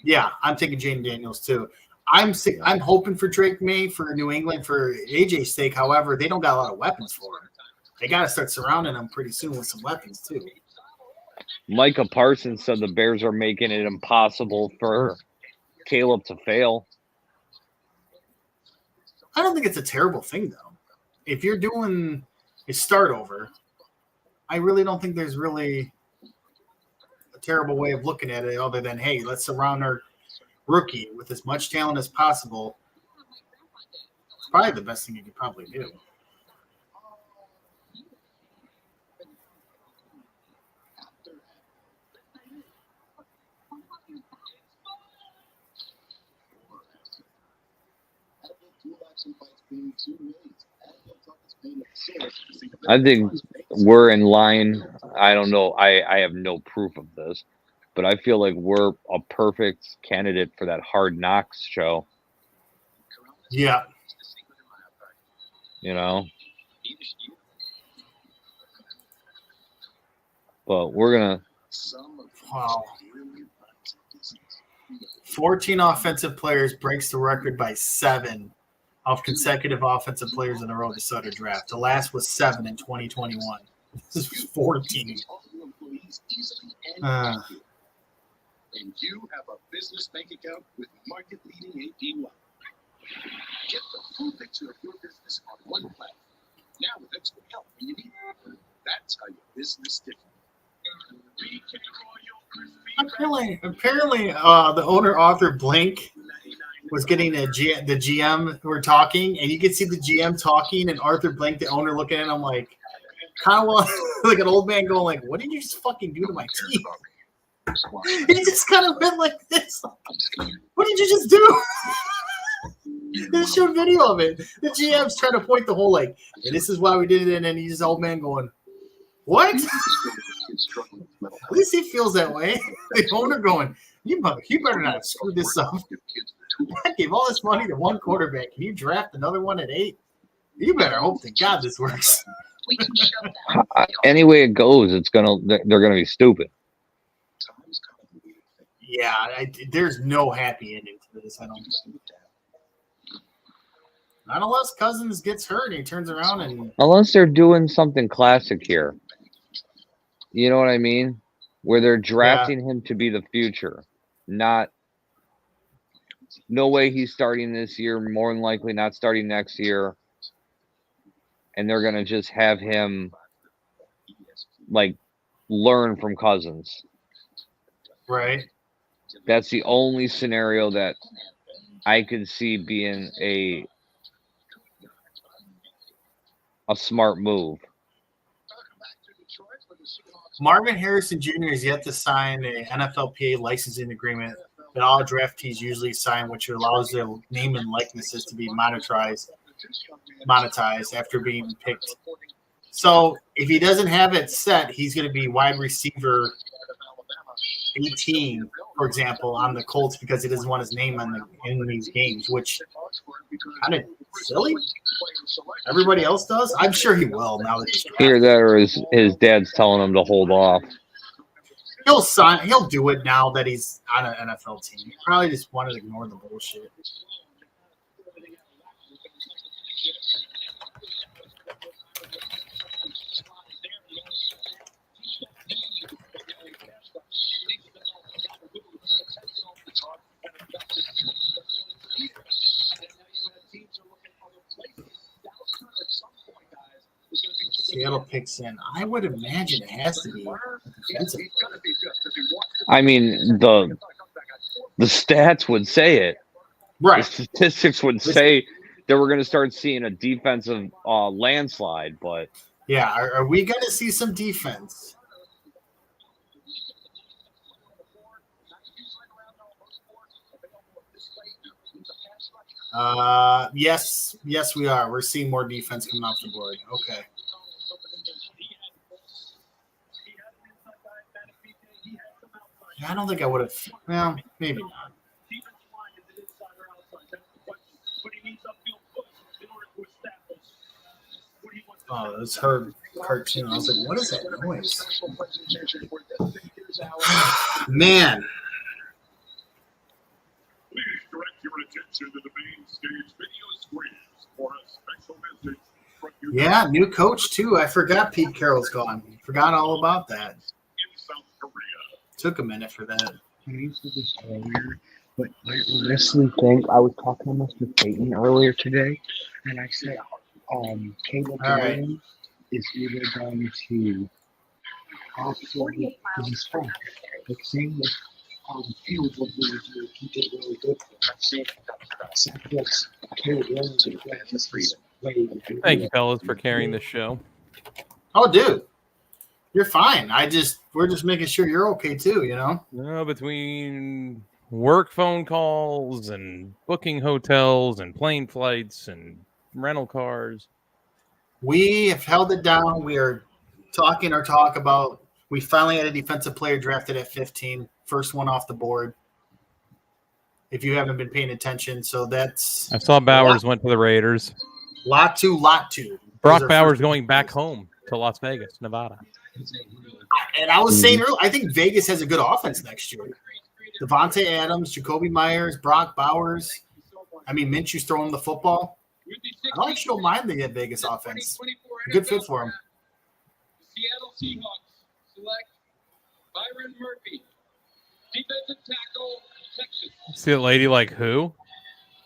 Yeah, I'm taking Jaden Daniels too. I'm hoping for Drake May for New England for AJ's sake. However, they don't got a lot of weapons for him. They got to start surrounding him pretty soon with some weapons too. Micah Parsons said the Bears are making it impossible for Caleb to fail. I don't think it's a terrible thing though. If you're doing a start over, I really don't think there's really a terrible way of looking at it other than, hey, let's surround our rookie with as much talent as possible. It's probably the best thing you could probably do. I think we're in line. I don't know. I have no proof of this, but I feel like we're a perfect candidate for that Hard Knocks show. Yeah. You know? But we're going to. Wow. 14 offensive players breaks the record by 7 of consecutive offensive players in a row to start a draft. The last was 7 in 2021. This is 14. And you have a business bank account with market-leading APY. Get the full picture of your business on one platform. Now with expert help when you need it. That's how your business different. Apparently, the owner Arthur Blank was getting the GM who were talking, and you could see the GM talking, and Arthur Blank, the owner, looking at him like kind of like an old man going like, "What did you just fucking do to my team?" He just kind of went like this. What did you just do? They showed video of it. The GM's trying to point the whole like, and this is why we did it, and then he's this old man going, "What?" At least he feels that way. The owner going, you better not have screwed this up. I gave all this money to one quarterback. Can you draft another one at 8? You better hope to God this works. Any way it goes, they're gonna be stupid. Yeah, there's no happy ending to this. I don't think. Not unless Cousins gets hurt and he turns around and. Unless they're doing something classic here. You know what I mean? Where they're drafting him to be the future. No way he's starting this year, more than likely not starting next year. And they're going to just have him, like, learn from Cousins. Right. That's the only scenario that I could see being a smart move. Marvin Harrison Jr. is yet to sign an NFLPA licensing agreement that all draftees usually sign, which allows their name and likenesses to be monetized after being picked. So if he doesn't have it set, he's going to be wide receiver 18, for example, on the Colts because he doesn't want his name in these games, which kind of silly. Everybody else does. I'm sure he will now that he's drafted. Either that or his dad's telling him to hold off. He'll sign. He'll do it now that he's on an NFL team. He probably just wanted to ignore the bullshit. Seattle picks in. I would imagine it has to be defensive. I mean, the stats would say it. Right. The statistics would say that we're going to start seeing a defensive landslide, but yeah, are we going to see some defense? Yes, we are. We're seeing more defense coming off the board. Okay. I don't think I would have. Well, maybe not. Oh, it's her cartoon. I was like, what is that noise? Man. Please direct your attention to the main stage video screens for a special message from your Yeah, new coach too. I forgot Pete Carroll's gone. Forgot all about that. in South Korea. Took a minute for that. I used to this earlier, but I honestly think I was talking to Mr. Payton earlier today, and I said, Caleb Williams is either going to absolutely he's fine. Like saying that Fields was really he did really good for us. So Caleb Williams is way. Thank you, fellas, for carrying this show. Oh, dude, you're fine. We're just making sure you're okay too. You know. No, between work phone calls and booking hotels and plane flights and rental cars. We have held it down. We are talking our talk about. We finally had a defensive player drafted at 15, first one off the board. If you haven't been paying attention, so that's. I saw Bowers went to the Raiders. Lot two. Brock Bowers going back home to Las Vegas, Nevada. And I was saying earlier, I think Vegas has a good offense next year. Devontae Adams, Jacoby Myers, Brock Bowers. I mean, Minshew's throwing the football. I actually don't mind the Vegas offense. Good fit for him. Seattle Seahawks select Byron Murphy, defensive tackle, Texas. See a lady like who?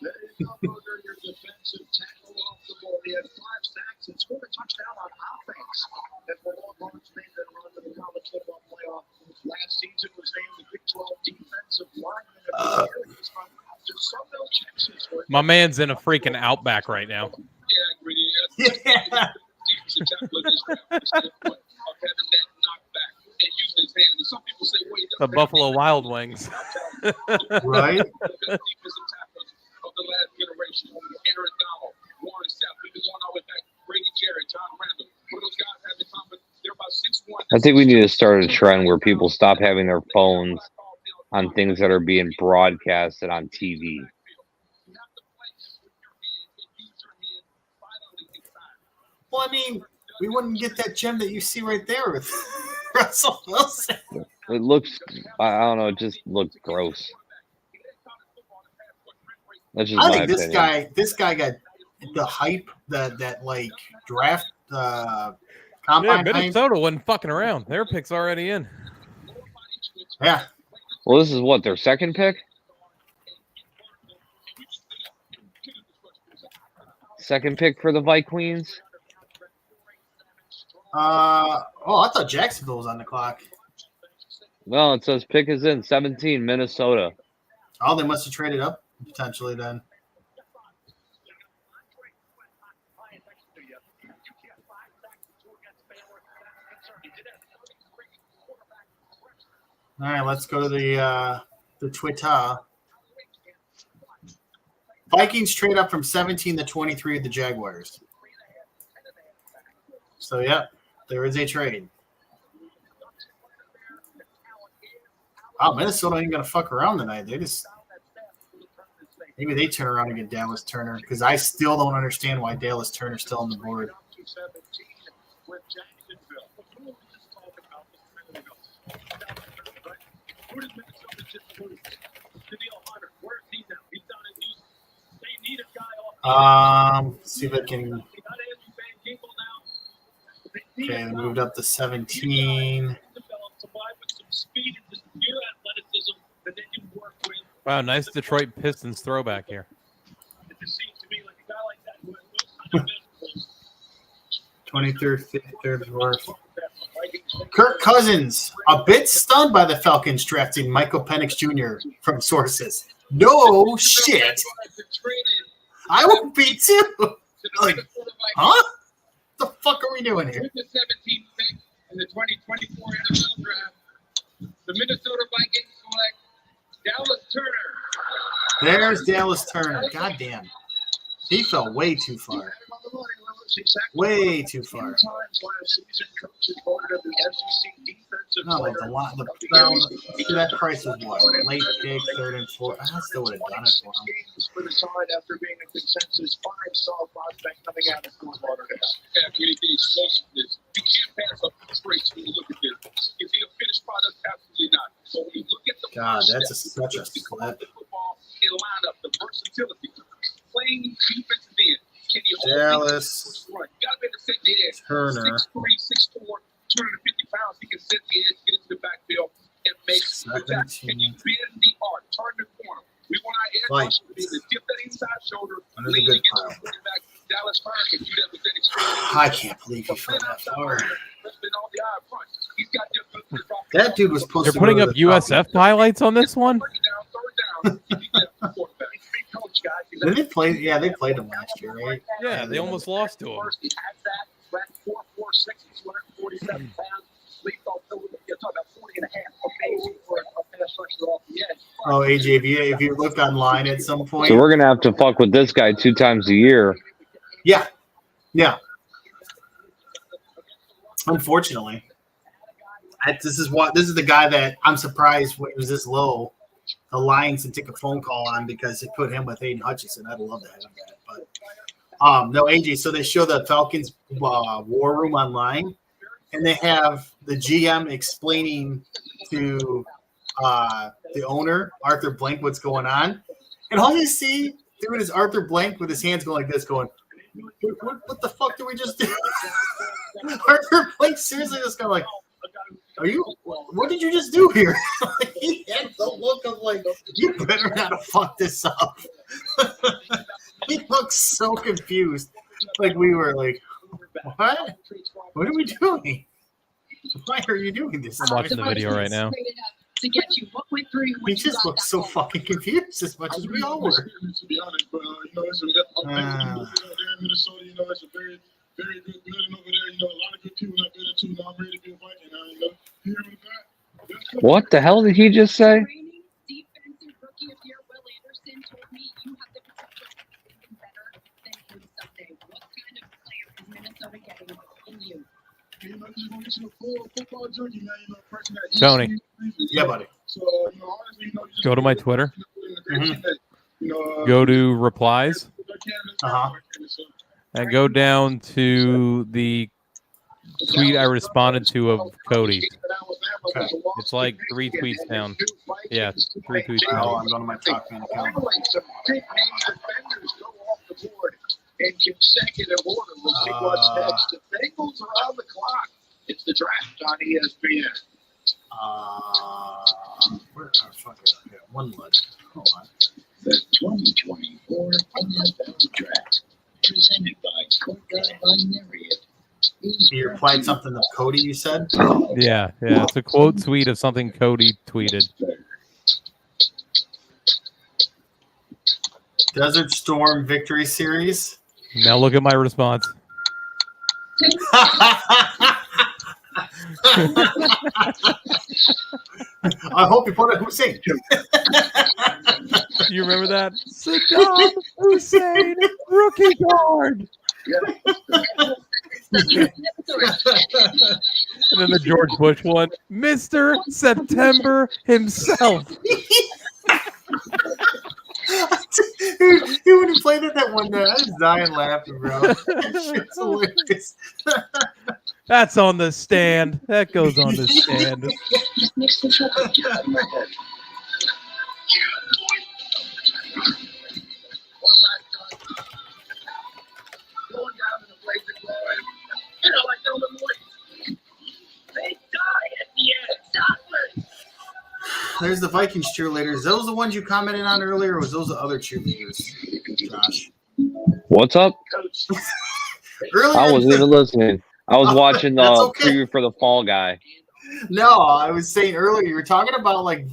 Defensive tackle off the ball. He had 5 sacks and scored a touchdown on offense. That were all Lawrence made that run to the college football playoff. Last season was named the Big 12 defensive lineman of the year. He's from Sunville, Texas. My man's in a freaking Outback right now. Yeah, Greedy. Defensive tackle in this round. Standpoint of having that knockback and using his hand. And some people say, wait, The Buffalo Wild Wings. Right? Defensive tackles of the last generation. Aaron Donald, Warren Sapp, we can go all the way back. Brady Jarrett, John Randall. What those guys have in common? They're about 6'1". I think we need to start a trend where people stop having their phones on things that are being broadcasted on TV. Well, I mean, we wouldn't get that gem that you see right there with Russell Wilson. It looks, I don't know, it just looks gross. That's just I my think opinion. this guy got the hype that like draft Yeah, combine hype. Minnesota wasn't fucking around. Their pick's already in. Yeah. Well, this is what, their second pick? Second pick for the Vikings? I thought Jacksonville was on the clock. Well, it says pick is in 17, Minnesota. Oh, they must have traded up potentially then. All right, let's go to the Twitter. Vikings trade up from 17 to 23 with the Jaguars. So, yeah, there is a trade. Wow, Minnesota ain't going to fuck around tonight. Maybe they turn around and get Dallas Turner, because I still don't understand why Dallas Turner's still on the board. See if I can. Okay, they moved up to 17. Wow, nice Detroit Pistons throwback here. 23rd, 53rd, 4th. Kirk Cousins, a bit stunned by the Falcons drafting Michael Penix Jr. from sources. No shit. I would be too. Like, huh? What the fuck are we doing here? With the 17th pick in the 2024 NFL Draft, the Minnesota Vikings select Dallas Turner. There's Dallas Turner. Goddamn. He fell way too far. Way too far. No, like that price was what? Late pick, 3rd and 4th. I still would have done it for him. After being a consensus 5-star prospect coming out of Stillwater. The explosiveness. You can't pass up the traits when you look at this. Is he a finished product? Absolutely not. So when you look at the God, that's such a slap. Football and lineup, the versatility, playing defense end. Dallas Turner. 6'3", 6'4", 250 pounds. He can set the edge, get into the backfield, and make attacks. Can you bend the arc, turn the corner? We want our edge rushers to be able to dip that inside shoulder, lean against the quarterback. Dallas Turner can do that with that experience. I can't believe he fell that far. That dude was supposed They're to putting go up to the top. USF highlights on this one? Did they play? Yeah, they played him last year, right? Yeah, they almost lost to him. Oh, AJ, if you look online at some point. So we're gonna have to fuck with this guy 2 times a year. Yeah. Unfortunately, this is the guy that I'm surprised when it was this low. The Lions can take a phone call on because it put him with Aiden Hutchinson. I'd love to have that, but no, AJ. So they show the Falcons war room online, and they have the GM explaining to the owner Arthur Blank what's going on, and all you see through it is Arthur Blank with his hands going like this, going, "What the fuck did we just do?" Arthur Blank seriously just kind of like, what did you just do here? He had the look of like, you better not have fucked this up. He looks so confused. Like we were like, what? What are we doing? Why are you doing this? I'm watching the video right now. To get you what went through you He just looks so fucking confused as much as we all were. To be honest, but it's a Minnesota, it's a very, very good building over there. A lot of good people out there too. I'm ready to be a Viking now. Here we go. What the hell did he just say? defensive rookie of the year, Will Anderson, told me you have the potential to be even better than him someday. What kind of player is Minnesota getting in you? Just a full football junkie, man. Person that Tony. Yeah, buddy. So, honestly, just Go to my Twitter. Mm-hmm. Go to replies. Uh-huh. And go down to the tweet I responded to of Cody. Okay. It's like 3 tweets down. Yeah, 3 tweets Oh, down. I'm going to my top man account. In consecutive order, we'll see what's next. The Bengals are on the clock. It's the draft on ESPN. Where? Oh, fuck it. Yeah, one look. Hold on. The 2024 NFL Draft, presented by Coca by Marriott. You replied something to Cody, you said? Yeah. It's a quote tweet of something Cody tweeted. Desert Storm Victory Series. Now look at my response. I hope you put it Hussein. Do you remember that? Saddam Hussein, rookie guard. And then the George Bush one, Mr. September himself. Dude, when he played it that one day, I was dying laughing, bro. Shit's hilarious. That's on the stand. That goes on the stand. There's the Vikings cheerleaders. Those the ones you commented on earlier, or was those the other cheerleaders, Josh? What's up? Earlier, I wasn't even listening. I was watching the That's okay. preview for the Fall Guy. No, I was saying earlier, you were talking about like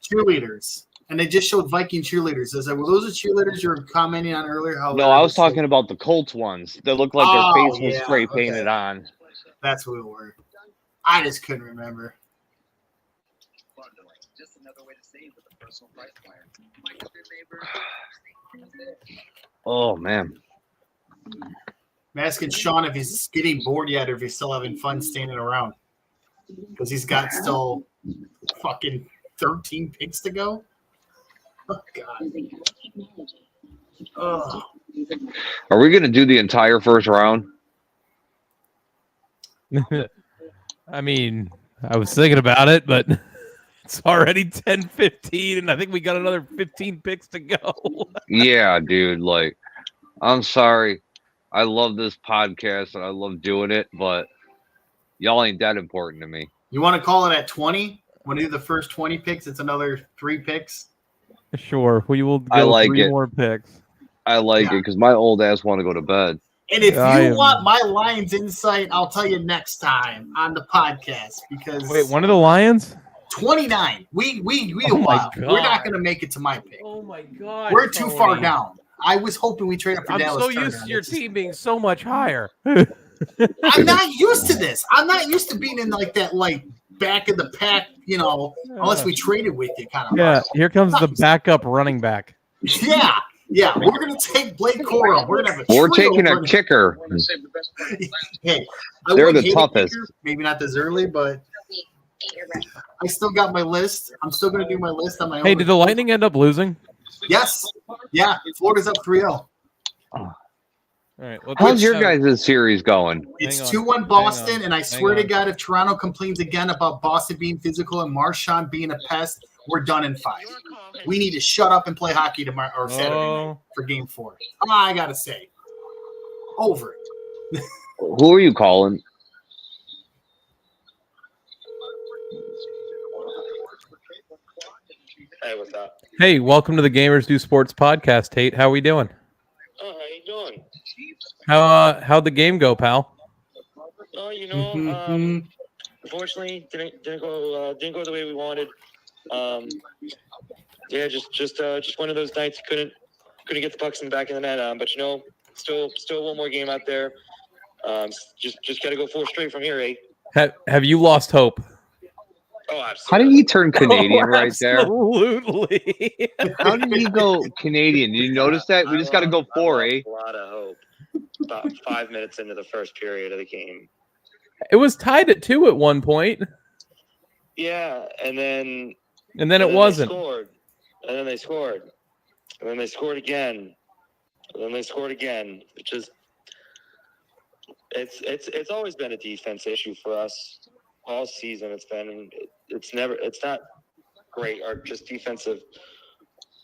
cheerleaders, and they just showed Viking cheerleaders. I said, well, those are cheerleaders you were commenting on earlier. How No, I was talking about the Colts ones that look like their face was yeah, spray painted on. That's what we were. I just couldn't remember. Just another way to save with a personal price plan. Oh, man. I'm asking Sean if he's getting bored yet or if he's still having fun standing around. Because he's got still fucking 13 picks to go. Oh, God. Oh. Are we going to do the entire first round? I mean, I was thinking about it, but it's already 10:15, and I think we got another 15 picks to go. Yeah, dude. Like, I'm sorry. I love this podcast and I love doing it, but y'all ain't that important to me. You want to call it at 20? Want to do the first 20 picks? It's another 3 picks. Sure, we will go I like 3 it. more picks. I like it because my old ass want to go to bed. And if I you am- want my Lions insight, I'll tell you next time on the podcast because Wait, one of the Lions? 29. We Oh my we're not God. going to make it to my pick. Oh my God! We're too far Tony. down. I was hoping we trade up for I'm Dallas. so Turner. used to your It's just- team being so much higher. I'm not used to this. I'm not used to being in like that, like back of the pack, unless we traded with you, kind of. Yeah, here comes the backup running back. Yeah. We're gonna take Blake Corum. We're gonna have a. We're trio taking a running- kicker. Hey, They're wouldn't the hate a toughest. kicker, maybe not this early, but I still got my list. I'm still gonna do my list on my own. Hey, did the Lightning end up losing? Yes. Yeah. Florida's up 3-0. All right. How's your guys' series going? It's Hang on. 2-1 Boston, Hang on. and I Hang swear to on. God, if Toronto complains again about Boston being physical and Marchand being a pest, we're done in 5. We need to shut up and play hockey tomorrow or Saturday night for Game 4. I gotta say, over it. Who are you calling? Hey, what's up? Hey, welcome to the Gamers Do Sports podcast, Tate. How we doing? Oh, how you doing? How'd the game go, pal? Oh, unfortunately, didn't go the way we wanted. Yeah, just one of those nights couldn't get the pucks in the back of the net. But still one more game out there. Just got to go 4 straight from here, eh? Have you lost hope? Oh, absolutely. How did he turn Canadian right there? Absolutely. How did he go Canadian? Did you notice that? We just got to go 4, eh? A lot of hope. About 5 minutes into the first period of the game. It was tied at 2 at one point. Yeah, and then it wasn't. They scored. And then they scored. And then they scored again. And then they scored again. It's always been a defense issue for us all season. It's not great. Our just defensive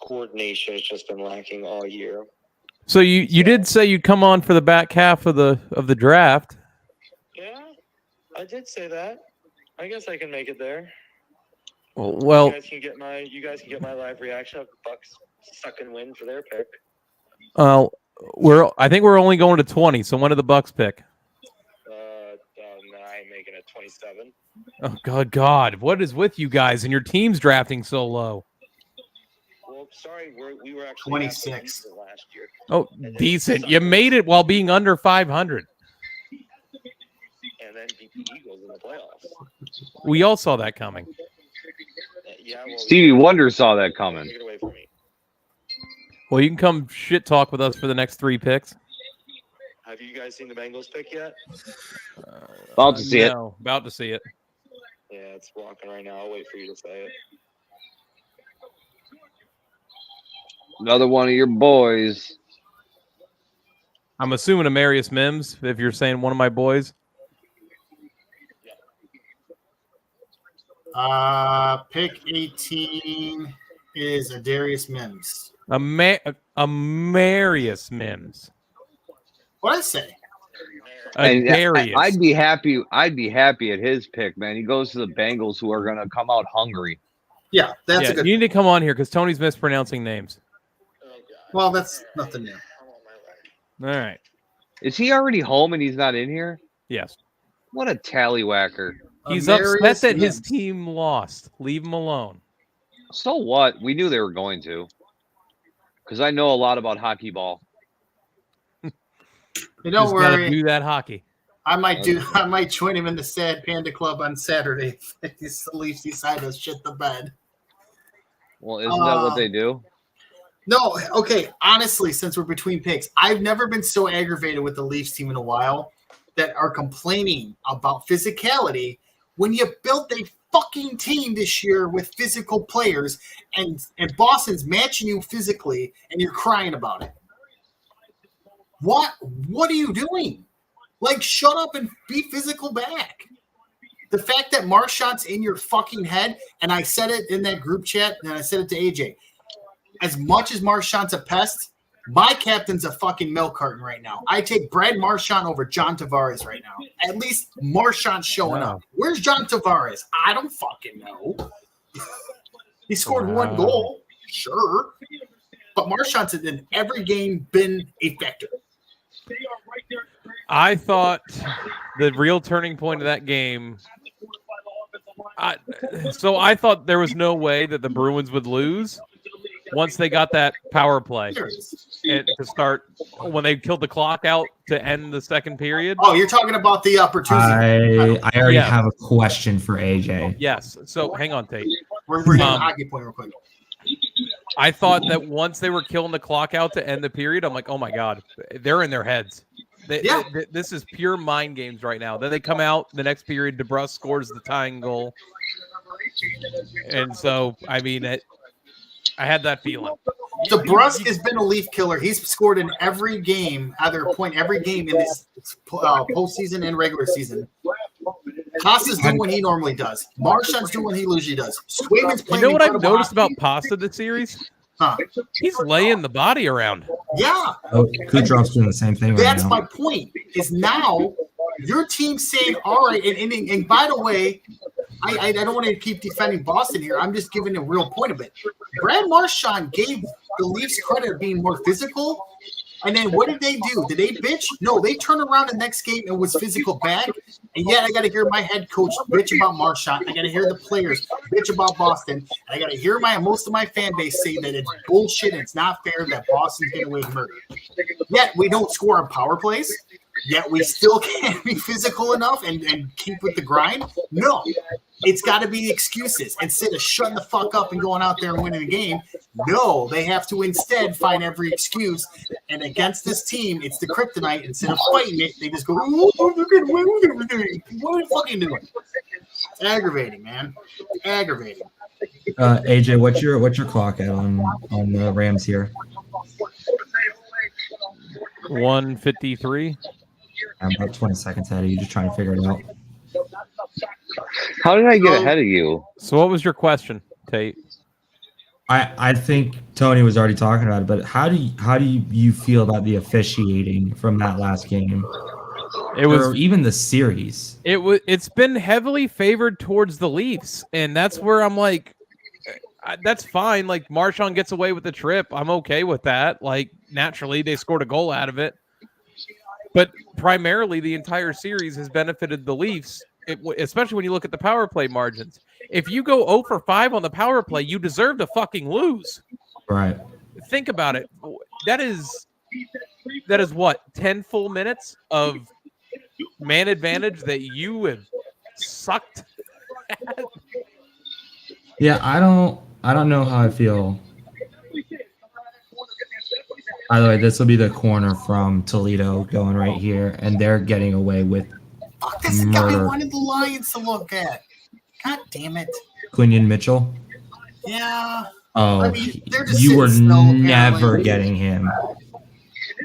coordination has just been lacking all year. So you did say you'd come on for the back half of the draft. Yeah, I did say that. I guess I can make it there. Well, you guys can get my live reaction of the Bucks suck and win for their pick. I think we're only going to 20. So when do the Bucks pick? I'm making it 27. Oh God! What is with you guys and your team's drafting so low? Well, sorry, we were actually 26 last year. Oh, decent! You made it while being under 500. And then beat the Eagles in the playoffs. We all saw that coming. Yeah, well, Stevie Wonder saw that coming. Take it away from me. Well, you can come shit talk with us for the next 3 picks. Have you guys seen the Bengals pick yet? About to see it. No, about to see it. Yeah, it's walking right now. I'll wait for you to say it. Another one of your boys. I'm assuming Amarius Mims, if you're saying one of my boys. Pick 18 is Adarius Mims. Amarius Mims. What'd I say? And Adarius. I'd be happy. I'd be happy at his pick, man. He goes to the Bengals, who are going to come out hungry. Yeah, that's a good. You need to come on here because Tony's mispronouncing names. Well, that's nothing new. All right. Is he already home and he's not in here? Yes. What a tallywhacker. He's Amarius upset that his Mims. team lost. Leave him alone. So what? We knew they were going to. Because I know a lot about hockey ball. Hey, don't Just gotta worry. do that hockey. I might join him in the Sad Panda Club on Saturday if the Leafs decide to shit the bed. Well, isn't that what they do? No, okay. Honestly, since we're between picks, I've never been so aggravated with the Leafs team in a while that are complaining about physicality when you built a fucking team this year with physical players and Boston's matching you physically and you're crying about it. What are you doing? Like, shut up and be physical back. The fact that Marchand's in your fucking head, and I said it in that group chat, and I said it to AJ, as much as Marchand's a pest, my captain's a fucking milk carton right now. I take Brad Marchand over John Tavares right now. At least Marchand's showing up. Where's John Tavares? I don't fucking know. He scored one goal, sure. But Marchand's in every game been a factor. I thought the real turning point of that game. I thought there was no way that the Bruins would lose once they got that power play. to start when they killed the clock out to end the second period. Oh, you're talking about the Bertuzzi. I already have a question for AJ. Yes. So hang on, Tate. We're getting a hockey point real quick. I thought that once they were killing the clock out to end the period, I'm like, oh my god, they're in their heads. This is pure mind games right now. Then they come out the next period. DeBrusque scores the tying goal, and so I mean, I had that feeling. DeBrusque has been a Leaf killer. He's scored in every game, either a point every game in this postseason and regular season. Pasta's doing what he normally does. Marchand's doing what he usually does. Swayman's playing. You know what I've noticed about Pasta this series? Huh. He's laying the body around. Yeah. Oh, Kudrov's doing the same thing. That's right my point. Is now your team saying, all right, and by the way, I don't want to keep defending Boston here. I'm just giving a real point of it. Brad Marchand gave the Leafs credit of being more physical. And then what did they do? Did they bitch? No, they turned around the next game and was physical back. And yet I got to hear my head coach bitch about Marchand. I got to hear the players bitch about Boston. I got to hear most of my fan base say that it's bullshit and it's not fair that Boston's getting away with murder. Yet we don't score on power plays. Yet we still can't be physical enough and keep with the grind. No, it's got to be excuses. Instead of shutting the fuck up and going out there and winning the game, no, they have to instead find every excuse. And against this team, it's the kryptonite. Instead of fighting it, they just go, oh, they're going to win everything. What are you fucking doing? It's aggravating, man. Aggravating. AJ, what's your clock at on the Rams here? 153. I'm about 20 seconds ahead of you, just trying to figure it out. How did I get ahead of you? So what was your question, Tate? I think Tony was already talking about it, but how do you feel about the officiating from that last game? It was, or even the series. It's been heavily favored towards the Leafs, and that's where I'm like, that's fine. Like Marchand gets away with the trip, I'm okay with that. Like naturally, they scored a goal out of it, but primarily the entire series has benefited the Leafs. Especially when you look at the power play margins. If you go 0 for 5 on the power play, you deserve to fucking lose. Right. Think about it. That is what, 10 full minutes of man advantage that you have sucked at? Yeah, I don't know how I feel. By the way, this will be the corner from Toledo going right here, and they're getting away with This is the guy I wanted the Lions to look at. God damn it. Quinion Mitchell? Yeah. Oh, I mean, you were never getting him.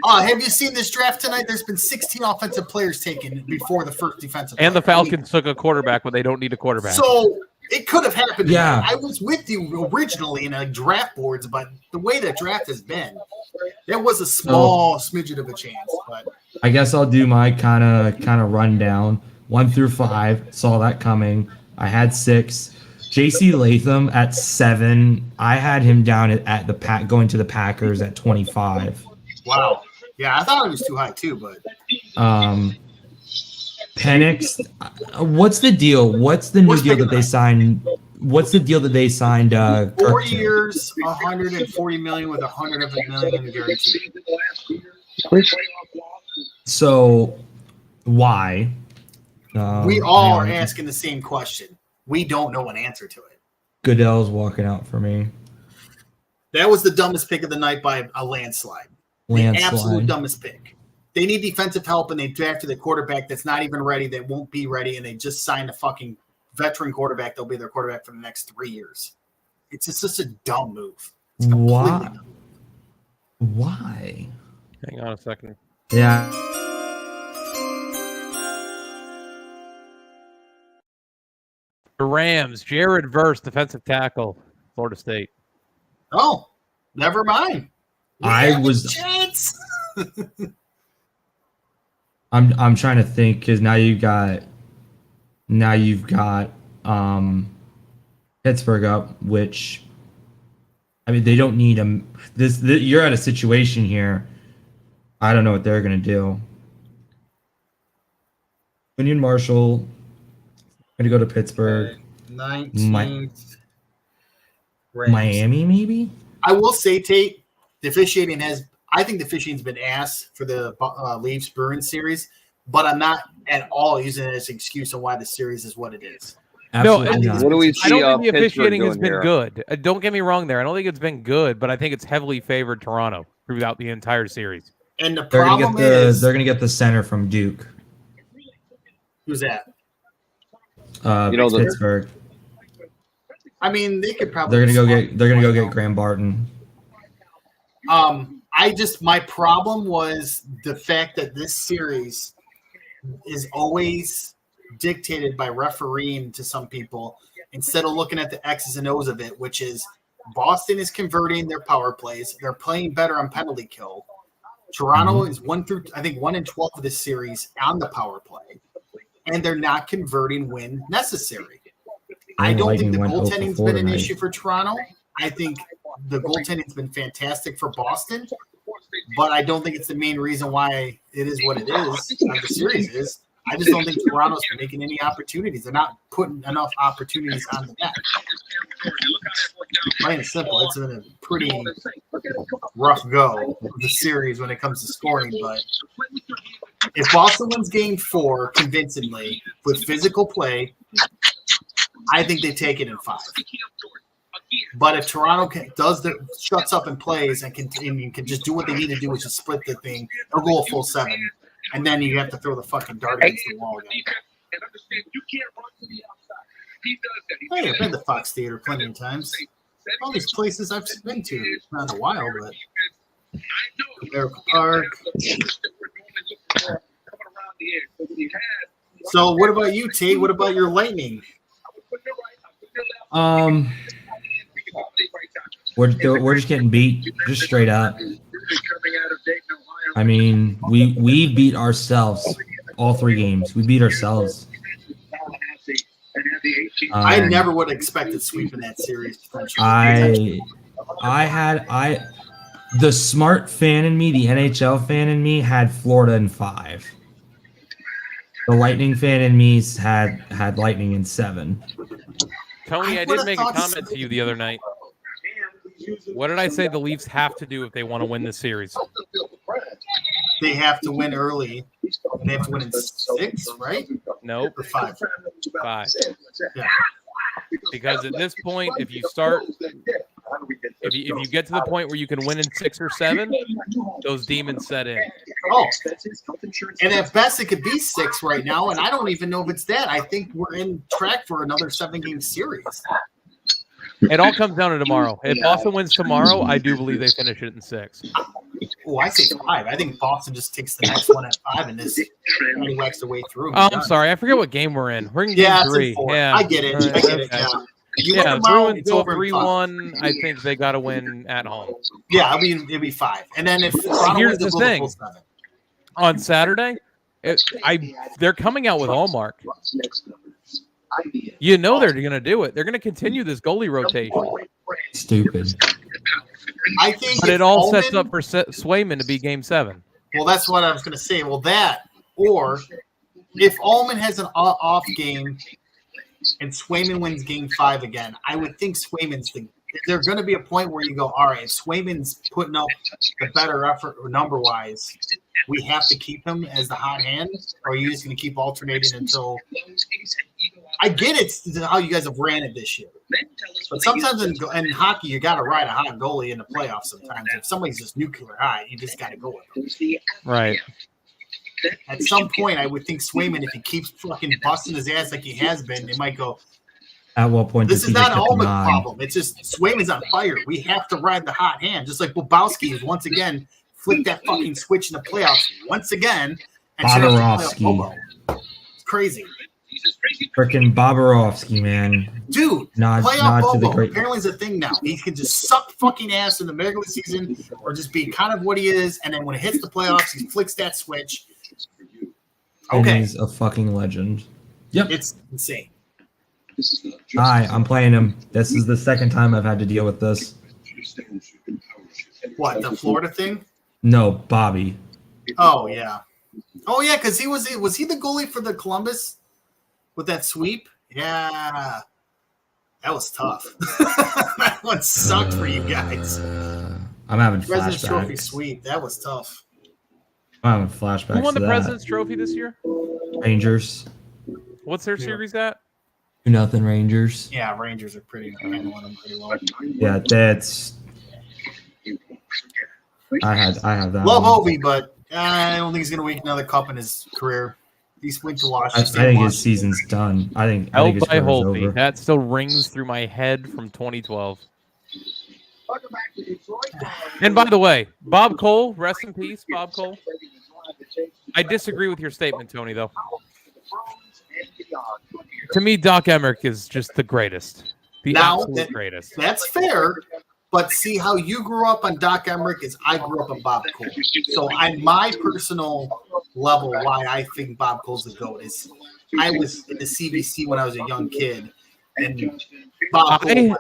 Have you seen this draft tonight? There's been 16 offensive players taken before the first defensive And player. the Falcons took a quarterback when they don't need a quarterback. So it could have happened. Yeah. I was with you originally in draft boards, but the way the draft has been, there was a small smidget of a chance. But I guess I'll do my kind of rundown. 1 through 5, saw that coming. I had 6. J.C. Latham at 7. I had him down at the going to the Packers at 25. Wow. Yeah, I thought it was too high too, but Penix, what's the deal? What's the new deal that they signed? What's the deal that they signed? 4 years, $140 million with $100 million guaranteed. So, why? We all are asking the same question. We don't know an answer to it. Goodell's walking out for me. That was the dumbest pick of the night by a landslide. The absolute dumbest pick. They need defensive help, and they drafted a quarterback that's not even ready, that won't be ready, and they just signed a fucking veteran quarterback. They'll be their quarterback for the next 3 years. It's just a dumb move. Why? Dumb. Why? Hang on a second. Yeah. The Rams, Jared Verse, defensive tackle, Florida State. Oh, never mind. I'm trying to think, because now you've got Pittsburgh up, which I mean they don't need him. You're at a situation here. I don't know what they're gonna do. Quinion Marshall gonna go to Pittsburgh. 19th. Miami, maybe. I will say, Tate, the officiating has I think the fishing's been ass for the Leafs Bruins series, but I'm not at all using it as an excuse on why the series is what it is. Absolutely No, not. what do we I see? don't think the Pittsburgh officiating has doing been here? good. Don't get me wrong there. I don't think it's been good, but I think it's heavily favored Toronto throughout the entire series. And the They're gonna problem get the is, they're gonna get the center from Duke. who's that? Pittsburgh. I mean, they could probably. They're gonna go get Graham Barton. My problem was the fact that this series is always dictated by refereeing to some people instead of looking at the X's and O's of it, which is Boston is converting their power plays. They're playing better on penalty kill. Toronto is 1 in 12 of this series on the power play, and they're not converting when necessary. I don't think the goaltending's been an issue for Toronto. I think the goaltending's been fantastic for Boston, but I don't think it's the main reason why it is what it is. The series is. I just don't think Toronto's making any opportunities. They're not putting enough opportunities on the net. Plain and simple, it's been a pretty rough go of the series when it comes to scoring. But if Boston wins Game 4 convincingly with physical play, I think they take it in 5. But if Toronto shuts up and plays and can just do what they need to do, which is split the thing, they'll go a full 7. And then you have to throw the fucking dart against the wall again. Hey, I've been to Fox Theater plenty of times. All these places I've been to. Not in a while, but America Park. So what about you, Tate? What about your Lightning? We're just getting beat, just straight up. I mean, we beat ourselves all 3 games. We beat ourselves. I never would have expected sweeping that series. The smart fan in me, the NHL fan in me, had Florida in 5. The Lightning fan in me had Lightning in 7. Tony, I did make a comment to you the other night. What did I say the Leafs have to do if they want to win this series? They have to win early. They have to win in 6, right? Nope. Or 5. 5. Yeah. Because at this point, if you get to the point where you can win in 6 or 7, those demons set in. Oh, and at best it could be 6 right now, and I don't even know if it's that. I think we're in track for another 7-game series. It all comes down to tomorrow. If Boston wins tomorrow, I do believe they finish it in 6. Oh, I say 5. I think Boston just takes the next one at 5 and this whacks their way through. Oh, I'm sorry. I forget what game we're in. We're in game 3. Yeah, I get it. Right. I get it. Yeah. Yeah, Bruins go 3-1. I think they got to win at home. Yeah, I mean, it'd be 5. And then if here's the thing. On Saturday, they're coming out with Allmark. You know they're going to do it. They're going to continue this goalie rotation. Stupid. I think, but it all sets up for Swayman to be Game 7. Well, that's what I was going to say. Well, that or if Allman has an off game and Swayman wins Game 5 again, I would think Swayman's there's going to be a point where you go, all right, if Swayman's putting up the better effort number-wise, we have to keep him as the hot hand, or are you just going to keep alternating until – I get it's how you guys have ran it this year. But sometimes in hockey, you got to ride a hot goalie in the playoffs sometimes. If somebody's just nuclear hot, you just got to go with them. Right. At some point, I would think Swayman, if he keeps fucking busting his ass like he has been, they might go, at what point this is not an Allman problem. It's just Swayman's on fire. We have to ride the hot hand. Just like Bobowski is once again flicked that fucking switch in the playoffs once again. And Bobrovsky. It's crazy. Freaking Bobrovsky, man. Dude, nod playoff to the Bobo great. apparently is a thing now. He can just suck fucking ass in the regular season or just be kind of what he is. And then when it hits the playoffs, he flicks that switch. Okay. And he's a fucking legend. Yep. It's insane. Hi, I'm playing him. This is the second time I've had to deal with this. What, the Florida thing? No, Bobby. Oh, yeah. Oh, yeah, because he was he the goalie for the Columbus with that sweep? Yeah. That was tough. That one sucked for you guys. I'm having President's Trophy flashbacks. sweep. That was tough. I'm having flashbacks. Who won to the that. President's Trophy this year? Rangers. What's their series at? 2-0 Rangers. Yeah, Rangers are pretty handling them pretty well. Yeah, that's. I have that. Love one. Ovi, but I don't think he's gonna win another cup in his career. He's went to I Washington. think his season's done. I think his Held by career's Holtby. over. That still rings through my head from 2012. And by the way, Bob Cole, rest in peace, Bob Cole. I disagree with your statement, Tony, though. To me, Doc Emmerich is just the greatest. The absolute greatest. That's fair, but see how you grew up on Doc Emmerich is I grew up on Bob Cole. So on my personal level, why I think Bob Cole's the GOAT is I was in the CBC when I was a young kid, and Bob Cole.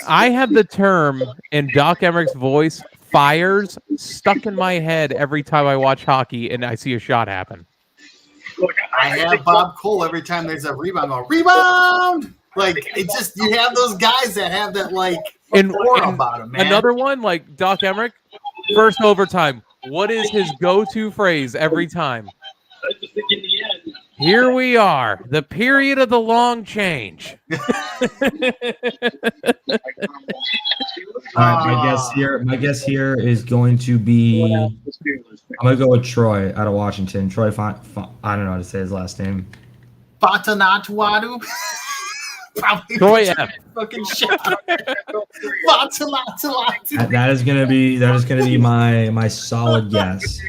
I have the term in Doc Emmerich's voice, fires, stuck in my head every time I watch hockey and I see a shot happen. I have Bob Cole every time there's a rebound. Go, rebound! Like, it just, you have those guys that have that, like, aura about them, man. Another one, like Doc Emmerich, first overtime. What is his go-to phrase every time? Here we are, the period of the long change. My guess here is going to be. I'm gonna go with Troy out of Washington. Troy, I don't know how to say his last name. Fatanatuadu. Troy F. Fucking shit. That is gonna be my solid guess.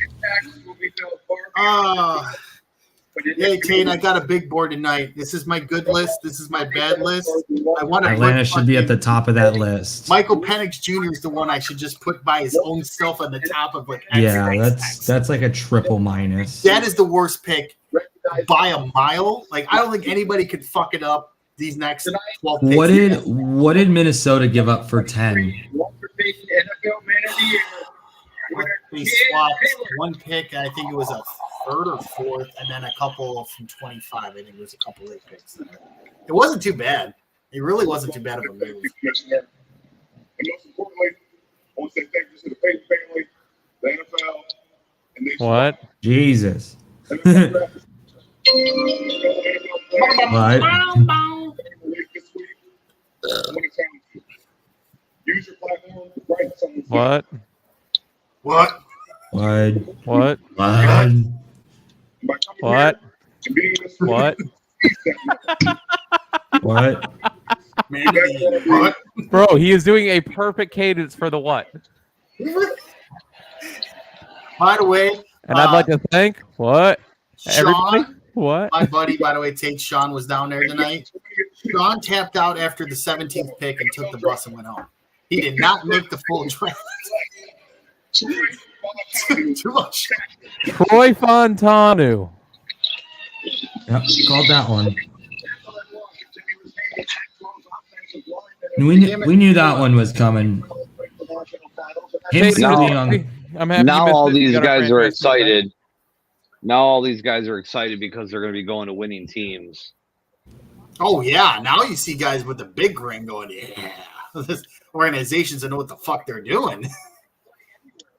Hey, Kane, I got a big board tonight. This is my good list. This is my bad list. I want to. Atlanta should be at the top of that list. Michael Penix Jr. is the one I should just put by his own self on the top of like. Yeah, that's like a triple minus. That is the worst pick by a mile. Like I don't think anybody could fuck it up these next 12 picks. What did Minnesota give up for 10? They swapped one pick. I think it was a third or fourth, and then a couple from 25. I think it was a couple late picks. It wasn't too bad. It really wasn't too bad of a move. And most importantly, I want to say thank you to the Payton family, the NFL, and they What? Jesus. Use your platform to write someone's What? What? What? What? What? What? What? What? Bro, he is doing a perfect cadence for the what? By the way, And I'd like to thank what? Sean, Everybody? What? my buddy, by the way, Tate Sean was down there tonight. Sean tapped out after the 17th pick and took the bus and went home. He did not make the full draft. Too much. Troy Fontanu. Yep, called that one. We knew that one was coming. Now all these guys are excited. Now all these guys are excited because they're going to be going to winning teams. Oh, yeah. Now you see guys with the big ring going, yeah. This organizations that know what the fuck they're doing.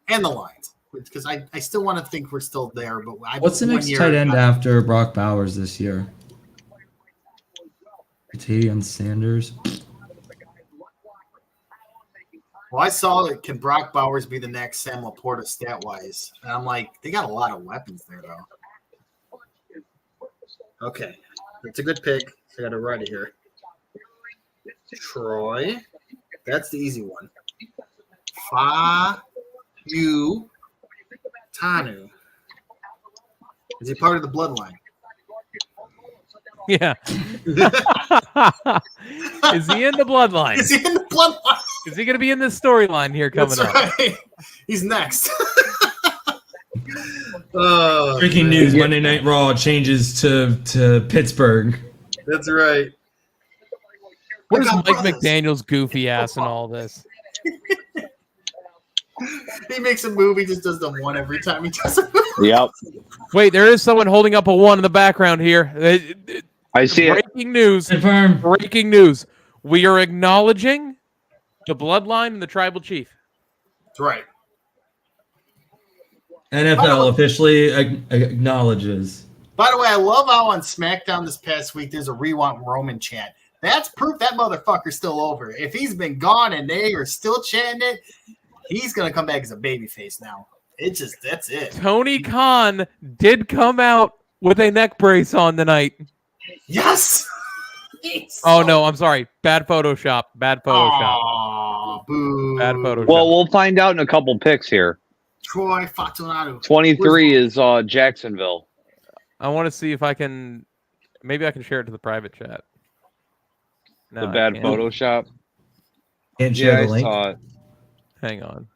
And the lines. Because I still want to think we're still there. But What's the next tight end after Brock Bowers this year? Tavion Sanders. Well, I saw that can Brock Bowers be the next Sam Laporta stat-wise? And I'm like, they got a lot of weapons there, though. Okay. It's a good pick. I got to write it here. Troy. That's the easy one. Tanu. Is he part of the bloodline? Yeah. Is he in the bloodline? Is he in the bloodline? Is he going to be in this storyline here coming up? Right. He's next. Breaking news: Monday Night Raw changes to Pittsburgh. That's right. What is Mike McDaniel's goofy ass in all this? He makes a move. He just does the one every time he does a move. Yep. Wait, there is someone holding up a one in the background here. I see it. Breaking news. Confirm. Breaking news. We are acknowledging the bloodline and the tribal chief. That's right. NFL officially acknowledges. By the way, I love how on SmackDown this past week there's a "We-Want Roman" chant. That's proof that motherfucker's still over. If he's been gone and they are still chanting it, he's gonna come back as a babyface now. That's it. Tony Khan did come out with a neck brace on tonight. Yes. Oh no, I'm sorry. Bad Photoshop. Bad Photoshop. Aw, boo. Bad Photoshop. Well, we'll find out in a couple picks here. Troy Fortunato. 23 is Jacksonville. I want to see if I can. Maybe I can share it to the private chat. No, The I bad can't. Photoshop. Can't share Yeah, the I link. saw it. Hang on.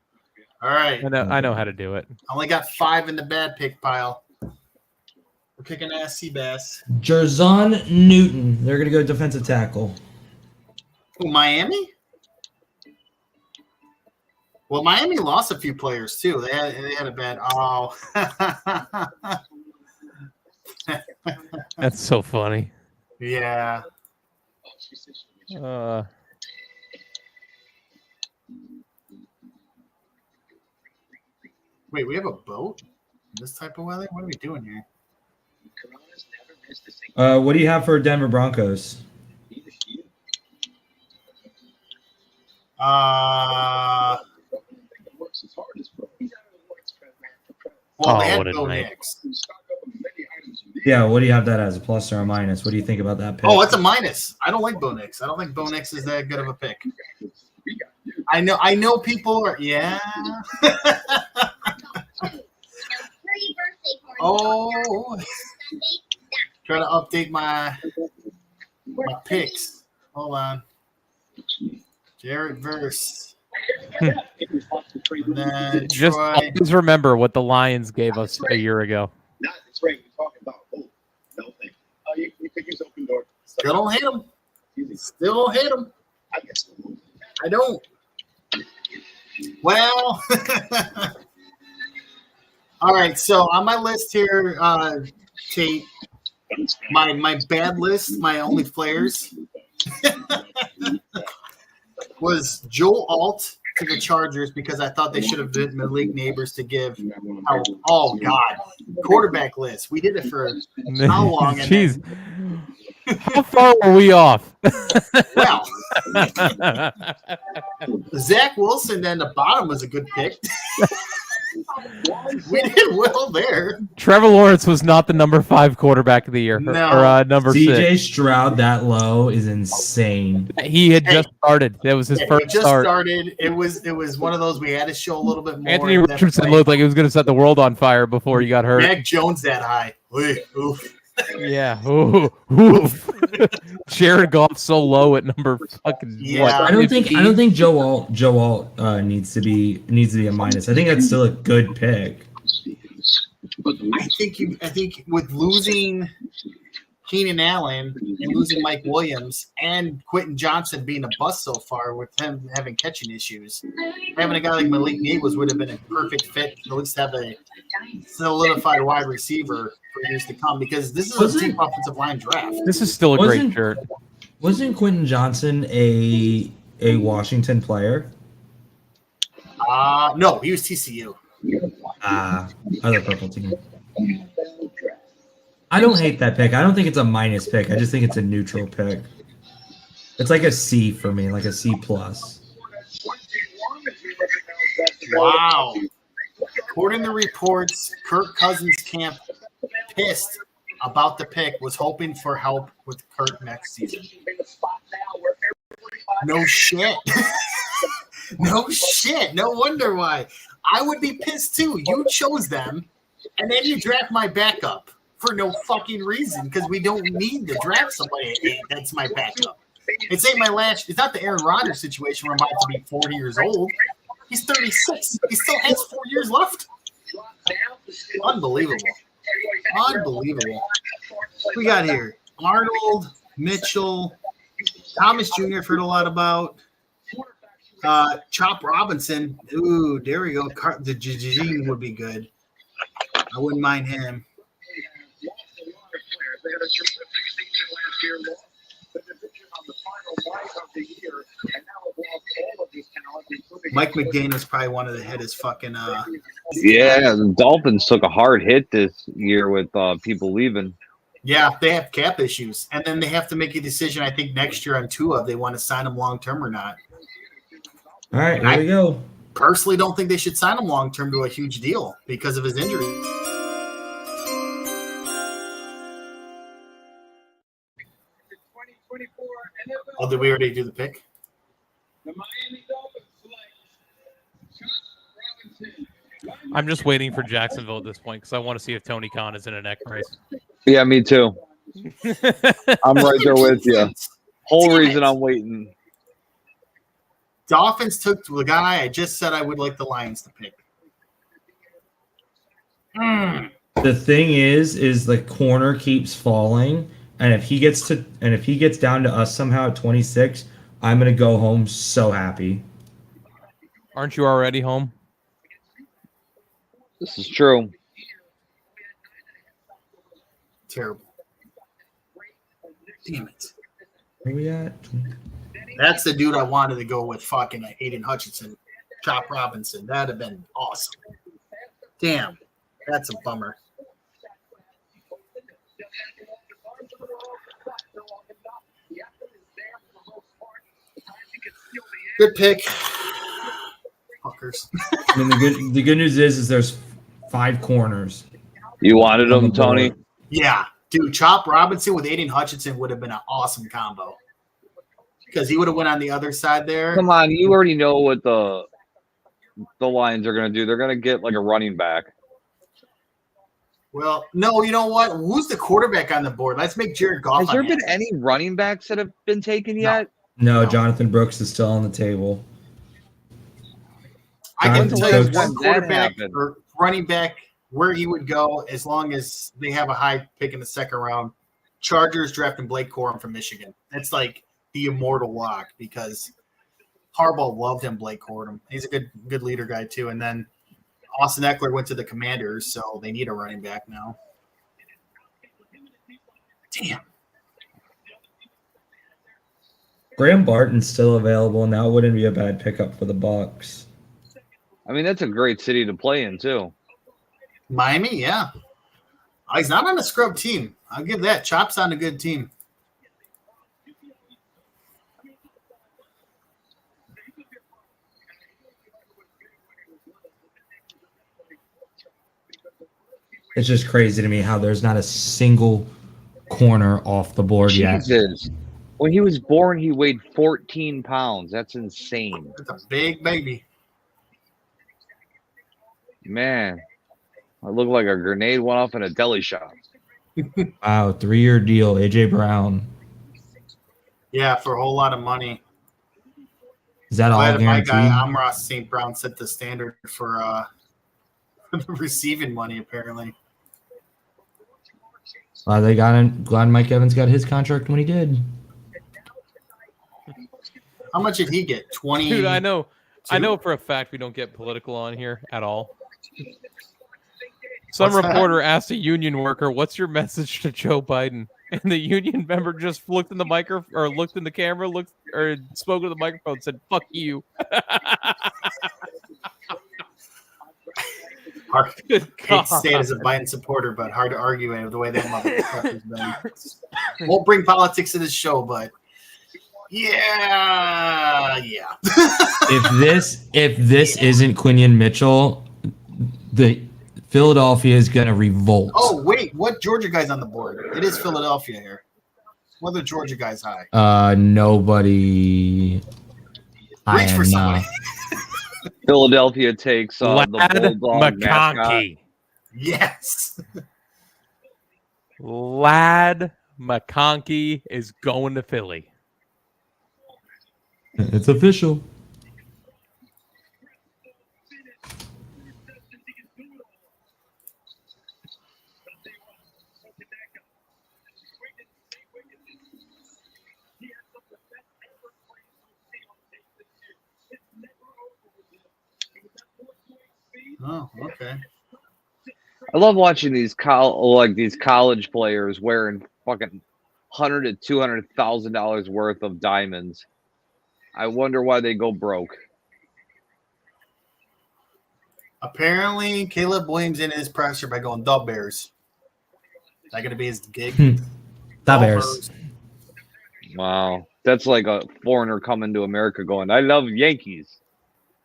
All right. I know how to do it. I only got 5 in the bad pick pile. We're picking ass Seabass. Jerzon Newton. They're gonna go defensive tackle. Oh, Miami? Well, Miami lost a few players too. They had a bad. Oh. That's so funny. Yeah. Wait, we have a boat? This type of weather? What are we doing here? What do you have for Denver Broncos? Well, they had what a Bo night. Nix. Yeah, what do you have that as, a plus or a minus? What do you think about that pick? Oh, it's a minus. I don't like Bo Nix. I don't think Bo Nix is that good of a pick. I know people are, yeah. Oh, try to update my picks. Hold on. Jarrett Verse. And then Just Troy. always remember what the Lions gave us a year ago. That's right. We're talking about no thing. You could use open door. Still don't hate him. Still don't hate him. I guess. I don't. Well, all right. So on my list here, Tate, my bad list, my only flares was Joel Alt to the Chargers because I thought they should have been Malik Neighbors to give. Oh God, quarterback list. We did it for how long? And Jeez. How far were we off? well, Zach Wilson then the bottom was a good pick. We did well there. Trevor Lawrence was not the number 5 quarterback of the year. No. Or number CJ 6. Stroud that low is insane. He had just started. That was his Yeah, first it just start. started. It was one of those we had to show a little bit more. Anthony in-depth Richardson play. looked like he was going to set the world on fire before he got hurt. Mac Jones that high. Oof. Yeah. Ooh. Oof. Jared Goff so low at number fucking Yeah. what? I don't think 15? Joe Alt needs to be a minus. I think that's still a good pick. I think with losing Keenan Allen and losing Mike Williams and Quentin Johnson being a bust so far with him having catching issues, having a guy like Malik Neighbors would have been a perfect fit to at least have a solidified wide receiver for years to come because this is a deep offensive line draft. This is still a great shirt. Wasn't Quentin Johnson a Washington player? No, he was TCU. Other purple team. I don't hate that pick. I don't think it's a minus pick. I just think it's a neutral pick. It's like a C for me, like a C plus. Wow. According to reports, Kirk Cousins' camp pissed about the pick, was hoping for help with Kirk next season. No shit. No shit. No wonder why. I would be pissed too. You chose them, and then you draft my backup for no fucking reason because we don't need to draft somebody at 8. That's my backup. It's ain't my last. It's not the Aaron Rodgers situation where I'm about to be 40 years old. He's 36. He still has 4 years left. Unbelievable. Unbelievable. We got here Arnold, Mitchell, Thomas Jr. I've heard a lot about. Chop Robinson. Ooh, there we go. The Gene would be good. I wouldn't mind him. They had a terrific season last year, lost the division on the final night of the year, and now have lost all of this talent Mike McDaniel's probably one of the hit his fucking. Yeah, the Dolphins took a hard hit this year with people leaving. Yeah, they have cap issues, and then they have to make a decision. I think next year on Tua, if they want to sign him long term or not. All right, here we go. Personally, don't think they should sign him long term to a huge deal because of his injury. Oh, did we already do the pick? I'm just waiting for Jacksonville at this point because I want to see if Tony Khan is in a neck race. Yeah, me too. I'm right there with you. Whole reason I'm waiting. Dolphins took the guy I just said I would like the Lions to pick. The thing is the corner keeps falling, and if he gets down to us somehow at 26, I'm gonna go home so happy. Aren't you already home? This is true. Terrible. Damn it. Where we at? That's the dude I wanted to go with fucking Aiden Hutchinson, Chop Robinson. That'd have been awesome. Damn. That's a bummer. Good pick. Fuckers. I mean, the good news is there's 5 corners. You wanted them, Tony? Yeah. Dude, Chop Robinson with Aiden Hutchinson would have been an awesome combo. Because he would have went on the other side there. Come on, you already know what the Lions are going to do. They're going to get like a running back. Well, no, you know what? Who's the quarterback on the board? Let's make Jared Goff. Has there been any running backs that have been taken yet? No, Jonathan Brooks is still on the table. I can tell you one that quarterback happened? or running back where he would go as long as they have a high pick in the second round. Chargers drafting Blake Corum from Michigan. That's like the immortal lock because Harbaugh loved him, Blake Corum. He's a good leader guy too. And then Austin Eckler went to the Commanders, so they need a running back now. Damn. Graham Barton's still available, and that wouldn't be a bad pickup for the Bucs. I mean, that's a great city to play in, too. Miami, yeah. He's not on a scrub team. I'll give that. Chop's on a good team. It's just crazy to me how there's not a single corner off the board yet. Jesus. When he was born, he weighed 14 pounds. That's insane. That's a big baby. Man, I look like a grenade went off in a deli shop. Wow, 3-year deal, AJ Brown. Yeah, for a whole lot of money. Is that all Glad my guaranteed? guy Amon St. Brown set the standard for receiving money, apparently. They got in. Glad Mike Evans got his contract when he did. How much did he get? 20. Dude, I know for a fact we don't get political on here at all. Some What's that? reporter asked a union worker, "What's your message to Joe Biden?" And the union member just looked in the microphone or looked in the camera, or spoke to the microphone, and said, "Fuck you." Hate to say it as a Biden supporter, but hard to argue with the way that motherfucker's been. Won't bring politics to this show, but yeah. If this isn't Quinion Mitchell, the Philadelphia is gonna revolt. Oh wait, what Georgia guy's on the board? It is Philadelphia here. What other Georgia guys high? Nobody. Reach for somebody. Philadelphia takes the Lad Bulldog mascot. McConkey. Yes. Lad McConkey is going to Philly. It's official. Oh, okay. I love watching these college players wearing fucking $100,000 to $200,000 worth of diamonds. I wonder why they go broke. Apparently, Caleb Williams in his pressure by going the Bears. Is that going to be his gig? The Bears. Wow. That's like a foreigner coming to America going, I love Yankees.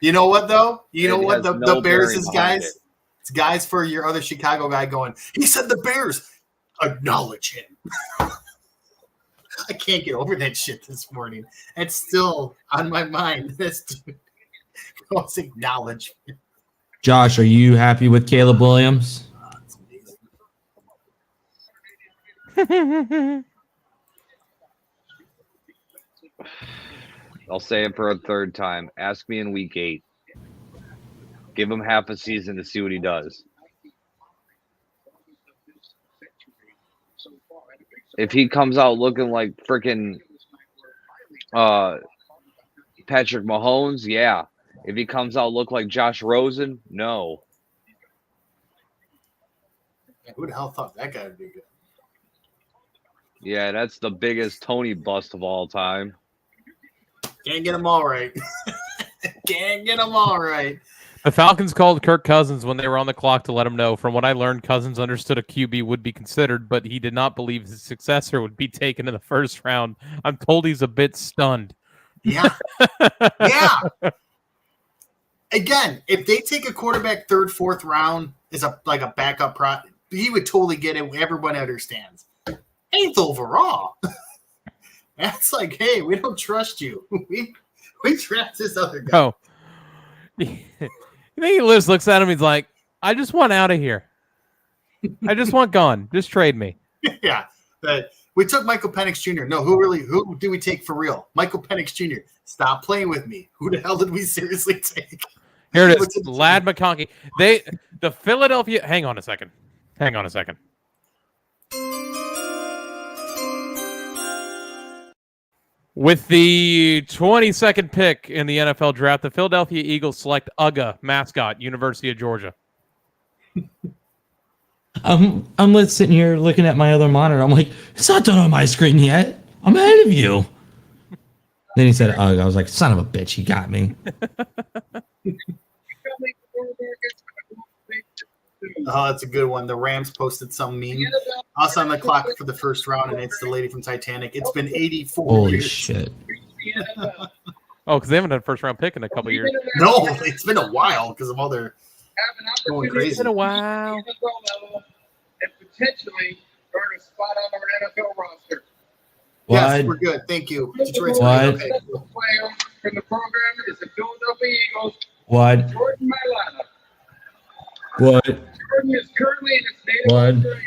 You know what, though? You know It what? has The no Bears bearing is behind guys. it. It's guys for your other Chicago guy going, he said the Bears. Acknowledge him. I can't get over that shit this morning. It's still on my mind. This was acknowledge. Josh, are you happy with Caleb Williams? I'll say it for a third time. Ask me in week 8. Give him half a season to see what he does. If he comes out looking like freaking Patrick Mahomes, yeah. If he comes out look like Josh Rosen, no. Who the hell thought that guy would be good? Yeah, that's the biggest Tony bust of all time. Can't get them all right. Can't get them all right. The Falcons called Kirk Cousins when they were on the clock to let him know. From what I learned, Cousins understood a QB would be considered, but he did not believe his successor would be taken in the first round. I'm told he's a bit stunned. Yeah. Yeah. Again, if they take a quarterback third, fourth round as a backup he would totally get it. Everyone understands. Eighth overall. That's like, hey, we don't trust you. We draft this other guy. Oh. You think Liz looks at him, he's like, I just want out of here. I just want gone. Just trade me. Yeah. We took Michael Penix Jr. No, who do we take for real? Michael Penix Jr. Stop playing with me. Who the hell did we seriously take? Here it is. Lad McConkey. The Philadelphia. Hang on a second. With the 22nd pick in the NFL draft, the Philadelphia Eagles select UGA mascot, University of Georgia. I'm sitting here looking at my other monitor. I'm like, it's not done on my screen yet. I'm ahead of you. Then he said, UGA. I was like, son of a bitch, he got me. Oh, that's a good one. The Rams posted some meme. Us on the clock for the first round, and it's the lady from Titanic. It's been 84 Holy years. shit. Oh, because they haven't had a first-round pick in a couple years. No, it's been a while because of all their going It's crazy. been a while. And potentially earn a spot on our NFL roster. Yes, What? we're good. Thank you. Detroit's What? okay. The player from the program is the Philadelphia Eagles, What? Jordan Mailata. What? Jordan is currently in his native What? Australia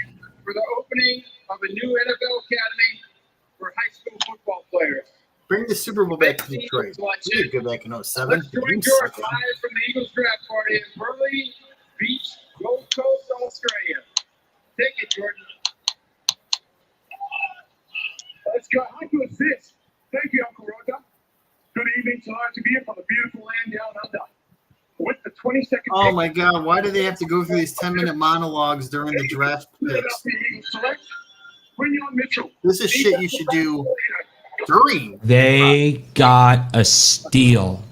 for the opening of a new NFL academy for high school football players. Bring the Super Bowl back to Detroit. We did good back in 07. Let's join George live from the Eagles draft party in Burley Beach, Gold Coast, Australia. Take it, Jordan. Let's go. How good is this? Thank you, Uncle Rhoda. Good evening. So glad to be here from the beautiful land down under. With the 22nd Oh my God! Why do they have to go through these 10-minute monologues during the draft picks? This is shit you should do during. They got a steal.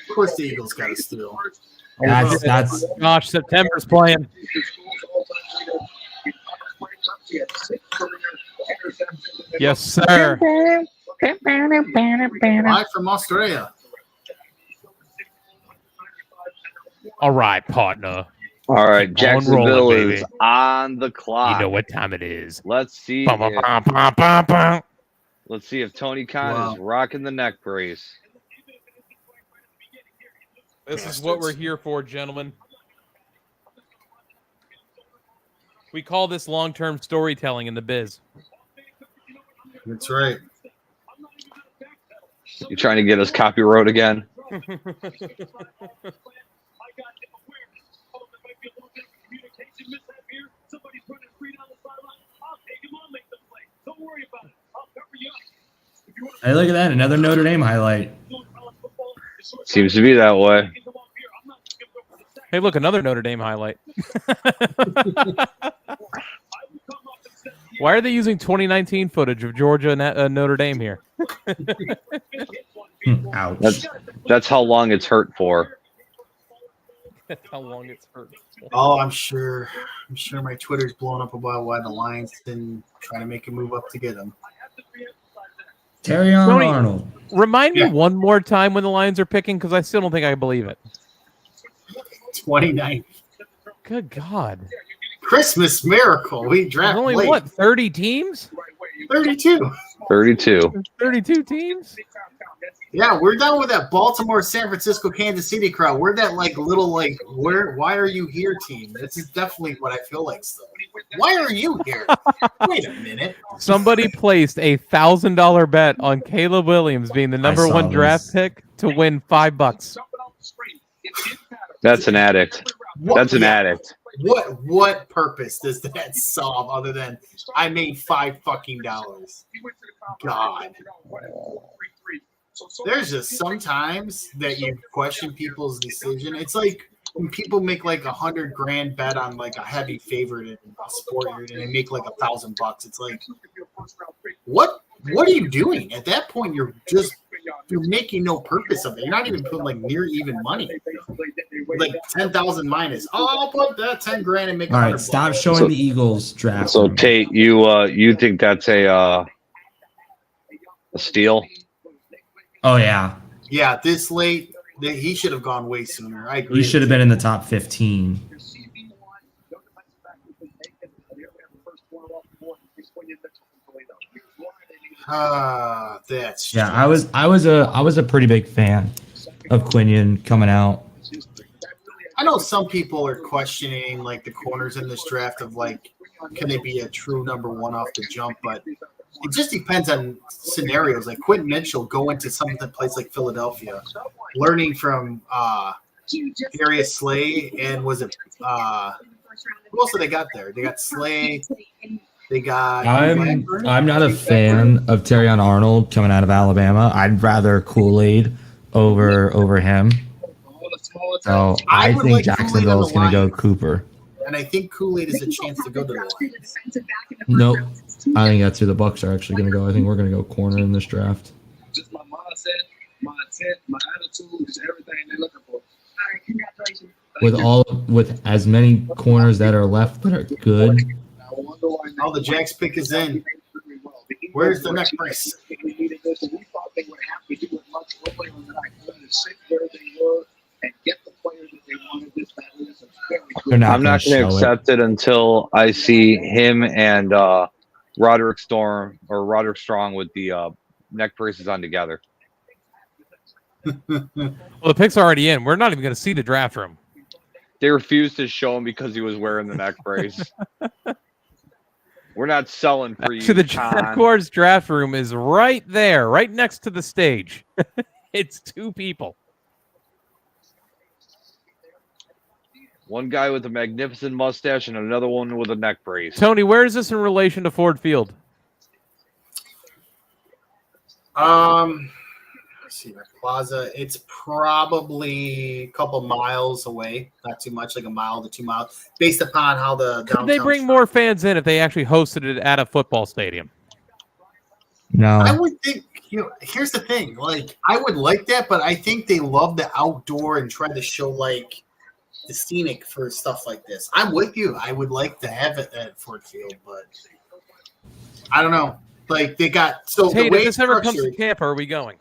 Of course, the Eagles got a steal. That's Gosh, September's playing. Yes, sir. Live from Australia. All right, partner. All right, On Jacksonville rolling, is baby. on the clock. You know what time it is. Let's see. Bum, bum, If, bum, bum, bum, bum. let's see if Tony Khan Wow. is rocking the neck brace. This is what we're here for, gentlemen. We call this long-term storytelling in the biz. That's right. You trying to get us copyright again? Hey, look at that. Another Notre Dame highlight. Seems to be that way. Hey, look, another Notre Dame highlight. Why are they using 2019 footage of Georgia and Notre Dame here? Ouch. That's how long it's hurt for. That's how long it's hurt. Oh, I'm sure my Twitter's blowing up about why the Lions didn't try to make a move up to get him. Terrion Tony, Arnold. Remind me one more time when the Lions are picking, because I still don't think I believe it. 29. Good God. Christmas miracle. We draft Only late. what, 30 teams? 32. 32. 32 teams? Yeah, we're done with that Baltimore, San Francisco, Kansas City crowd. We're that why are you here team? This is definitely what I feel like still. Why are you here? Wait a minute. Somebody placed a $1,000 bet on Caleb Williams being the number saw one draft this. pick to win $5. That's an addict. That's an addict. What purpose does that solve other than I made $5 fucking? God. There's just sometimes that you question people's decision. It's like when people make like $100,000 bet on like a heavy favorite in a sport and they make like $1,000. It's like, what are you doing? At that point, you're making no purpose of it. You're not even putting like near even money. Like 10,000 minus. Oh, I'll put that 10 grand and make. All right, stop showing the Eagles draft. So Tate, you think that's a steal? Oh yeah. Yeah, this late, he should have gone way sooner. I agree. He should have been in the top 15. That's Yeah, I was a pretty big fan of Quinion coming out. I know some people are questioning like the corners in this draft of like, can they be a true number one off the jump? But it just depends on scenarios. Like Quentin Mitchell going to some place like Philadelphia, learning from Darius Slay, and was it who else did they got there? They got Slay. They got. I'm not a fan of Terrion Arnold coming out of Alabama. I'd rather Kool-Aid over him. So I think like Jacksonville is going to go Cooper. And I think Kool-Aid is a chance to go to the Lions. Nope. I think that's who the Bucks are actually going to go. I think we're going to go corner in this draft. Just my mindset, my intent, my attitude, just everything they're looking for. All right, congratulations. With as many corners that are left that are good. Oh, the Jags pick is in. Where's the next brace? I'm not going to accept it until I see him and Roderick Strong with the neck braces on together. Well, the pick's already in. We're not even going to see the draft room. They refused to show him because he was wearing the neck brace. We're not selling for you. So the Jaguars draft room is right there, right next to the stage. It's two people. One guy with a magnificent mustache and another one with a neck brace. Tony, where is this in relation to Ford Field? Let's see, the Plaza. It's probably a couple miles away, not too much, like a mile to 2 miles, based upon how the. Could they bring more fans in if they actually hosted it at a football stadium? No, I would think. Here's the thing. Like, I would like that, but I think they love the outdoor and try to show like the scenic for stuff like this. I'm with you. I would like to have it at Ford Field, but I don't know. Like they got so. Hey, the way if this ever comes to structured- Tampa, are we going?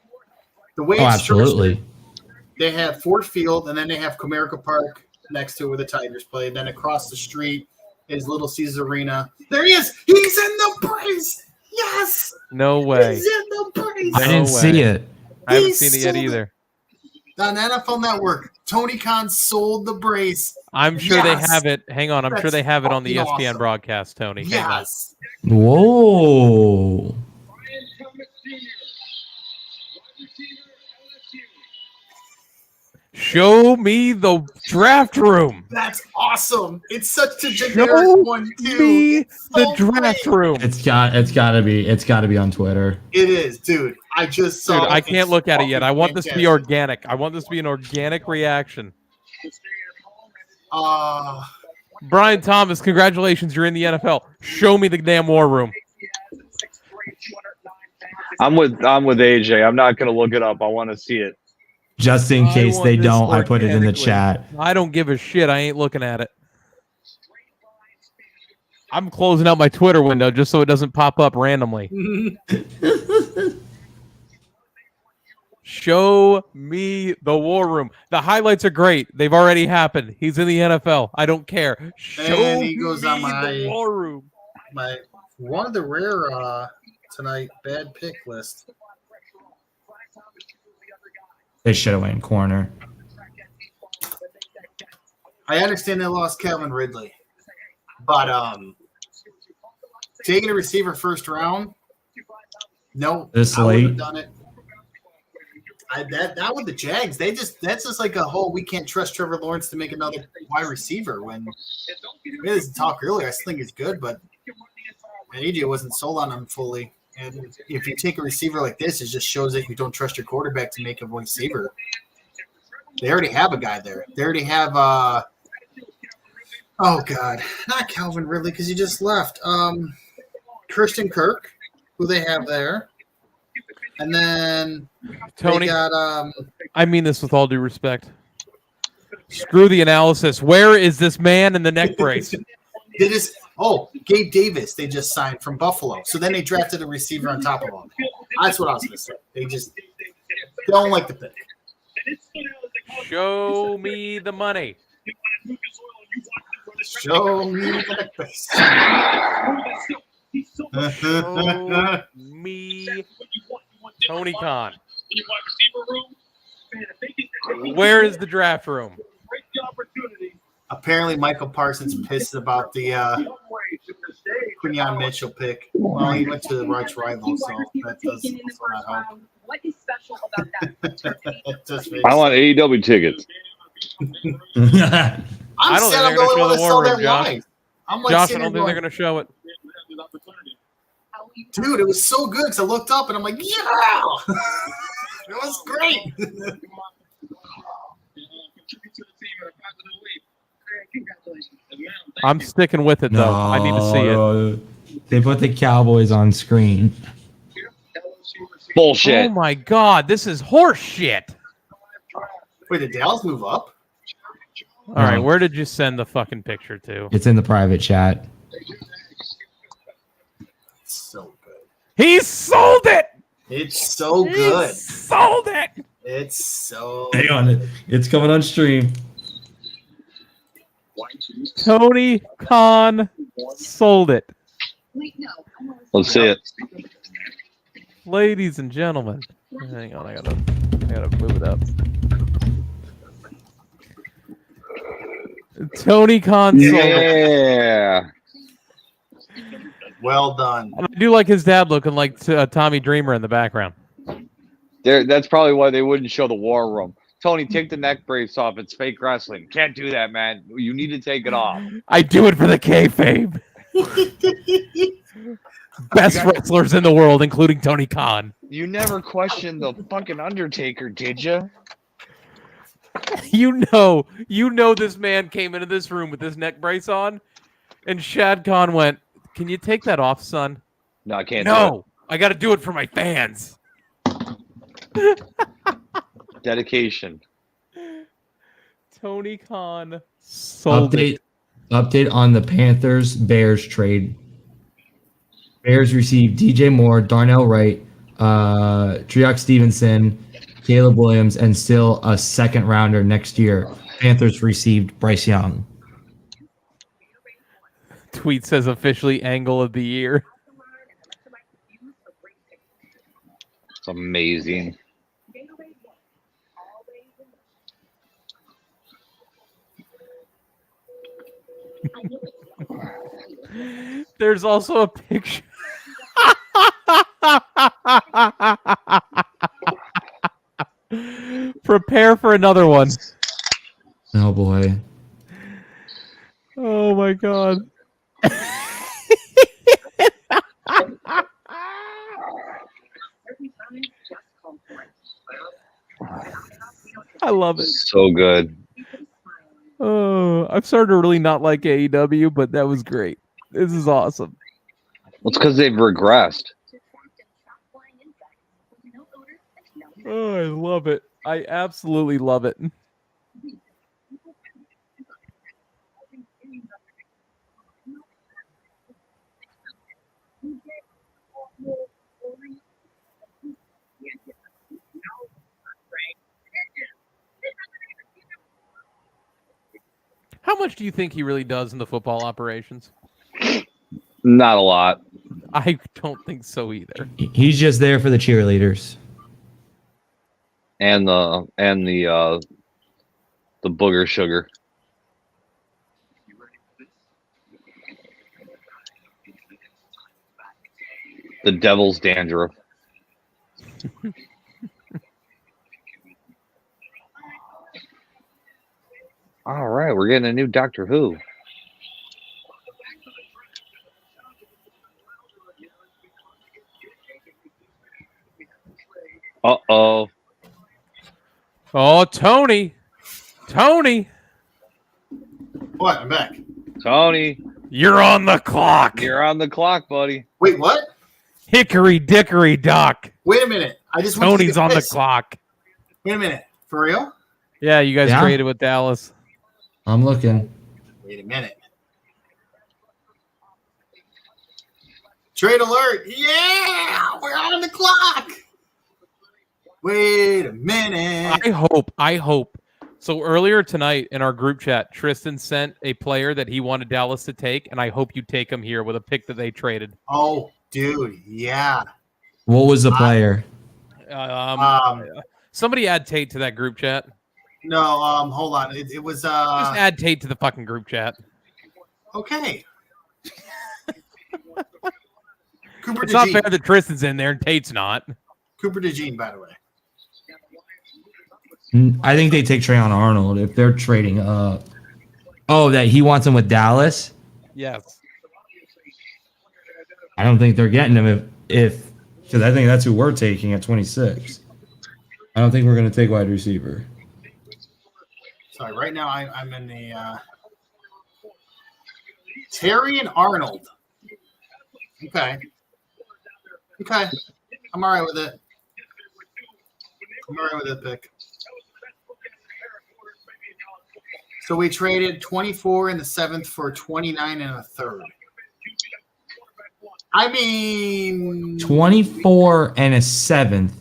The way Oh, it's absolutely. structured, they have Ford Field, and then they have Comerica Park next to where the Tigers play. Then across the street is Little Caesars Arena. There he is. He's in the brace. Yes. No way. He's in the brace. I didn't see it. I haven't seen it yet either. On NFL Network, Tony Khan sold the brace. I'm sure Yes. they have it. Hang on. I'm sure That's they have it on the fucking ESPN awesome. broadcast, Tony. Hang on. Yes. Whoa. Show me the draft room. That's awesome. It's such a Show generic one too. me It's the so draft great. room. It's got to be on Twitter. It is, dude. I just saw. Dude, I it. can't It's look at it yet. I want this to be fantastic. organic. I want this to be an organic reaction. Brian Thomas, congratulations. You're in the NFL. Show me the damn war room. I'm with AJ. I'm not gonna look it up. I want to see it. Just in case want they this don't, I put it in the organically. chat. I don't give a shit. I ain't looking at it. I'm closing out my Twitter window just so it doesn't pop up randomly. Show me the War Room. The highlights are great. They've already happened. He's in the NFL. I don't care. Show And he goes me on my the War Room. My one of the rare tonight bad pick list. They should have went corner. I understand they lost Calvin Ridley, but taking a receiver first round, no, This I wouldn't have late? done it. That with the Jags, that's just like a whole we can't trust Trevor Lawrence to make another wide receiver. When we had this talk earlier, I still think he's good, but AJ wasn't sold on him fully. And if you take a receiver like this, it just shows that you don't trust your quarterback to make a receiver. They already have a guy there. They already have oh God, not Calvin Ridley because he just left. Christian Kirk, who they have there. And then Tony, they got I mean this with all due respect. Screw the analysis. Where is this man in the neck brace? they just Gabe Davis they just signed from Buffalo. So then they drafted a receiver on top of him. That's what I was gonna say. They don't like the pick. Show me the money. Show me the best. Show me Tony Khan. Where is the draft room? Apparently, Michael Parsons pissed about the Quinyon Mitchell pick. Well, he went to the Rights rival, so that does also not help. What is special about that? Just I want AEW tickets. I don't think they're going to show the War Room, Josh. I'm like Josh, I sitting don't there think they're going, going to show it. dude, it was so good because I looked up and I'm like, yeah, it was great. I'm sticking with it, though. I need to see it. No, they put the Cowboys on screen. Bullshit. Oh, my God. This is horse shit. Wait, did Dallas move up? All right, where did you send the fucking picture to? It's in the private chat. So good. He sold it. It's so good. He sold it. It's so. Hang on, it's coming on stream. Tony Khan sold it. Let's see it. Ladies and gentlemen. Hang on, I gotta move it up. Tony Khan sold it. Yeah. Well done. I do like his dad looking like Tommy Dreamer in the background. That's probably why they wouldn't show the War Room. Tony, take the neck brace off. It's fake wrestling. Can't do that, man. You need to take it off. I do it for the kayfabe. Best wrestlers in the world, including Tony Khan. You never questioned the fucking Undertaker, did you? You know this man came into this room with this neck brace on, and Shad Khan went, "Can you take that off, son?" No, I can't. No, I got to do it for my fans. Dedication. Tony Khan sold it. Update on the Panthers Bears trade. Bears received DJ Moore, Darnell Wright, Triok Stevenson, Caleb Williams, and still a second rounder next year. Panthers received Bryce Young. Tweet says officially angle of the year. It's amazing. There's also a picture. Prepare for another one. Oh boy. Oh my God. I love it. So good. Oh, I've started to really not like AEW, but that was great. This is awesome. Well, it's because they've regressed. Oh, I love it. I absolutely love it. How much do you think he really does in the football operations? Not a lot. I don't think so either. He's just there for the cheerleaders. And the booger sugar. The devil's dandruff. All right, we're getting a new Doctor Who. Uh-oh. Oh, Tony. Tony. What? I'm back. Tony. You're on the clock. You're on the clock, buddy. Wait, what? Hickory dickory dock. Wait a minute. I just went Tony's to on the piss. clock. Wait a minute. For real? Yeah, you guys traded with Dallas. I'm looking. Wait a minute. Trade alert. Yeah, we're on the clock. Wait a minute. I hope. So earlier tonight in our group chat, Tristan sent a player that he wanted Dallas to take, and I hope you take him here with a pick that they traded. Oh, dude. Yeah. What was the player? Somebody add Tate to that group chat. No, hold on. It was Just add Tate to the fucking group chat. okay. Cooper It's not DeJean. fair that Tristan's in there and Tate's not. Cooper DeJean, by the way. I think they take Trayon Arnold if they're trading up. Oh, that he wants him with Dallas? Yes. I don't think they're getting him if because I think that's who we're taking at 26. I don't think we're going to take wide receiver. Sorry, right now I'm in the Terry and Arnold. Okay. I'm all right with it. I'm all right with that pick. So we traded 24 in the 7th for 29 and a third. I mean 24 and a 7th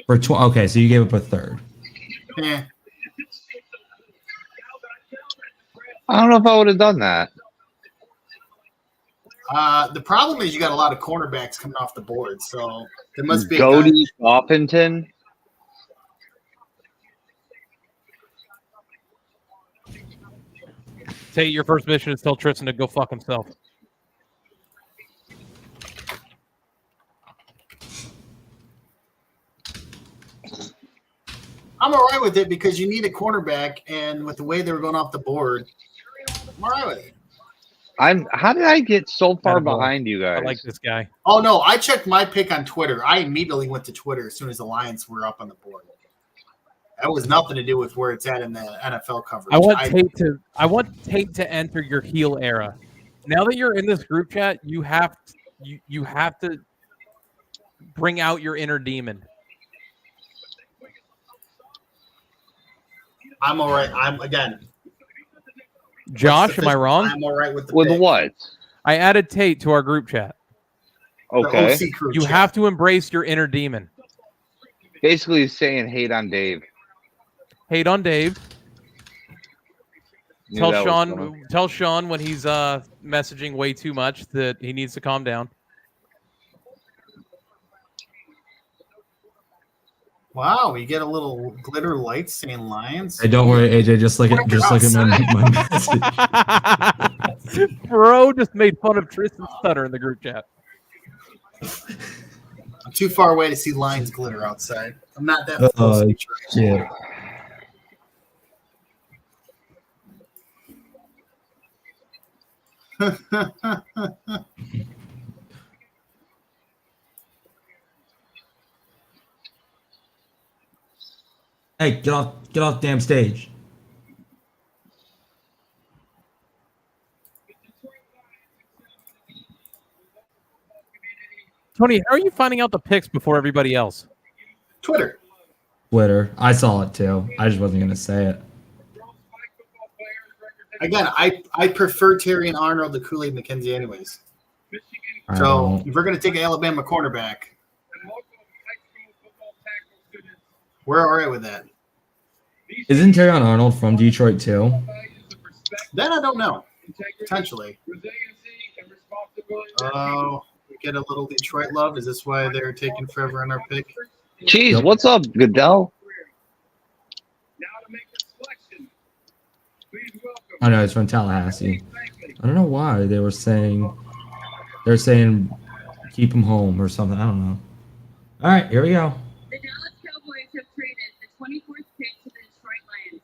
for okay, so you gave up a third. Yeah. I don't know if I would have done that. The problem is you got a lot of cornerbacks coming off the board, so there must be Cody Goffington. Tate, your first mission is tell Tristan to go fuck himself. I'm all right with it because you need a cornerback, and with the way they were going off the board, I'm all right with it. How did I get so far behind you guys? I like this guy. Oh no, I checked my pick on Twitter. I immediately went to Twitter as soon as the Lions were up on the board. That was nothing to do with where it's at in the NFL coverage. I want Tate to enter your heel era. Now that you're in this group chat, you have to bring out your inner demon. I'm all right. I'm again. Josh, am I wrong? I'm all right with the With pick. what? I added Tate to our group chat. Okay. The OC crew You chat. have to embrace your inner demon. Basically saying hate on Dave. Hate on Dave. Knew that was Tell Sean when he's messaging way too much that he needs to calm down. Wow, you get a little glitter light saying Lions. Hey, don't worry, AJ. Just look at my message. Bro just made fun of Tristan Stutter in the group chat. I'm too far away to see Lions glitter outside. I'm not that close. Yeah. Hey, get off the damn stage. Tony, how are you finding out the picks before everybody else? Twitter. Twitter. I saw it too. I just wasn't gonna say it. Again, I prefer Terry and Arnold to Kool-Aid McKenzie anyways. I So don't. if we're gonna take an Alabama cornerback, we're all right with that. Isn't Terrion Arnold from Detroit too? That I don't know. Potentially. Oh, we get a little Detroit love. Is this why they're taking forever on our pick? Jeez, what's up, Goodell? I know it's from Tallahassee. I don't know why they're saying keep him home or something. I don't know. All right, here we go. The Dallas Cowboys have traded the 24th pick to the Detroit Lions.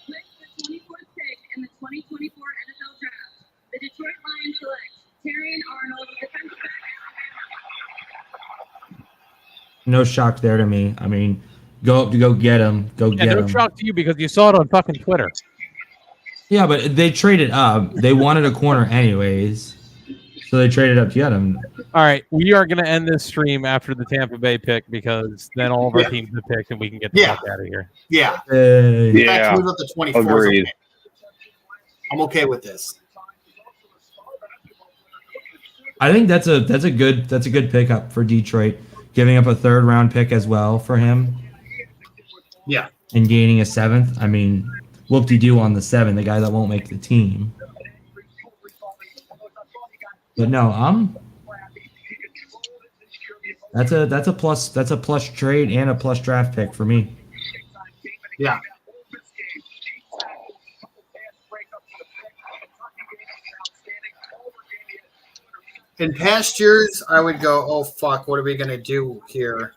With the 24th pick in the 2024 NFL Draft, the Detroit Lions select Terrion Arnold, defensive back. No shock there to me. I mean, go get him. Go Yeah, get no him. shock to you because you saw it on fucking Twitter. Yeah, but they traded up. They wanted a corner anyways, so they traded up to get him. All right, we are going to end this stream after the Tampa Bay pick because then all of our teams have picked and we can get the fuck out of here. Yeah. Yeah. Move up to 24. Agreed. Okay. I'm okay with this. I think that's a good pickup for Detroit, giving up a 3rd round pick as well for him. Yeah. And gaining a 7th. I mean, whoop-de-doo on the 7, the guy that won't make the team. But no, that's a plus trade and a plus draft pick for me. Yeah. In past years, I would go, oh, fuck, what are we going to do here?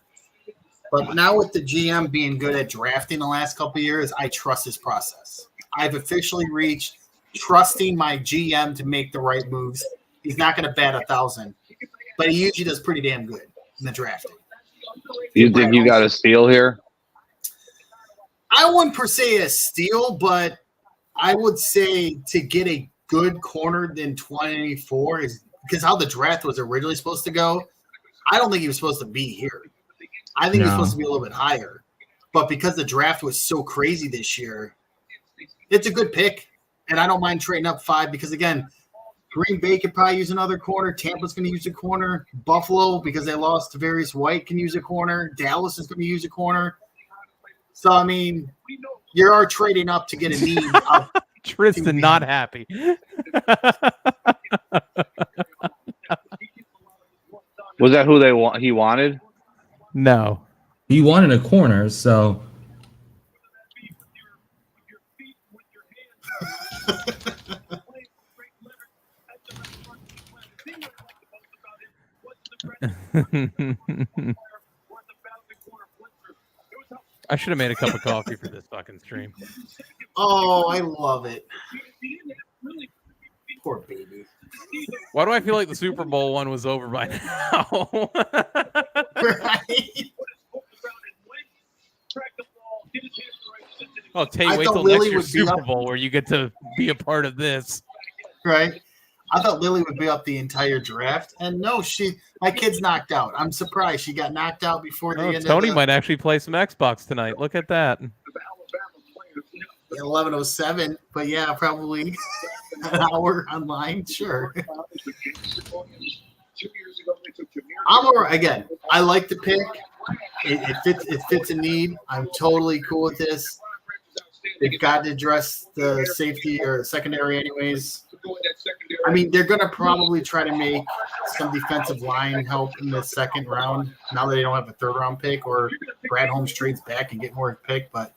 But now with the GM being good at drafting the last couple of years, I trust his process. I've officially reached trusting my GM to make the right moves. He's not going to bat 1,000, but he usually does pretty damn good in the drafting. You think you got a steal here? I wouldn't per se a steal, but I would say to get a good corner in 24 is because how the draft was originally supposed to go. I don't think he was supposed to be here. I think he's supposed to be a little bit higher. But because the draft was so crazy this year, it's a good pick. And I don't mind trading up 5 because, again, Green Bay could probably use another corner. Tampa's going to use a corner. Buffalo, because they lost to Tavarius White, can use a corner. Dallas is going to use a corner. So, I mean, you are trading up to get a need. Tristan not happy. Was that who he wanted? No. He wanted a corner, so I should have made a cup of coffee for this fucking stream. Oh, I love it. Poor baby. Why do I feel like the Super Bowl one was over by now? Right? Oh, Tay, I wait thought till Lily next year's would be Super up- Bowl where you get to be a part of this. Right? I thought Lily would be up the entire draft, and no, my kid's knocked out. I'm surprised she got knocked out before the Oh, end. Tony of might actually play some Xbox tonight. Look at that. 11:07, but yeah, probably an hour online. Sure. I'm all right. Again, I like the pick. It fits a need. I'm totally cool with this. They've got to address the safety or secondary anyways. I mean, they're going to probably try to make some defensive line help in the 2nd round now that they don't have a 3rd round pick, or Brad Holmes trades back and get more pick, but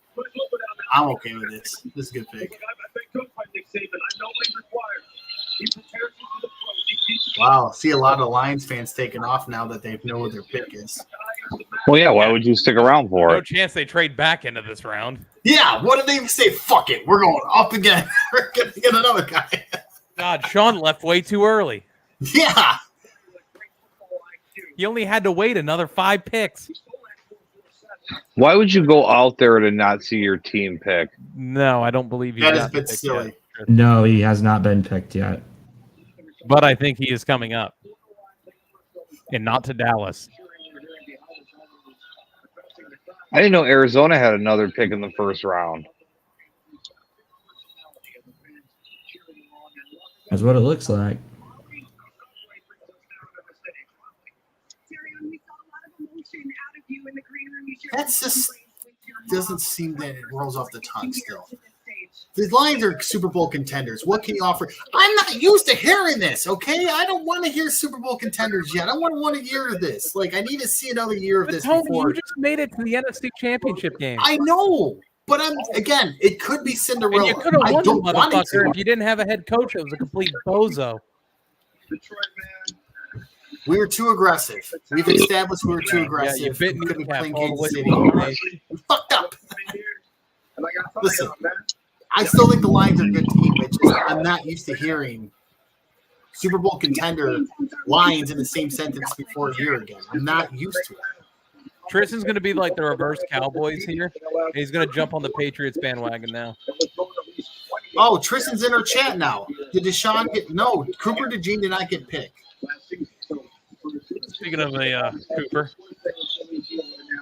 I'm okay with this. This is a good pick. Wow, see a lot of Lions fans taking off now that they know what their pick is. Well, yeah. Why would you stick around for No it? chance they trade back into this round. Yeah, what did they say? Fuck it, we're going up again. We're going to get another guy. God, Sean left way too early. Yeah. He only had to wait another 5 picks. Why would you go out there to not see your team pick? No, I don't believe he That is got a bit picked silly. yet. no, he has not been picked yet. But I think he is coming up. and not to Dallas. I didn't know Arizona had another pick in the first round. That's what it looks like. That's just doesn't seem that it rolls off the tongue still. The Lions are Super Bowl contenders. What can you offer? I'm not used to hearing this, okay? I don't want to hear Super Bowl contenders yet. I want to hear this. Like, I need to see another year of But this Tony, before. you just made it to the NFC Championship game. I know, but again, it could be Cinderella. And you could have I won, don't want it motherfucker, to. if you didn't have a head coach that was a complete bozo. We were too aggressive. We've established we were too aggressive. Yeah, you bit we couldn't kneecap play all the Kansas way City. We fucked up. Listen, I still think the Lions are a good team. It's just I'm not used to hearing Super Bowl contender Lions in the same sentence before a year ago. I'm not used to it. Tristan's going to be like the reverse Cowboys here. And he's going to jump on the Patriots bandwagon now. Oh, Tristan's in our chat now. Did Deshaun get – no, Cooper DeJean did not get picked. Speaking of Cooper.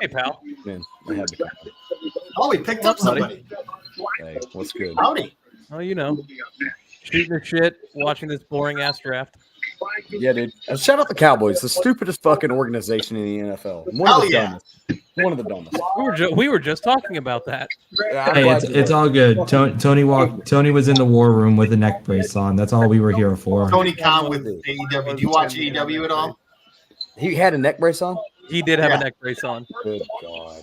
Hey, pal. Man, I had to. Oh, he picked up somebody. Hey, what's good? Howdy. Oh, you know. Shooting the shit, watching this boring-ass draft. Yeah, dude. Shout out the Cowboys, the stupidest fucking organization in the NFL. One of the dumbest. One of the dumbest. We were just talking about that. Hey, it's all good. Tony was in the war room with a neck brace on. That's all we were here for. Tony Khan with AEW. Do you watch AEW at all? He had a neck brace on? He did have a neck brace on. Good God.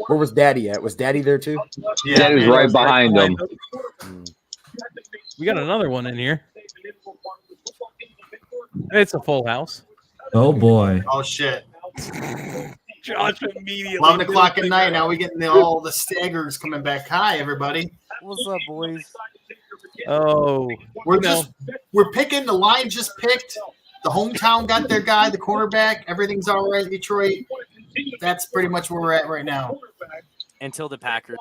Where was Daddy at? Was Daddy there too? Yeah, Daddy's right behind him. We got another one in here. It's a full house. Oh boy. Oh shit. Josh immediately. 11 o'clock at night. Now we getting all the staggers coming back. Hi, everybody. What's up, boys? Oh, we're picking. The line just picked. The hometown got their guy, the quarterback. Everything's all right in Detroit. That's pretty much where we're at right now. Until the Packers,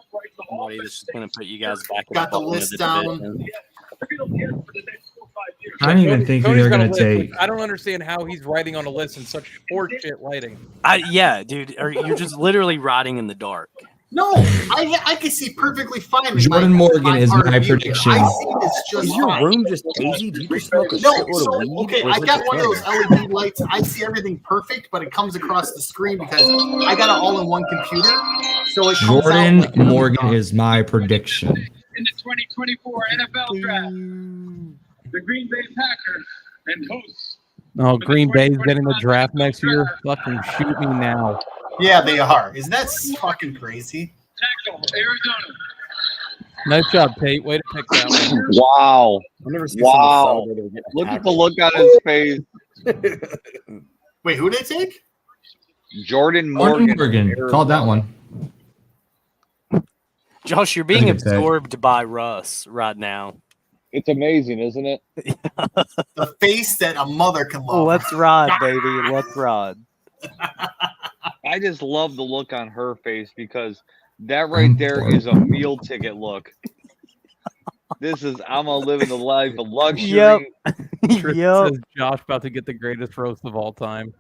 somebody that's just going to put you guys back. Got the list down. I don't even think they're going to take. I don't understand how he's writing on a list in such horseshit lighting. Yeah, dude. You're just literally riding in the dark. No, I can see perfectly fine. Jordan Morgan is my prediction. I see this just Is your fine. room just hazy? Do you just smoke a No, shitload so, of weed? okay, Or is I it got the one of those camera? LED lights. I see everything perfect, but it comes across the screen because I got it all in one computer. So it comes Jordan out like Morgan is my prediction. In the 2024 NFL Draft, the Green Bay Packers and hosts. Oh, Green Bay's getting the draft next year. Fucking shoot me now. Yeah, they are. Isn't that fucking crazy? Tackle, Arizona. Nice job, Tate. Way to pick that one. Wow. I've never seen Wow. someone celebrate or get Look at the tackled. look on his face. Wait, who did they take? Jordan Jordan Morgan. Morgan. Called that one. Josh, you're being That's a good pick. absorbed by Russ right now. It's amazing, isn't it? The face that a mother can love. Let's ride, baby. Let's ride. I just love the look on her face because that right there is a meal ticket look. This is I'm gonna live in the life of luxury. Yep. Tristan Yep. says Josh about to get the greatest roast of all time.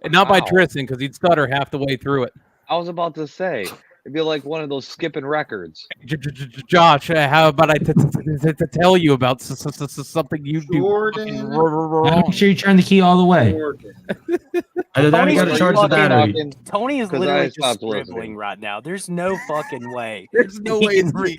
And not by Wow. Tristan, because he'd stutter half the way through it. I was about to say it'd be like one of those skipping records. Josh, how about I tell you about something you do fucking Jordan. Make sure you turn the key all the way. Either that or you got to charge the battery. Tony is 'Cause literally I just stopped scribbling listening. right now. There's no fucking way. There's no way it's me.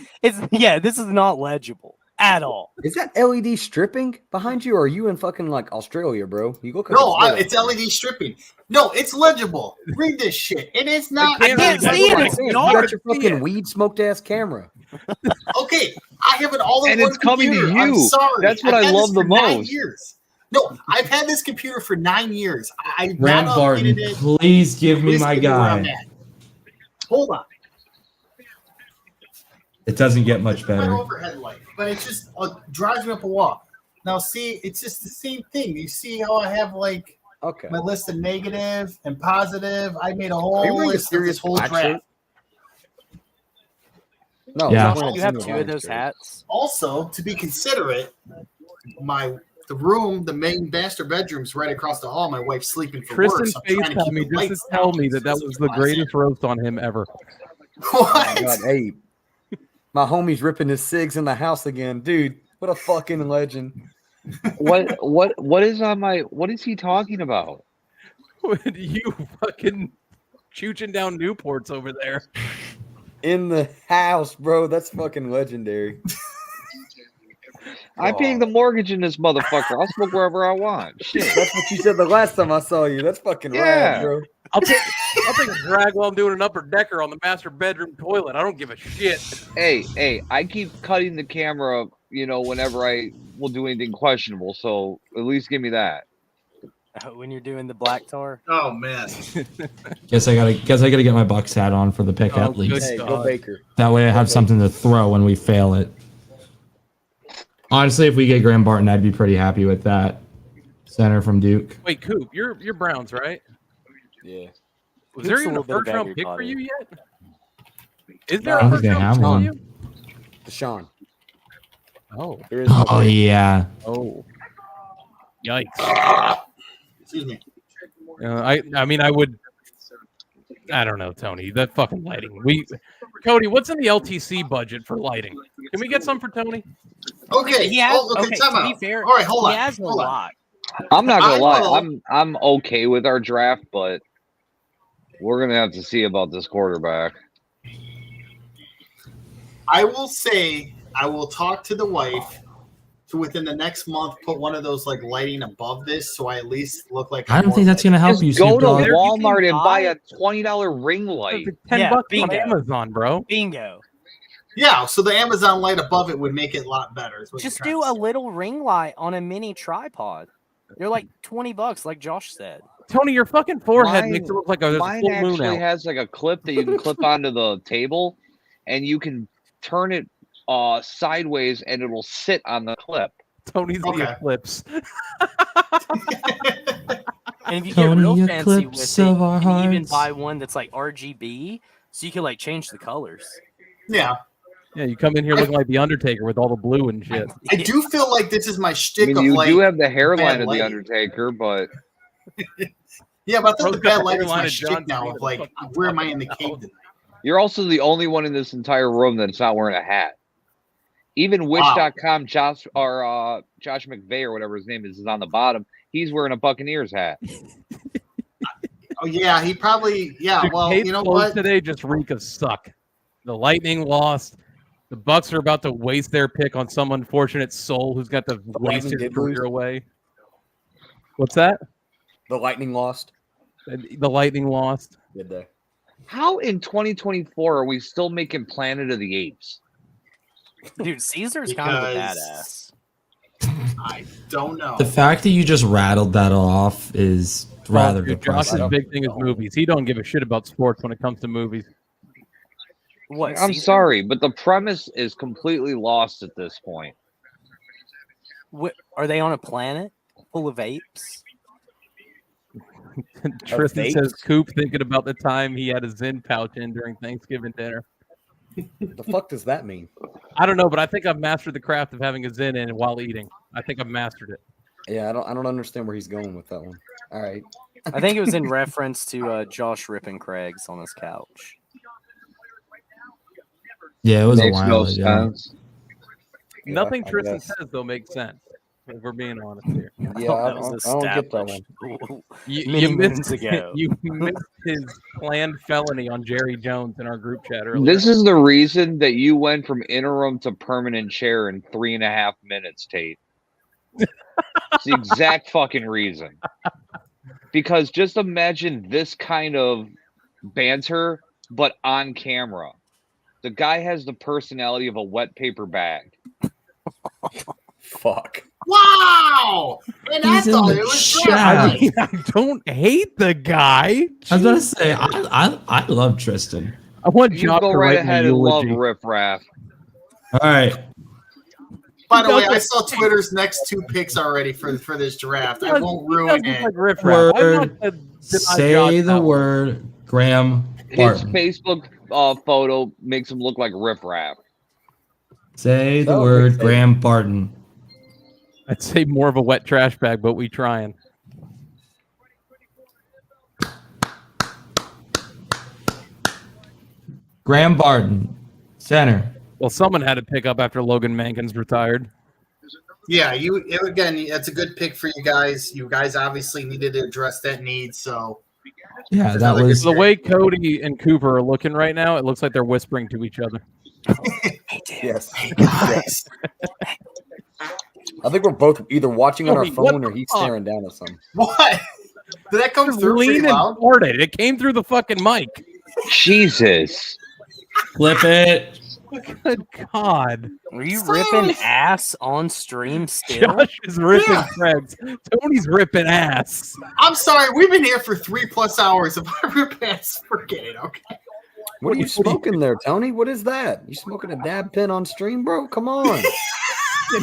This is not legible at all. Is that LED stripping behind you, or are you in fucking like Australia, bro? You look. No, like it's LED stripping. No, it's legible. Read this shit. It is not. I can't see it. You It's got your fucking weed smoked ass camera. Okay, I have it all in And one it's coming to computer. I'm you. sorry. That's what I've I had love this the for 9 most. years. No, I've had this computer for 9 years. I've Grant not Barton, updated it. please give me Please my give me where I'm guy. at. Hold on. It doesn't get much My better. overhead light, but it just drives me up a wall. Now, see, it's just the same thing. You see how I have like Okay. my list of negative and positive. I made a Are you whole wearing a list of this serious whole black draft. shirt? No. Yeah. I'm wearing a You have Jimmy two of Ryan those shirt. hats. Also, to be considerate, the main master bedroom's right across the hall. My wife's sleeping for Tristan work. So I'm trying to FaceTime keep me the just to lights tell down. me that was the greatest roast on him ever. What? Oh God, hey, my homie's ripping his cigs in the house again, dude. What a fucking legend. What is he talking about? You fucking chooching down Newports over there. In the house, bro. That's fucking legendary. I'm paying the mortgage in this motherfucker. I'll smoke wherever I want. Shit. That's what you said the last time I saw you. That's fucking rad, bro. I'll take a drag while I'm doing an upper decker on the master bedroom toilet. I don't give a shit. Hey, I keep cutting the camera, whenever I will do anything questionable. So at least give me that. When you're doing the black tar. Oh man. Guess I gotta get my Bucks hat on for the pick at least. Hey, go Baker. That way I have something to throw when we fail it. Honestly, if we get Graham Barton, I'd be pretty happy with that. Center from Duke. Wait, Coop, you're Browns, right? Yeah. Was there Coop's a even a little bit first round bagger pick for body. you yet? Is there I a don't first think they round have pick for one. you? Deshaun. Oh. There is no Oh pick. yeah. Oh. Yikes. Excuse me. I mean, I would. I don't know, Tony. That fucking lighting. Cody, what's in the LTC budget for lighting? Can we get some for Tony? Okay. He has, okay. Time to out. be fair, All right, hold on. he has a Hold on. lot. I'm not gonna I lie. will- I'm okay with our draft, but we're gonna have to see about this quarterback. I will say I will talk to the wife to within the next month put one of those like lighting above this, so I at least look like. I don't think that's gonna help you, Go Snoop to Dogg. Walmart and buy a $20 ring light. $10 bingo. on Amazon, bro. Bingo. Yeah, so the Amazon light above it would make it a lot better. is what Just you're do trying a to say. little ring light on a mini tripod. They're like $20, like Josh said. Tony, your fucking forehead makes it look like there's a Mine full moon actually out. has like a clip that you can clip onto the table, and you can turn it sideways, and it'll sit on the clip. Tony's the Okay. eclipse. And if you Tony, get real fancy with eclipse it, of our you can even hearts. buy one that's like RGB, so you can like change the colors. Yeah, Yeah, you come in here looking like the Undertaker with all the blue and shit. I do feel like this is my I shtick mean, of you like. do have the hairline bad of the light. Undertaker, but Yeah, but I thought Bro's the got bad the light is hairline my of John shtick now. Cena Of like, fucking where am I in the talking cave tonight? you're also the only one in this entire room that's not wearing a hat. Even Wish.com, Josh McVeigh or whatever his name is on the bottom. He's wearing a Buccaneers hat. Oh yeah, he probably. Yeah, Dude, well, Kate's you know clothes what? today just reek of suck. The Lightning lost. The Bucks are about to waste their pick on some unfortunate soul who's got to waste his did career lose? away. What's that? The Lightning lost. The Lightning lost. Did they? How in 2024 are we still making Planet of the Apes? Dude, Caesar's kind of a Because- badass. I don't know. The fact that you just rattled that off is rather Dude, depressing. Josh's big thing is movies. He don't give a shit about sports when it comes to movies. What? I'm Caesar? sorry, but the premise is completely lost at this point. Are they on a planet full of apes? Tristan vapes? says Coop thinking about the time he had a Zen pouch in during Thanksgiving dinner. The fuck does that mean? I don't know, but I think I've mastered the craft of having a Zen in while eating. I think I've mastered it. Yeah, I don't understand where he's going with that one. All right. I think it was in reference to Josh ripping Craig's on his couch. Yeah, it was a Makes while no ago. sense. Nothing I Tristan guess. says though makes sense. If we're being honest here. Yeah, I That was don't get that one. established You moons missed ago. you missed his planned felony on Jerry Jones in our group chat earlier. This is the reason that you went from interim to permanent chair in 3.5 minutes, Tate. It's the exact fucking reason. Because just imagine this kind of banter, but on camera. The guy has the personality of a wet paper bag. Fuck. Wow! And I He's in thought the it was shadow. right. I don't hate the guy. I was gonna say I love Tristan. I want You Josh go to right write me a ahead and love eulogy. Riff Raff. All right, By the He way, does I look- saw Twitter's next two picks already for this draft. I won't He ruin does look it. like Riff Raff. I'm word. not the- Say Josh the Allen. word, Graham His Barton. Facebook photo makes him look like Riff Raff. Say the That would word, make sense. Graham Barton. I'd say more of a wet trash bag, but we trying. Graham Barton, center. Well, someone had to pick up after Logan Mankins retired. Yeah, again, that's a good pick for you guys. You guys obviously needed to address that need, so Yeah, that was the way Cody and Cooper are looking right now. It looks like they're whispering to each other. Yes. Hey guys. I think we're both either watching on our Cody, what phone or the he's fuck? staring down at something. What? Did that come through pretty Lean loud? and farted. It came through the fucking mic. Jesus. Flip it. Good God. Were you ripping ass on stream still? Josh is ripping Craig's. Tony's ripping ass. I'm sorry, we've been here for 3+ hours. If I rip ass, forget it, okay? What are you smoking there, Tony? What is that? You smoking a dab pen on stream, bro? Come on.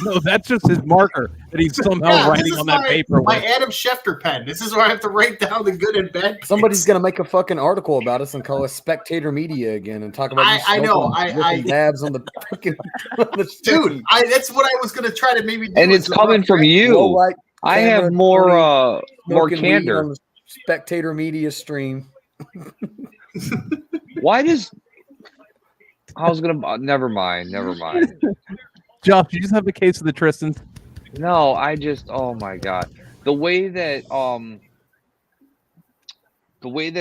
No, that's just his marker that he's somehow writing on that paper. My with. Adam Schefter pen. This is where I have to write down the good and bad. Somebody's gonna make a fucking article about us and call us Spectator Media again and talk about you I know. ripping dabs on the fucking Dude, that's what I was gonna try to maybe do. And it's coming from you. I have more candor. On the Spectator Media stream. Why does I was gonna never mind. Josh, you just have the case of the Tristans. No, I just oh my god. The way that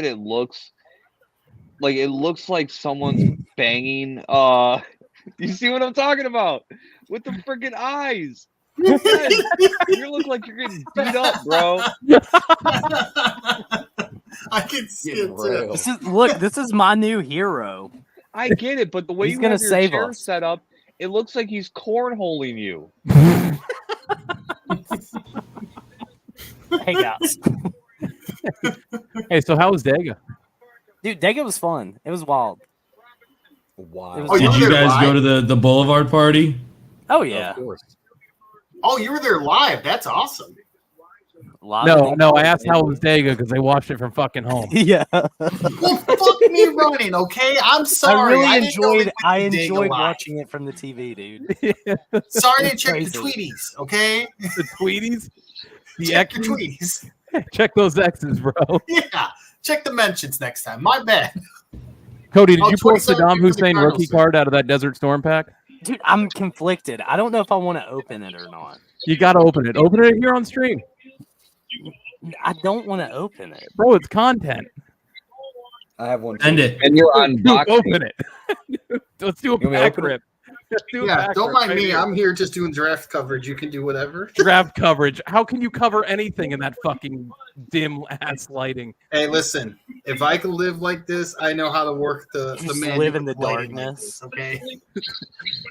it looks like someone's banging you see what I'm talking about? With the freaking eyes. Yes, you look like you're getting beat up, bro. I can see it too. This is my new hero. I get it, but the way He's you gonna have your save chair us. set up, it looks like he's cornholing you. Hey guys. Hey, so how was Dega? Dude, Dega was fun. It was wild. Wow. Did you guys go to the Boulevard party? Oh yeah. Of course. Oh, you were there live. That's awesome. No, I asked how was Dega because they watched it from fucking home. Yeah. Well, fuck me running, okay? I'm sorry. I didn't know they I put Dega enjoyed live. watching it from the TV, dude. Sorry to check the Crazy. tweeties, okay? The tweeties? The Check the X's? tweeties. Check those X's, bro. Yeah, check the mentions next time. My bad. Cody, did Oh, you pull 27 Saddam for the Hussein Cardinals, rookie sir. card out of that Desert Storm pack? Dude, I'm conflicted. I don't know if I want to open it or not. You got to open it. Open it here on stream. I don't want to open it. Bro, it's content. I have one. Send it. And you're Dude, unboxing. open it. Let's do a You want me to pack open it? rip. Let's do a Yeah, pack don't rip mind right me. here. I'm here just doing draft coverage. You can do whatever. Draft coverage. How can you cover anything in that fucking dim ass lighting? Hey, listen. If I can live like this, I know how to work the Just man. live in the lighting like darkness. this, okay.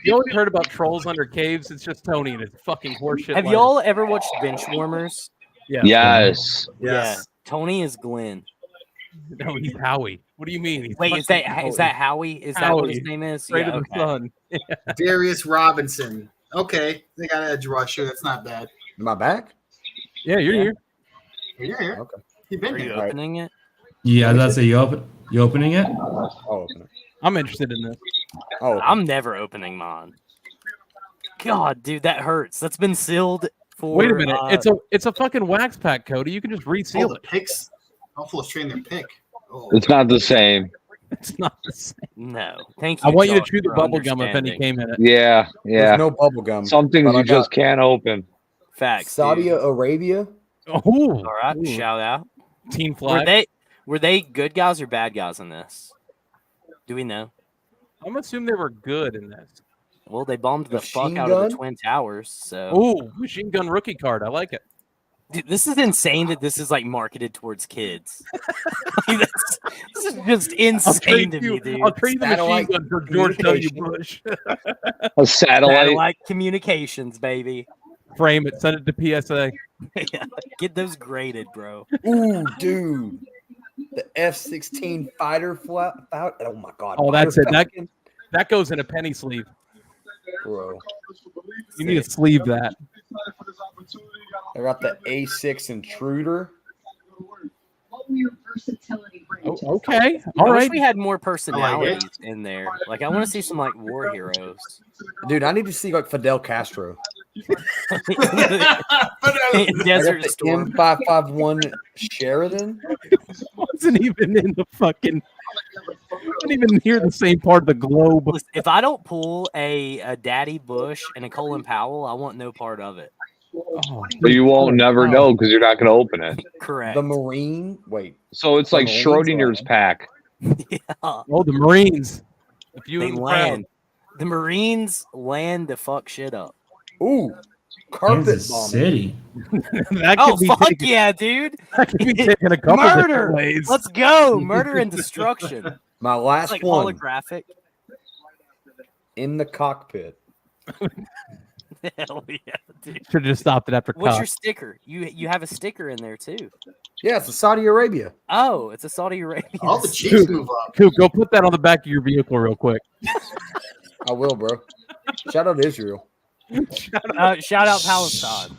You always heard about trolls under caves? It's just Tony and his fucking horseshit. Have lighting. y'all ever watched Benchwarmers? Yeah. Yes. Yeah. Tony is Glenn. No, he's Howie. What do you mean? He's Wait, is fucking that Howie? Is that what his Howie. name is? Straight Yeah, to the okay. sun. Yeah. Darius Robinson. Okay, they got an edge rusher. That's not bad. Am I back? Yeah, you're Yeah. here. You're here. Okay. You've been Are you here. opening it? Yeah, that's it. You opening it? I'll open it. I'm interested in this. Oh, I'm never opening mine. God, dude, that hurts. That's been sealed for. Wait a minute. It's a fucking wax pack, Cody. You can just Oh, reseal the it. picks. Hopefully, train their pick. Oh. It's not the same. It's not the same. No, thank you. I want you to Josh, chew the for bubble gum if any understanding. came in it. Yeah, yeah. there's no bubble gum. Some things but I you just got can't open. Facts. Saudi dude. Arabia. Oh, All right, shout out. Team flag. Were they good guys or bad guys in this? Do we know? I'm assuming they were good in this. Well, they bombed the Machine fuck out of gun? the Twin Towers. So, Oh, machine gun rookie card. I like it. dude, this is insane that this is like marketed towards kids. This is just insane to me, dude. I'll trade you the machine Satellite gun for George W. communication. Bush. A satellite. Satellite communications, baby. Frame it. Send it to PSA. Yeah, get those graded, bro. Ooh, dude. The F-16 fighter flat. Oh my god. Oh, that's it. Fighter That goes in a penny sleeve. bro. You need to sleeve that. I got the A6 Intruder. Oh, okay. I All wish right. we had more personalities in there. Like, I want to see some like war heroes. Dude, I need to see like Fidel Castro. Desert the Storm. M551 Sheridan. Wasn't even in the fucking. Wasn't even near the same part of the globe. Listen, if I don't pull a Daddy Bush and a Colin Powell, I want no part of it. Oh, But you won't never know because you're not going to open it. Correct. The Marine. Wait. So it's The like Marines Schrodinger's are- pack. Yeah. Oh, the Marines. If you They and land. The Marines land to fuck shit up. Ooh, carpet Kansas bombing. City. that Oh, could be fuck taken, yeah, dude. that could be taken a couple Murder. different ways. Let's go. Murder and destruction. My It's last like one holographic. in the cockpit. Hell yeah, dude. Should have just stopped it after What's cock. your sticker? You have a sticker in there too. Yeah, it's Saudi Arabia. Oh, it's a Saudi Arabia. All the Chiefs move up. Coop, go put that on the back of your vehicle real quick. I will, bro. Shout out to Israel. Shout out Palestine.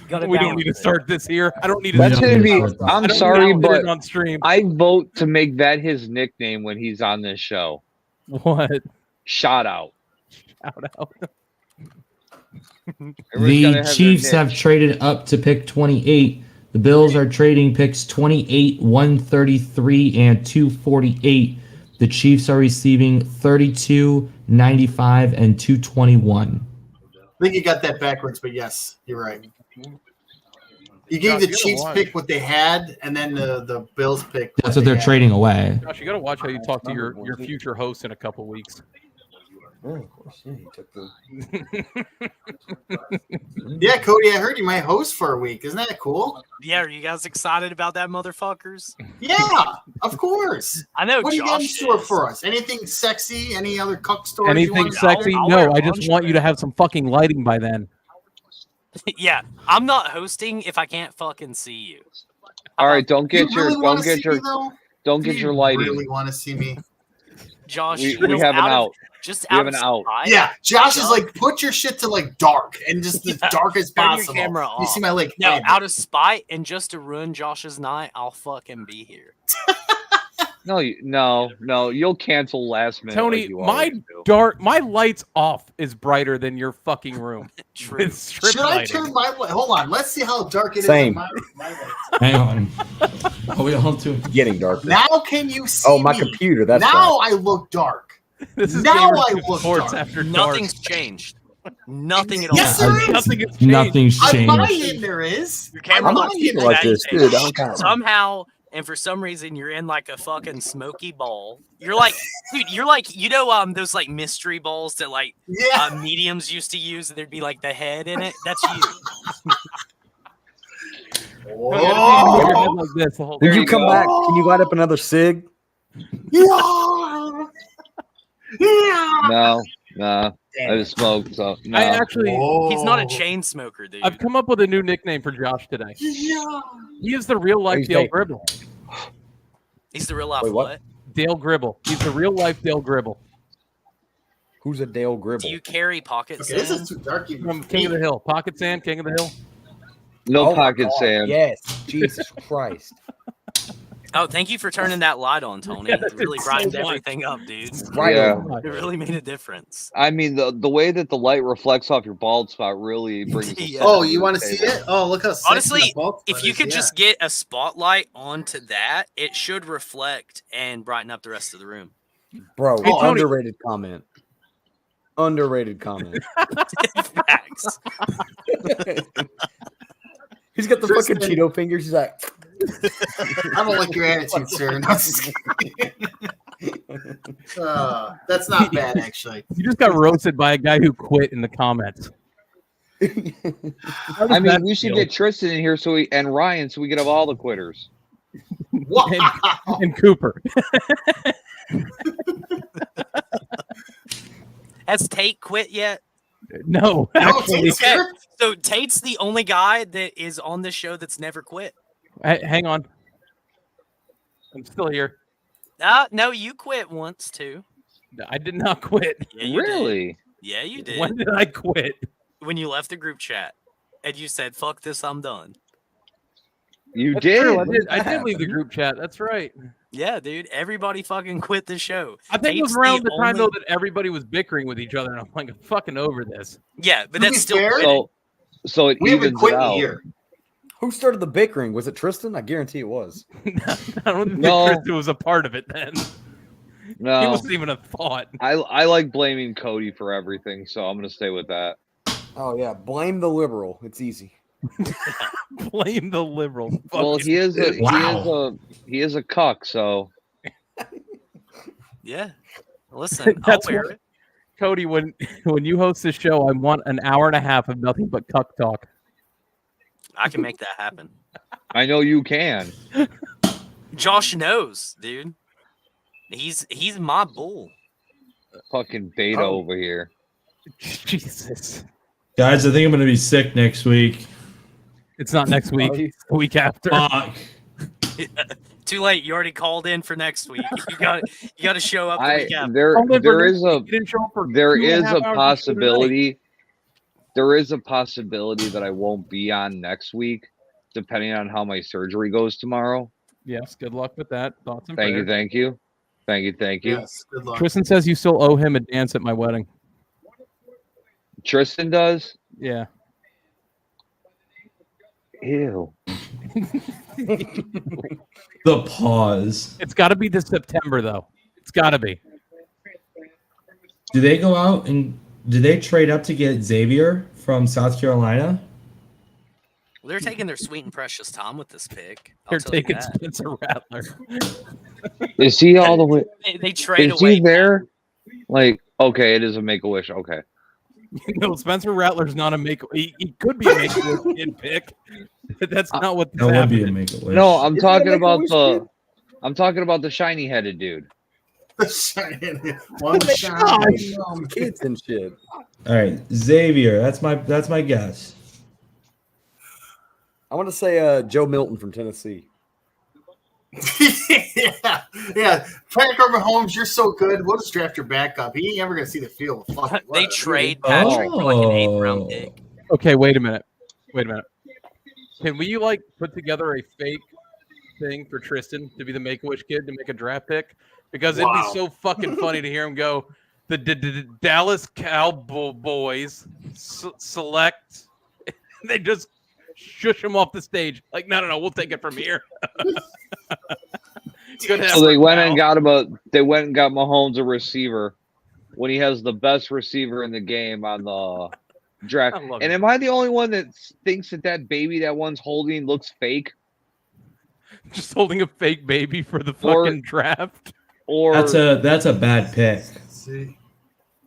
Gotta We don't balance need to it. start this here. I don't need to. That's start going to this. be. I I'm don't sorry, need to put it but on stream. I vote to make that his nickname when he's on this show. What? Shout out. Shout out. Everybody's gotta The have their Chiefs niche. have traded up to pick 28. The Bills are trading picks 28, 133, and 248. The Chiefs are receiving 32, 95, and 221. I think you got that backwards, but yes, you're right. You gave Josh, the you gotta Chiefs watch. pick what they had, and then the Bills pick. That's what they're trading away. Josh, you got to watch how you talk to your future host in a couple weeks. Oh, of course, yeah, he took the. Yeah, Cody, I heard you might host for a week. Isn't that cool? Yeah, are you guys excited about that, motherfuckers? Yeah, of course. I know. What do you got in Josh store is. for us? Anything sexy? Any other cuck stories? you Anything want? sexy? I'll No, wear a I just lunch want you to bag. have some fucking lighting by then. Yeah, I'm not hosting if I can't fucking see you. All right, don't You get your really want don't to get see your me, though? don't Do get your you lighting. Really want to see me? Josh, We you know, have an out of- out. Just We out have of an out. spite, Yeah, Josh is like, put your shit to like dark and just as Yeah, dark as turn your possible. camera You see off. my like No, hand. out of spite and just to ruin Josh's night, I'll fucking be here. No, no, you'll cancel last minute. Tony, like you my always do. my lights off is brighter than your fucking room. True. With strip Should I lighting. turn my light? Hold on, let's see how dark it is. Same. In my lights. Hang on. Are we on to Getting darker. Now can you see? Oh, my me? computer. That's now right. I look dark. This is Now Gamer I Soup look Sports dark. after dark. Nothing's changed. Nothing at all. Yes, there is. Nothing has changed. Nothing's On my changed. end, there is. Your camera On my looks end, like there this, is. dude. I don't count. Somehow, and for some reason, you're in like a fucking smoky ball. You're like, dude, you're like, you know, those like mystery balls that like Yeah. mediums used to use, and there'd be like the head in it. That's you. Oh. Like this the whole Did time. you come back? Can you light up another cig? Yeah. Yeah. No, I just smoked. So no. I actually, He's not a Oh. chain smoker, dude. I've come up with a new nickname for Josh today. Yeah. He is the real life He's Dale dating. Gribble. He's the real life Wait, what? what? Dale Gribble. He's the real life Dale Gribble Who's a Dale Gribble? Do you carry pocket Okay, this sand? is too dark. even from for King of me. the Hill. Pocket Sand, King of the Hill. No Oh my pocket God, sand. Yes. Jesus Christ. Oh, thank you for turning that light on, Tony. Yeah, It really it's brightened so much. everything up, dude. Right Yeah. on. It really made a difference. I mean, the way that the light reflects off your bald spot really brings. a Yeah. Oh, sense you to want the to see table. it? Oh, look how sexy Honestly, the bald if spot you is, could yeah. just get a spotlight onto that, it should reflect and brighten up the rest of the room. Bro, Hey, Tony. underrated comment. Underrated comment. Facts. He's got the Tristan. fucking Cheeto fingers. He's like, I don't like your attitude, sir. No, I'm just kidding. That's not bad, actually. You just got roasted by a guy who quit in the comments. How does I mean, that we should feel? get Tristan in here and Ryan so we could have all the quitters. Wow. and Cooper. Has Tate quit yet? No, No, actually, Tate's here. So Tate's the only guy that is on this show that's never quit. Hang on. I'm still here. No, you quit once too. I did not quit. Yeah, you did. Really? Yeah, you did. When did I quit? When you left the group chat and you said, "Fuck this, I'm done." You That's did. true. I did leave the group chat. That's right. Yeah, dude. Everybody fucking quit the show. I think it was Tate's around the time only- though that everybody was bickering with each other, and I'm like, I'm fucking over this. Yeah, but To that's be still fair, quitting. So it We haven't evens quit it in a out. year. Who started the bickering? Was it Tristan? I guarantee it was. I don't think No. Krista was a part of it then. He No, wasn't even a thought. I like blaming Cody for everything, so I'm gonna stay with that. Oh yeah, blame the liberal. It's easy. Blame the liberal. Well, Fuck he is a Wow. he is a cuck, so Yeah. Listen, I'll That's wear what- it. Cody, when you host this show, I want an hour and a half of nothing but cuck talk. I can make that happen. I know you can. Josh knows, dude. He's my bull. Fucking beta Oh. over here. Jesus. Guys, I think I'm gonna be sick next week. It's not next week. It's the week after. Fuck. Too late. You already called in for next week. You got to show up the week after. There is a You didn't show up for there 2.5 is a hours of the show possibility. There is a possibility that I won't be on next week, depending on how my surgery goes tomorrow. Yes, good luck with that. Thoughts and Thank you, prayers. thank you, thank you, thank you. Yes, good luck. Tristan says you still owe him a dance at my wedding. Tristan does. Yeah. Ew. The pause. It's got to be this September, though. It's got to be. Do they go out and do they trade up to get Xavier from South Carolina? Well, they're taking their sweet and precious time with this pick. I'll They're tell you taking that. Spencer Rattler. Is he all the way? They trade Is away. he there? Like, okay, it is a make a wish. Okay. No, Spencer Rattler's not a make. He could be a make a wish kid pick, but that's not what. That would be a make a wish. No, I'm Is he a talking Make-A-Wish about kid? I'm talking about the shiny headed dude. One shine. Kids and shit. All right, Xavier. That's my guess. I want to say Joe Milton from Tennessee. yeah. Patrick Mahomes, you're so good. We'll just draft your backup. He ain't ever gonna see the field. Fuck, They trade Patrick for like an 8th round pick. Okay, wait a minute. Can we like put together a fake thing for Tristan to be the Make-A-Wish kid to make a draft pick? Because it'd Wow. be so fucking funny to hear him go, the Dallas Cowboys select. They just shush him off the stage. Like, no, we'll take it from here. Good So they effort, went pal. and got Mahomes a receiver when he has the best receiver in the game on the draft. I love And it. am I the only one that thinks that baby that one's holding looks fake? Just holding a fake baby for the Or- fucking draft. Or That's a bad pick. See.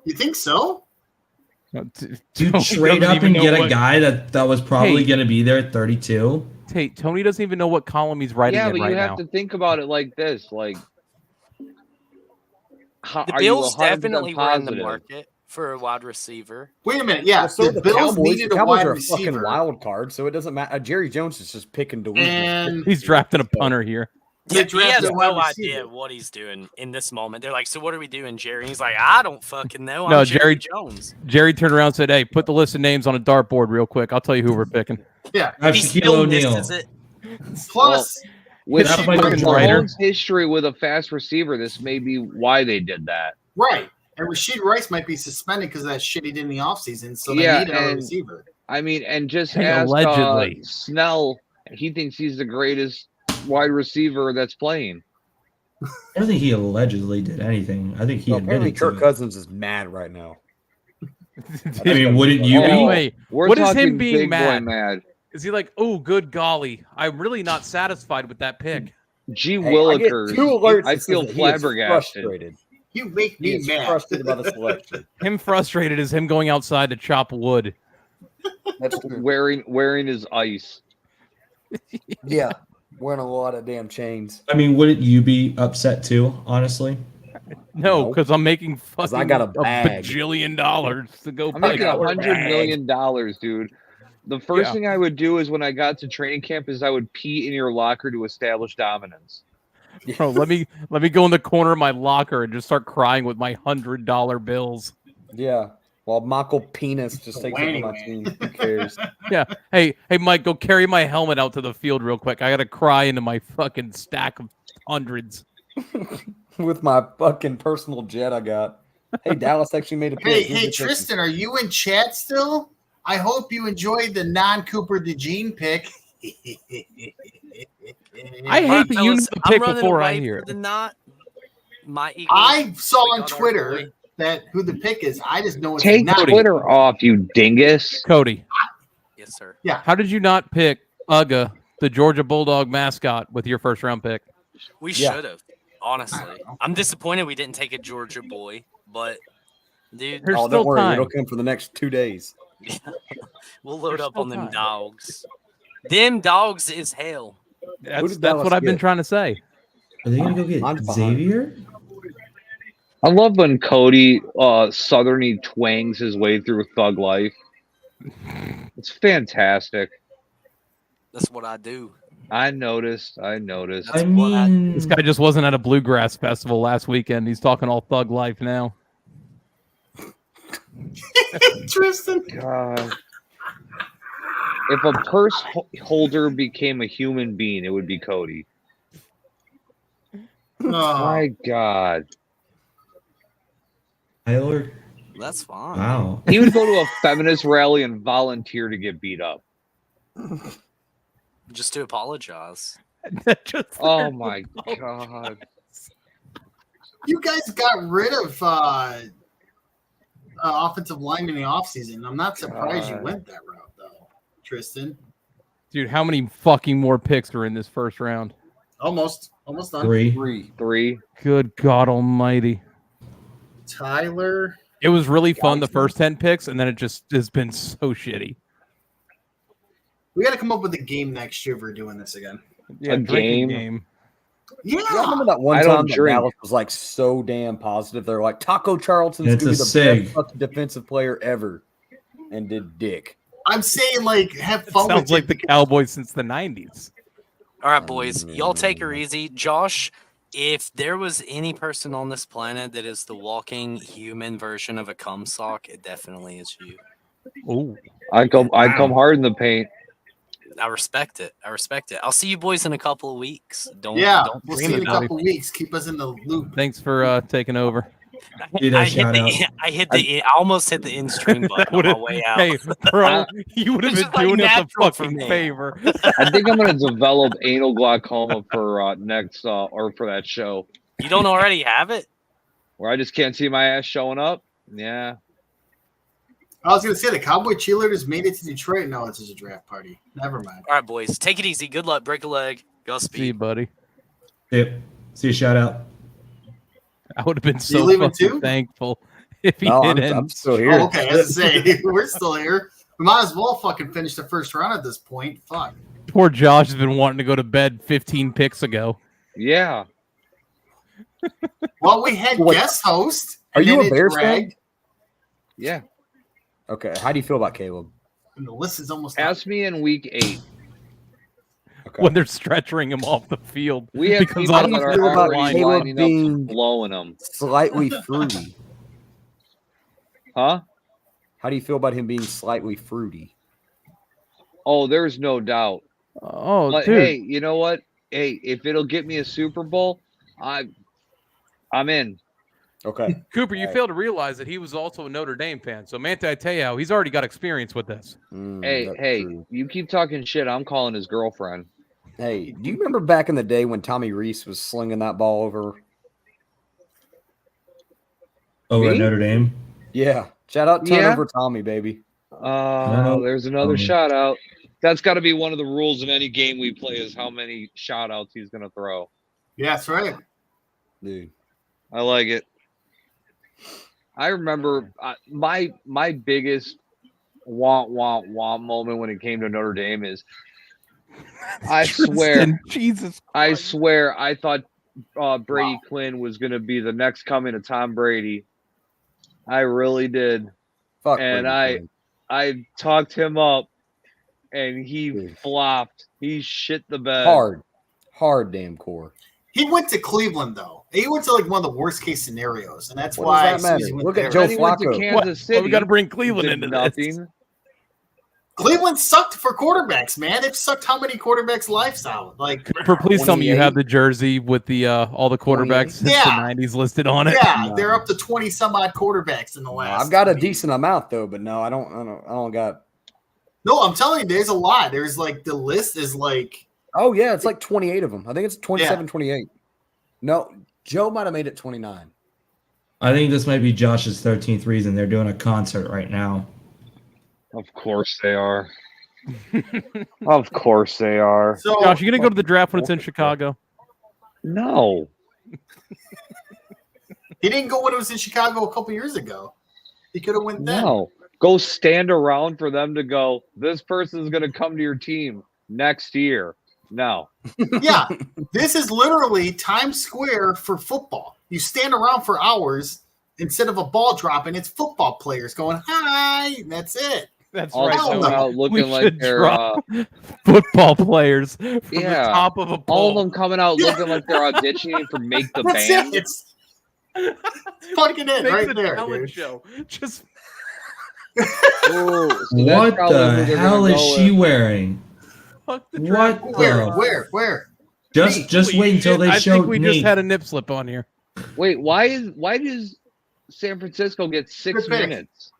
You think so? To Tony trade doesn't up even and know get a what- guy that was probably Hey. going to be there at 32. Tate, Tony doesn't even know what column he's writing yeah, in but right you have now. to think about it like this: like, how, The are you Bills 100% definitely were in the positive? market for a wide receiver. Wait a minute. Yeah, Well, so the the Bills Cowboys. needed The a Cowboys wide are a fucking receiver. wild card, so it doesn't matter. Jerry Jones is just picking delusional. And He's drafting a punter here. They He has drafted a wide no receiver. idea what he's doing in this moment. They're like, "So what are we doing, Jerry?" And he's like, "I don't fucking know. I'm No, Jerry Jerry- Jones." Jerry turned around and said, "Hey, put the list of names on a dartboard real quick. I'll tell you who we're picking." Yeah. I have He Shaquille still O'Neal. misses it. Plus, With That's Mahomes' my fucking writer. history with a fast receiver, this may be why they did that. right. And Rashid Rice might be suspended because of that shit he did in the offseason. So they Yeah, need another and- receiver. I mean, and just Hey, ask allegedly. Snell. He thinks he's the greatest wide receiver that's playing. I don't think he allegedly did anything. I think he Well, apparently, admitted to Kirk it. Cousins is mad right now. I mean, wouldn't you be? Anyway, We're what is talking him being big mad? boy mad. Is he like, oh, good golly, I'm really not satisfied with that pick? G. Hey, I get Willikers. 2 alerts I that says feel that he is flabbergasted. frustrated. You make He me is mad. frustrated by the selection. Him frustrated is him going outside to chop wood. That's true. Wearing his ice. Yeah, wearing a lot of damn chains. I mean, wouldn't you be upset too? Honestly, No, No. because I'm making 'Cause fucking I got a bag. bajillion dollars to go I'm pick making up. $100 million, dude. The first Yeah. thing I would do is when I got to training camp is I would pee in your locker to establish dominance. Bro, let me go in the corner of my locker and just start crying with my $100 bills. Yeah. While Michael Penis just takes over my team. Who cares? Yeah. Hey, Mike, go carry my helmet out to the field real quick. I got to cry into my fucking stack of hundreds. With my fucking personal jet I got. Hey, Dallas actually made a pick. Hey, Tristan, are you in chat still? I hope you enjoyed the non-Cooper DeJean pick. I hate that you knew the pick before I away hear for it. the not. My Eagles. I saw We on got our Twitter boy. that who the pick is. I just know it's Take not. Twitter off, you dingus. Cody, Yes, sir. Yeah. how did you not pick Uga, the Georgia Bulldog mascot, with your first round pick? We Yeah. should have. Honestly, I'm disappointed we didn't take a Georgia boy, but dude, There's Oh, still don't worry. time. It'll come for the next 2 days. we'll load There's up still on them time. dogs. Them dogs is hell. That's did Dallas what I've been get? trying to say. Are they gonna go get Mine's behind. Xavier? I love when Cody southerny twangs his way through Thug Life. It's fantastic. That's what I do. I noticed. I That's what mean, This guy just wasn't at a bluegrass festival last weekend. He's talking all thug life now. Tristan. God. If a purse holder became a human being, it would be Cody. Oh, My God. Tyler. that's fine. Wow. He would go to a feminist rally and volunteer to get beat up. Just to apologize. Oh my God. you guys got rid of offensive lineman in the offseason. I'm not surprised you God. went that route, though, Tristan. Dude, how many fucking more picks are in this first round? Almost done. 3. Three. Good God almighty. Tyler. It was really fun the first 10 picks, and then it just has been so shitty. We got to come up with a game next year if we're doing this again. Yeah, A drinking game? Yeah. I remember that one I time don't that drink. Dallas was like so damn positive. They're like, Taco Charlton's It's going to a be the sig. best fucking defensive player ever. And did dick. I'm saying, like, have It fun sounds with like it. the Cowboys since the 90s. All right, boys, y'all take her easy. Josh, if there was any person on this planet that is the walking human version of a cum sock, it definitely is you. Oh, I come hard in the paint. I respect it. I'll see you boys in a couple of weeks. Don't We'll dream see you in a about couple weeks. Keep us in the loop. thanks for taking over. Dude, I shout out. I almost hit the in stream button on my way out. Hey, bro, you would have It's been just, like, doing us a natural for fucking me. favor. I think I'm gonna develop anal glaucoma for next or for that show You don't already have it? where I just can't see my ass showing up. Yeah. I was going to say the Cowboy cheerleaders made it to Detroit. No, it's just a draft party. Never mind. All right, boys, take it easy. Good luck. Break a leg. Go See you, speed. buddy. Yep. See a shout out. I would have been so leaving fucking too? thankful if he No, didn't. I'm still here. Oh, okay, I was going to say, we're still here. We might as well fucking finish the first round at this point. Fuck. Poor Josh has been wanting to go to bed 15 picks ago. Yeah. Well, we had Wait, guest host. Are and you then a it Bears fan? dragged, Yeah. Okay. How do you feel about Caleb? And the list is almost Ask me in week 8. Okay. When they're stretching him off the field. We have because people I that don't are feel about already Caleb lining being- up blowing them. Slightly fruity. Huh? How do you feel about him being slightly fruity? Oh, there's no doubt. Oh, But dude. hey, you know what? Hey, if it'll get me a Super Bowl, I'm in. Okay. Cooper, you All right. fail to realize that he was also a Notre Dame fan. So Manti Te'o, he's already got experience with this. Hey, you keep talking shit. I'm calling his girlfriend. Hey, do you remember back in the day when Tommy Reese was slinging that ball over? Over at Me? Notre Dame. Yeah. Shout out Yeah. turnover Tommy, baby. No. There's another shout out. That's got to be one of the rules in any game we play is how many shout outs he's going to throw. Yeah, that's right. Dude. I like it. I remember my biggest want moment when it came to Notre Dame is I swear Jesus I swear I thought Brady Quinn was going to be the next coming of Tom Brady. I really did. Fuck And Brady Quinn. I talked him up and he flopped. He shit the bed. Hard damn core. He went to Cleveland though. He went to like one of the worst case scenarios, and that's What why does that matter? Susie went Look at there. Joe He went to Flacco. Kansas City. Well, we got to bring Cleveland did into nothing. this. Cleveland sucked for quarterbacks, man. They've sucked how many quarterbacks' lives out? Like, Cooper, please tell me you 28. have the jersey with the all the quarterbacks since Yeah. the 90s listed on it. yeah, they're up to 20 some odd quarterbacks in the last. I've got a decent amount though, but no, I don't got. No, I'm telling you, there's a lot. There's like the list is like. Oh yeah, it's like 28 of them. I think it's 27, Yeah. 28. No, Joe might have made it 29. I think this might be Josh's 13th reason. They're doing a concert right now. Of course they are. Of course they are. So, Josh, you gonna go to the draft when it's in Chicago? No. he didn't go when it was in Chicago a couple years ago. He could have went then. No. Go stand around for them to go, this person's going to come to your team next year. No. Yeah, this is literally Times Square for football. You stand around for hours instead of a ball dropping. It's football players going, hi, and that's it. That's All right. coming no. out We looking like should they're drop football players from the Yeah. top of a all pole. of them coming out looking like they're auditioning for Make the That's Band. it. It's fucking it Make right the there, talent dude. show. Just Ooh, so that's What probably the who they're hell gonna is go she with. wearing? fuck the What draft. the? Where? Just wait until they I show think we Nate. just had a nip slip on here. Wait, why does San Francisco get 6 Good pick. minutes?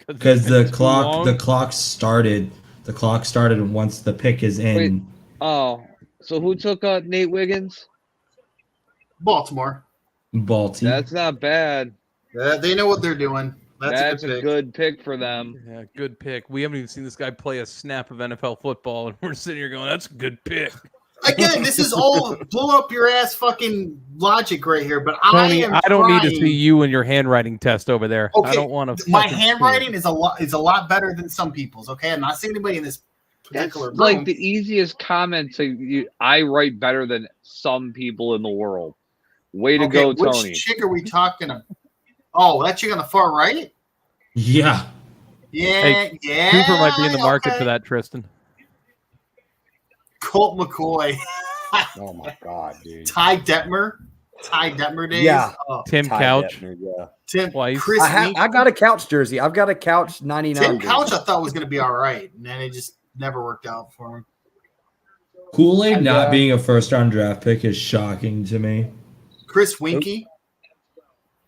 Because the it's too clock long. started. The clock started once the pick is in. Wait. Oh, so who took Nate Wiggins? Baltimore. Balti. That's not bad. They know what they're doing. That's a a good pick. good pick for them. Yeah, good pick. We haven't even seen this guy play a snap of NFL football, and we're sitting here going, "That's a good pick." Again, this is all blow up your ass fucking logic right here. But Tony, I am I don't need to trying- see you and your handwriting test over there. Okay, I don't want to. my handwriting is a lot better than some people's. Okay, I'm not seeing anybody in this That's particular room. like the easiest comment to you. I write better than some people in the world. Way to Okay, go, which Tony. chick are we talking about? Oh, that chick on the far right? Yeah. Yeah, Hey, yeah. Cooper might be in the market okay. for that, Tristan. Colt McCoy. Oh my god, dude. Ty Detmer days. Yeah. Oh, Tim Ty Couch Detmer, yeah. Tim twice. Chris Meek. I got a Couch jersey. I've got a Couch 99. Tim jersey. Couch I thought was going to be all right, and then it just never worked out for him. Kool-Aid not Yeah. being a first-round draft pick is shocking to me. Chris Winky.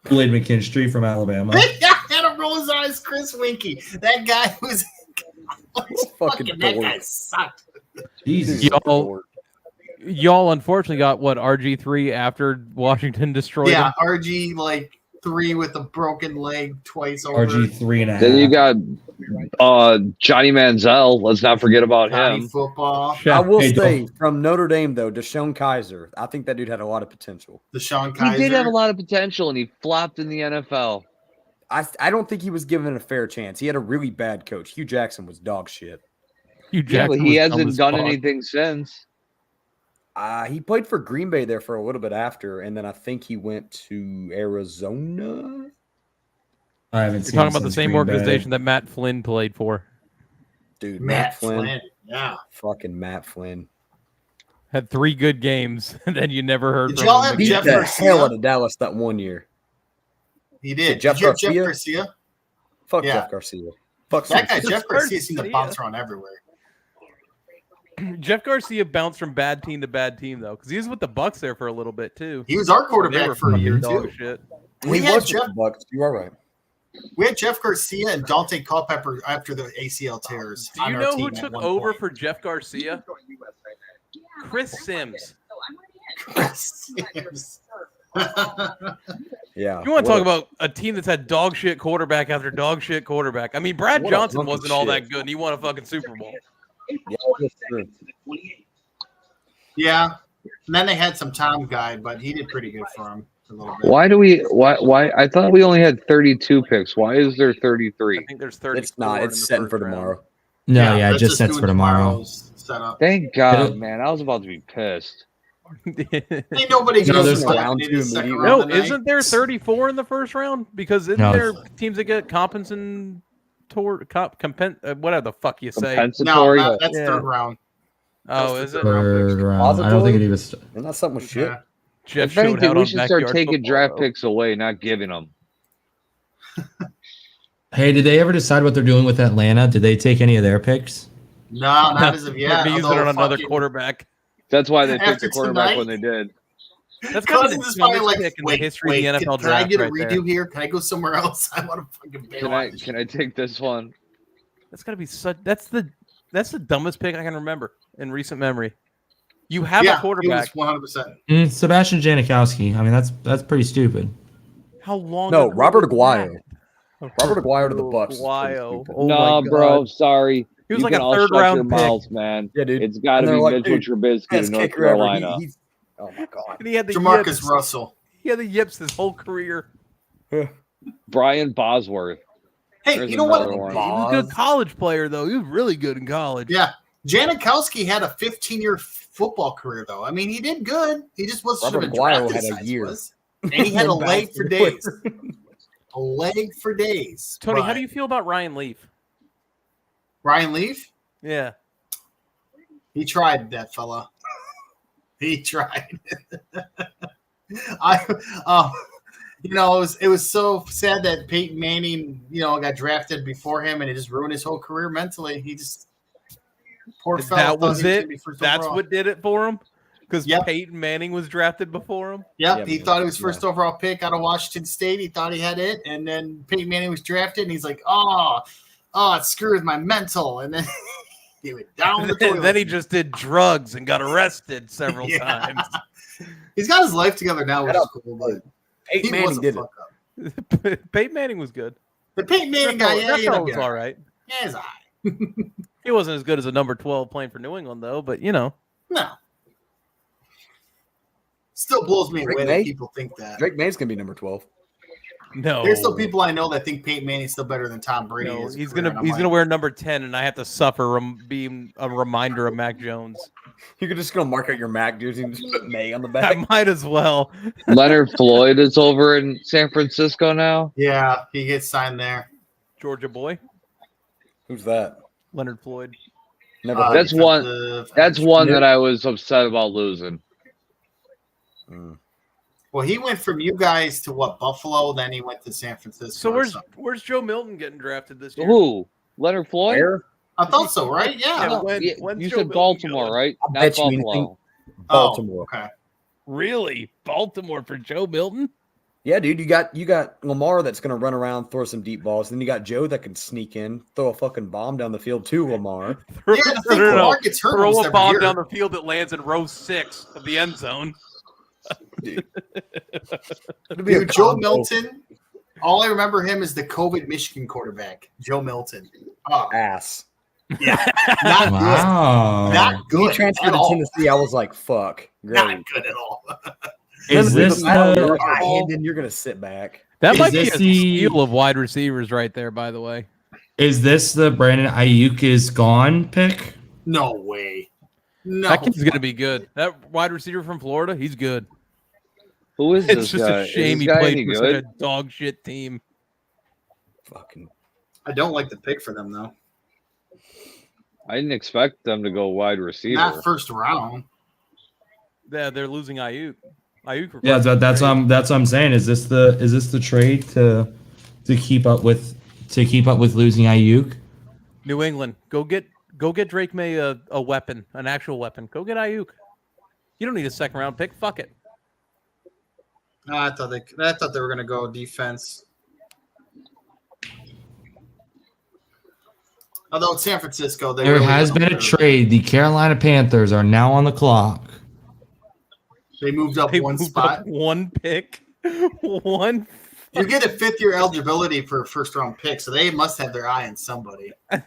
Kool-Aid McKinstry from Alabama. Had to roll his eyes. Chris Winky. That guy was Fucking that dork. guy sucked. Jesus. Y'all unfortunately got what RG3 after Washington destroyed Yeah, him. RG like 3 with a broken leg twice over. RG 3.5. Then you got Johnny Manziel. Let's not forget about Johnny him. football. I will Hey, say from Notre Dame though, Deshaun Kaiser. I think that dude had a lot of potential. Deshaun He Kaiser. did have a lot of potential, and he flopped in the NFL. I don't think he was given a fair chance. He had a really bad coach. Hugh Jackson was dog shit. Hugh Yeah, but Jackson he was dumb hasn't as done fuck. anything since. He played for Green Bay there for a little bit after, and then I think he went to Arizona. I haven't You're seen talking him about the since same Green Bay. organization that Matt Flynn played for. Dude, Matt Flynn. Yeah. Fucking Matt Flynn. Had 3 good games, and then you never heard Did from y'all him have Beat again. Jeff the Garcia? hell out of Dallas that one year. He did. Jeff Did you have Jeff Garcia? Garcia? Fuck Yeah. Jeff Garcia. Fuck That guy, Jeff Jeff Garcia, seemed to Garcia. bounce around everywhere. Jeff Garcia bounced from bad team to bad team though, because he was with the Bucks there for a little bit too. He was our They quarterback were for a year fucking dog too. shit. We He had was Jeff. with the Bucks. You are right. We had Jeff Garcia and Dante Culpepper after the ACL tears. Do on you our know team who at took one over point. for Jeff Garcia? Chris Sims. Yeah. You want to what talk about a team that's had dog shit quarterback after dog shit quarterback? I mean, Brad What a Johnson hunk of wasn't all shit. that good, and he won a fucking Super Bowl. Yeah, that's true. Yeah. And then they had some Tom guy, but he did pretty good for him for a little bit. Why? I thought we only had 32 picks. Why is there 33? I think there's 30. It's not. It's setting for tomorrow. No, yeah, it let's just sets do for tomorrow. tomorrow's setup. Thank God, It'll- man. I was about to be pissed. Ain't nobody No, goes there's to round the two second immediately. round No, of the night. isn't there 34 in the first round? Because isn't No, there it's- teams that get whatever the fuck you say? No, Compensatory. that's Yeah. third round. Oh, is it? Third round. I don't think it was. Isn't that something with shit? Yeah. Jeff If showed anything, out we on should start Backyard taking Football, draft though. picks away, not giving them. Hey, did they ever decide what they're doing with Atlanta? Did they take any of their picks? No, not as of yet. They're using it although on another fucking quarterback. That's why they took After the quarterback when tonight- they did. That's gotta be Cousins the is probably dumbest like, pick in the wait, history of the NFL can I draft get a right redo there. here? Can I go somewhere else? I want to fucking bail on this. Can I take this one? That's gotta be such. That's the dumbest pick I can remember in recent memory. You have a quarterback. 100%. Sebastian Janikowski. I mean, that's pretty stupid. How long? No, ago Robert was Aguayo. that? Robert Aguayo to the Bucks. is pretty Aguayo. stupid. Oh no, my bro. God. Sorry. He was You like can a all third shut round your pick. mouths, man. Yeah, dude. It's got to And they're be like, Mitchell dude, Trubisky best to North kicker ever. Carolina. Oh my god. And he had the Jamarcus yips. Russell. He had the yips his whole career. Brian Bosworth. Hey, There's you know what? another one. He was a good college player, though. He was really good in college. Yeah. Janikowski had a 15-year football career, though. I mean, he did good. He just wasn't Robert sort of Aguayo drafted had a as year. was. And he had a Went leg back for to days. A leg for days. Tony, how But do you feel about Ryan Leaf? Ryan Leaf? Yeah. He tried, that fella. He tried. It was so sad that Peyton Manning, got drafted before him, and it just ruined his whole career mentally. He just poor fella. That thought was he was it. gonna be first That's overall. what did it for him. Because Yep. Peyton Manning was drafted before him. Yep, Yeah, he man. thought he was first overall pick out of Washington State. He thought he had it, and then Peyton Manning was drafted, and he's like, it screwed my mental, and then he went down the toilet. And then he just did drugs and got arrested several Yeah. times. He's got his life together now, which is cool, but Peyton he Manning was a did it. fuck up. Peyton Manning was good. The Peyton Manning guy, That yeah, fellow was all right. Yeah, he's all right. He wasn't as good as a number 12 playing for New England, though. But No. Still blows me Drake away May? that people think that. Drake May's gonna be number 12. no, There's still people I know that think Peyton Manning's still better than Tom Brady. no, is. he's And I'm gonna wear number 10, and I have to suffer being a reminder of Mac Jones. You're just gonna mark out your Mac jersey and just put May on the I back. might as well. Leonard Floyd is over in San Francisco now. Yeah, he gets signed there. Georgia boy, Who's that? Leonard Floyd. Never heard That's of one. defensive- That's one that I was upset about losing. him. Well, he went from you guys to Buffalo, then he went to San Francisco. So or something. where's Joe Milton getting drafted this year? Who? Leonard Floyd? Where? I thought so, right? Yeah. Yeah, No, when- yeah, when's you Joe said Milton Baltimore, going? right? I Not bet you Buffalo. anything. Oh, Baltimore. okay. Really? Baltimore for Joe Milton? Yeah, dude, you got Lamar that's gonna run around, throw some deep balls. Then you got Joe that can sneak in, throw a fucking bomb down the field to Lamar. Yeah, I think Lamar gets hurt Throw almost a every bomb year. down the field that lands in row 6 of the end zone. It'll be a Dude, Joe combo. Milton, all I remember him is the COVID Michigan quarterback, Joe Milton. Oh, Ass. yeah. Not Wow. good. Not When good he transferred at to all. Tennessee, I was like, "Fuck, great." Not good at all. Is Then this with battle, you're the? like, "Ah, Hendon, you're gonna sit back." That Is might be a this the- steal of wide receivers right there, by the way. Is this the Brandon Ayuk is gone pick? No way. No. That kid's going to be good. That wide receiver from Florida, he's good. Who is It's this just guy? a shame is he this guy played any for good? such a dog shit team. Fucking. I don't like the pick for them, though. I didn't expect them to go wide receiver. Not first round. Yeah, they're losing Ayuk. Ayuk. Yeah, that's what I'm saying. Is this the trade to keep up with losing Ayuk? New England, go get Drake May a weapon, an actual weapon. Go get Ayuk. You don't need a second round pick. Fuck it. I thought they were gonna go defense. Although it's San Francisco, they There really has don't been a care. trade. The Carolina Panthers are now on the clock. They moved up one spot. One pick. One. You get a fifth-year eligibility for a first-round pick, so they must have their eye on somebody. I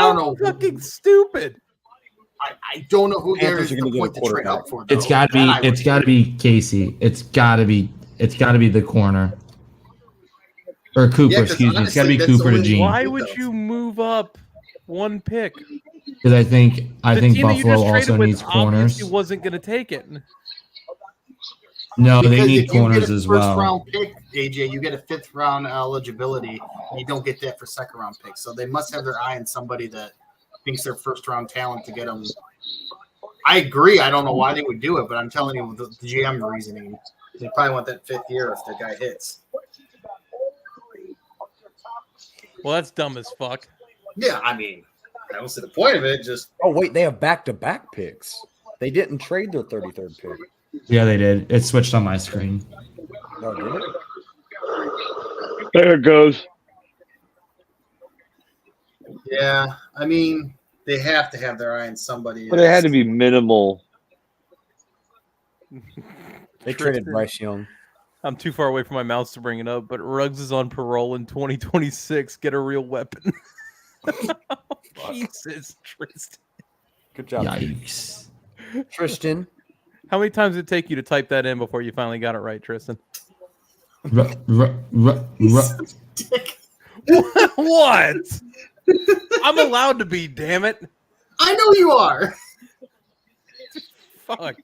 don't know. Fucking stupid. I don't know who there Panthers is are the gonna get point a to trade quarterback. up for. Though. It's got to be Casey. It's got to be the corner. Or Cooper, 'cause excuse me. It's got to honestly, be that's Cooper the to only- Gene. Why would you move up one pick? Because I think The team that you Buffalo just traded also with needs corners. obviously wasn't going to take it. No, they Because need if you corners get a as well. First-round pick, AJ, you get a fifth-round eligibility. And you don't get that for second-round picks, so they must have their eye on somebody that thinks they're first round talent to get him. I agree. I don't know why they would do it, but I'm telling you the GM reasoning. They probably want that 5th year if the guy hits. Well, that's dumb as fuck. Yeah, I mean, that was the point of it. Just wait, they have back-to-back picks. They didn't trade their 33rd pick. Yeah, they did. It switched on my screen. Oh, did it? There it goes. Yeah, I mean, they have to have their eye on somebody. But it had to be minimal. They traded Bryce Young. I'm too far away from my mouse to bring it up, but Ruggs is on parole in 2026. Get a real weapon. Jesus, Tristan. Good job. Yikes. Tristan. How many times did it take you to type that in before you finally got it right, Tristan? What? I'm allowed to be, damn it. I know you are. Fuck.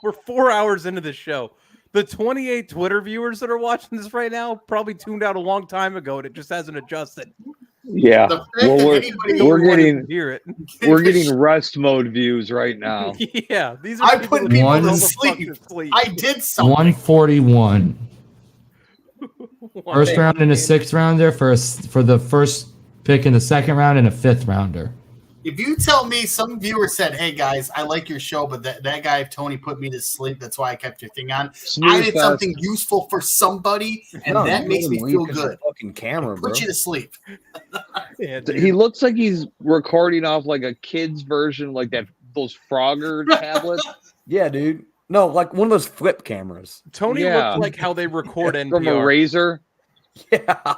We're 4 hours into the show. The 28 Twitter viewers that are watching this right now probably tuned out a long time ago and it just hasn't adjusted. Yeah. Well, we're getting rest mode views right now. Yeah. These are I put people to sleep. I did something. 141. First round and a 6th rounder for the first pick in the 2nd round and a 5th rounder. If you tell me some viewer said, "Hey guys, I like your show, but that guy Tony put me to sleep. That's why I kept your thing on." I did something useful for somebody, and that makes me feel good. Fucking camera, bro. Put you to sleep. Yeah, he looks like he's recording off like a kid's version, like those Frogger tablets. Yeah, dude. No, like one of those flip cameras. Tony looked like how they record NPR. From a razor. Yeah.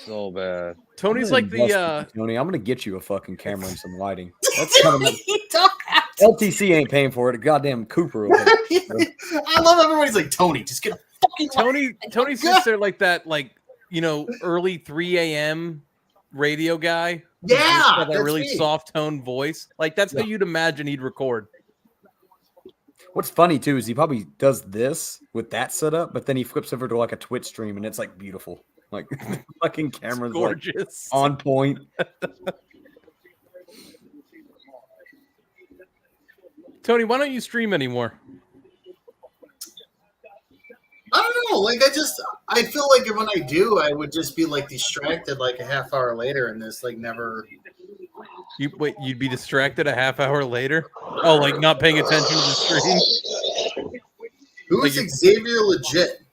So bad. Tony's like the Tony, I'm gonna get you a fucking camera and some lighting. That's kind of LTC ain't paying for it. Goddamn Cooper. Over I love everybody's like, Tony, just get a fucking Tony sits there like that, like, you know, early 3 a.m. radio guy. Yeah, that really soft tone voice. Like that's how you'd imagine he'd record. What's funny too is he probably does this with that setup, but then he flips over to like a Twitch stream and it's like beautiful. Like the fucking camera's gorgeous, like, on point. Tony, why don't you stream anymore? I don't know. Like I feel like when I do, I would just be like distracted like a half hour later, and this like never. You'd be distracted a half hour later? Oh, like not paying attention to the stream. Who's like Xavier Legit?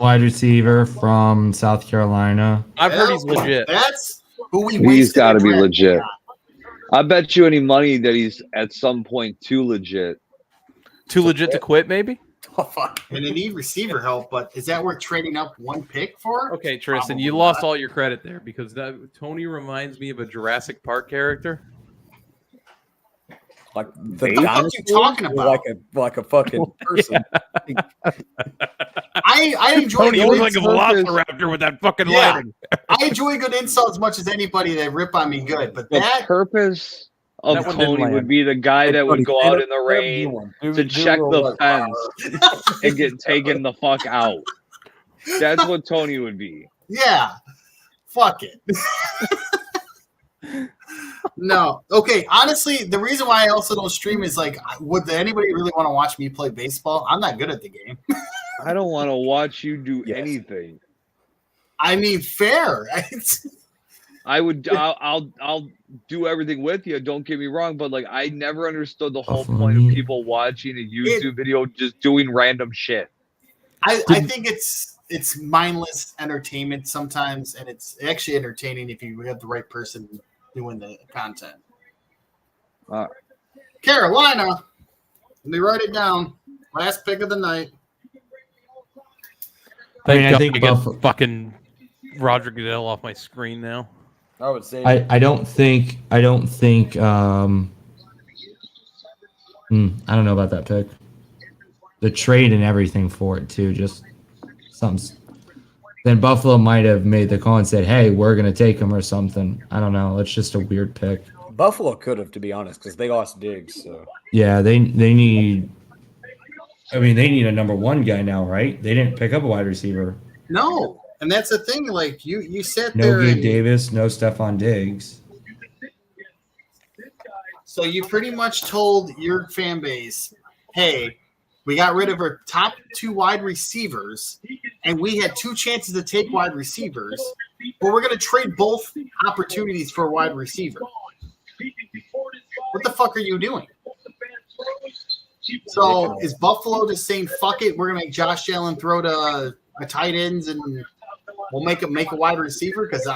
Wide receiver from South Carolina. I've heard he's legit. That's who we. He's got to be legit. I bet you any money that he's at some point too legit. Too legit to quit, maybe? Oh, fuck. And they need receiver help, but is that worth trading up one pick for? Okay, Tristan, you lost all your credit there because Tony reminds me of a Jurassic Park character. Like the what you talking about? Like a fucking person. I enjoy. Tony looks like a velociraptor with that fucking lighting. I enjoy good insult as much as anybody that rip on me good, but the that purpose of Tony would be the guy that would go out in the rain to check the fence and get taken the fuck out. That's what Tony would be. Yeah, fuck it. No. Okay. Honestly, the reason why I also don't stream is like, would anybody really want to watch me play baseball? I'm not good at the game. I don't want to watch you do anything. I mean, fair. I would. I'll do everything with you. Don't get me wrong, but like, I never understood the whole point of people watching a YouTube video just doing random shit. I think it's mindless entertainment sometimes, and it's actually entertaining if you have the right person doing the content. Carolina, let me write it down. Last pick of the night. I think I get fucking Roger Goodell off my screen now. I would say I don't think I don't know about that pick. The trade and everything for it too, just something. Then Buffalo might have made the call and said, "Hey, we're gonna take him" or something. I don't know. It's just a weird pick. Buffalo could have, to be honest, because they lost Diggs. So yeah, they need. I mean, they need a number one guy now, right? They didn't pick up a wide receiver. No, and that's the thing. Like you sat No there Gabe and Davis, no Stephon Diggs. so you pretty much told your fan base, "Hey, we got rid of our top 2 wide receivers, and we had 2 chances to take wide receivers, but we're going to trade both opportunities for a wide receiver." What the fuck are you doing? So is Buffalo just saying, "Fuck it, we're going to make Josh Allen throw to a tight ends and we'll make a wide receiver because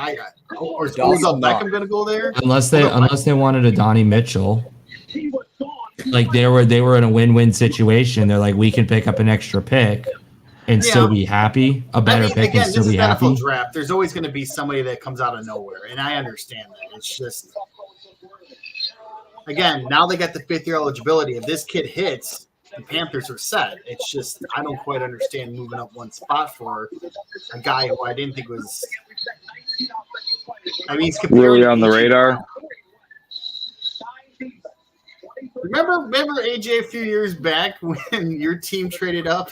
or is Odell Beckham going to go there?" Unless they wanted a Donnie Mitchell. Like they were in a win-win situation. They're like, we can pick up an extra pick and still be happy. A better pick and still be happy. NFL draft. There's always going to be somebody that comes out of nowhere, and I understand that. It's just, again, now they got the 5th-year eligibility. If this kid hits, the Panthers are set. It's just I don't quite understand moving up one spot for a guy who I didn't think was. I mean, he's Really on the radar. Remember AJ a few years back when your team traded up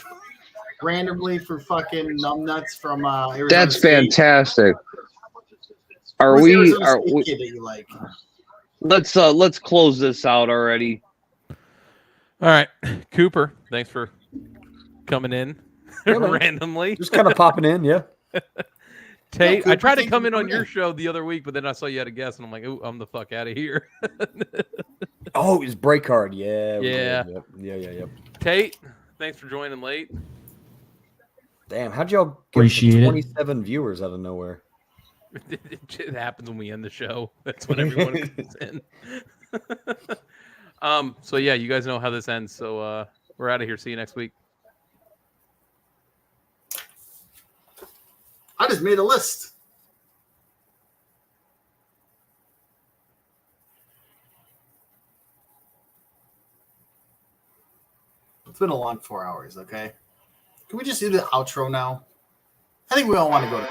randomly for fucking numbnuts from Arizona That's State? fantastic. Are Who's the we? Arizona Are State we? kid that you like? Let's close this out already. All right, Cooper. Thanks for coming in randomly. Just kind of popping in, yeah. Tate, Yeah, I tried to Cooper, come in thank you on for your show the other week, but then I saw you had a guest, and I'm like, "Ooh, I'm the fuck out of here." Oh, it was break card. Yeah. Yeah. Yep. Tate, thanks for joining late. Damn, how'd y'all get Appreciate it. 27 viewers out of nowhere? It happens when we end the show. That's when everyone comes in. So yeah, you guys know how this ends. So we're out of here. See you next week. I just made a list. It's been a long 4 hours, okay? Can we just do the outro now? I think we all want to go to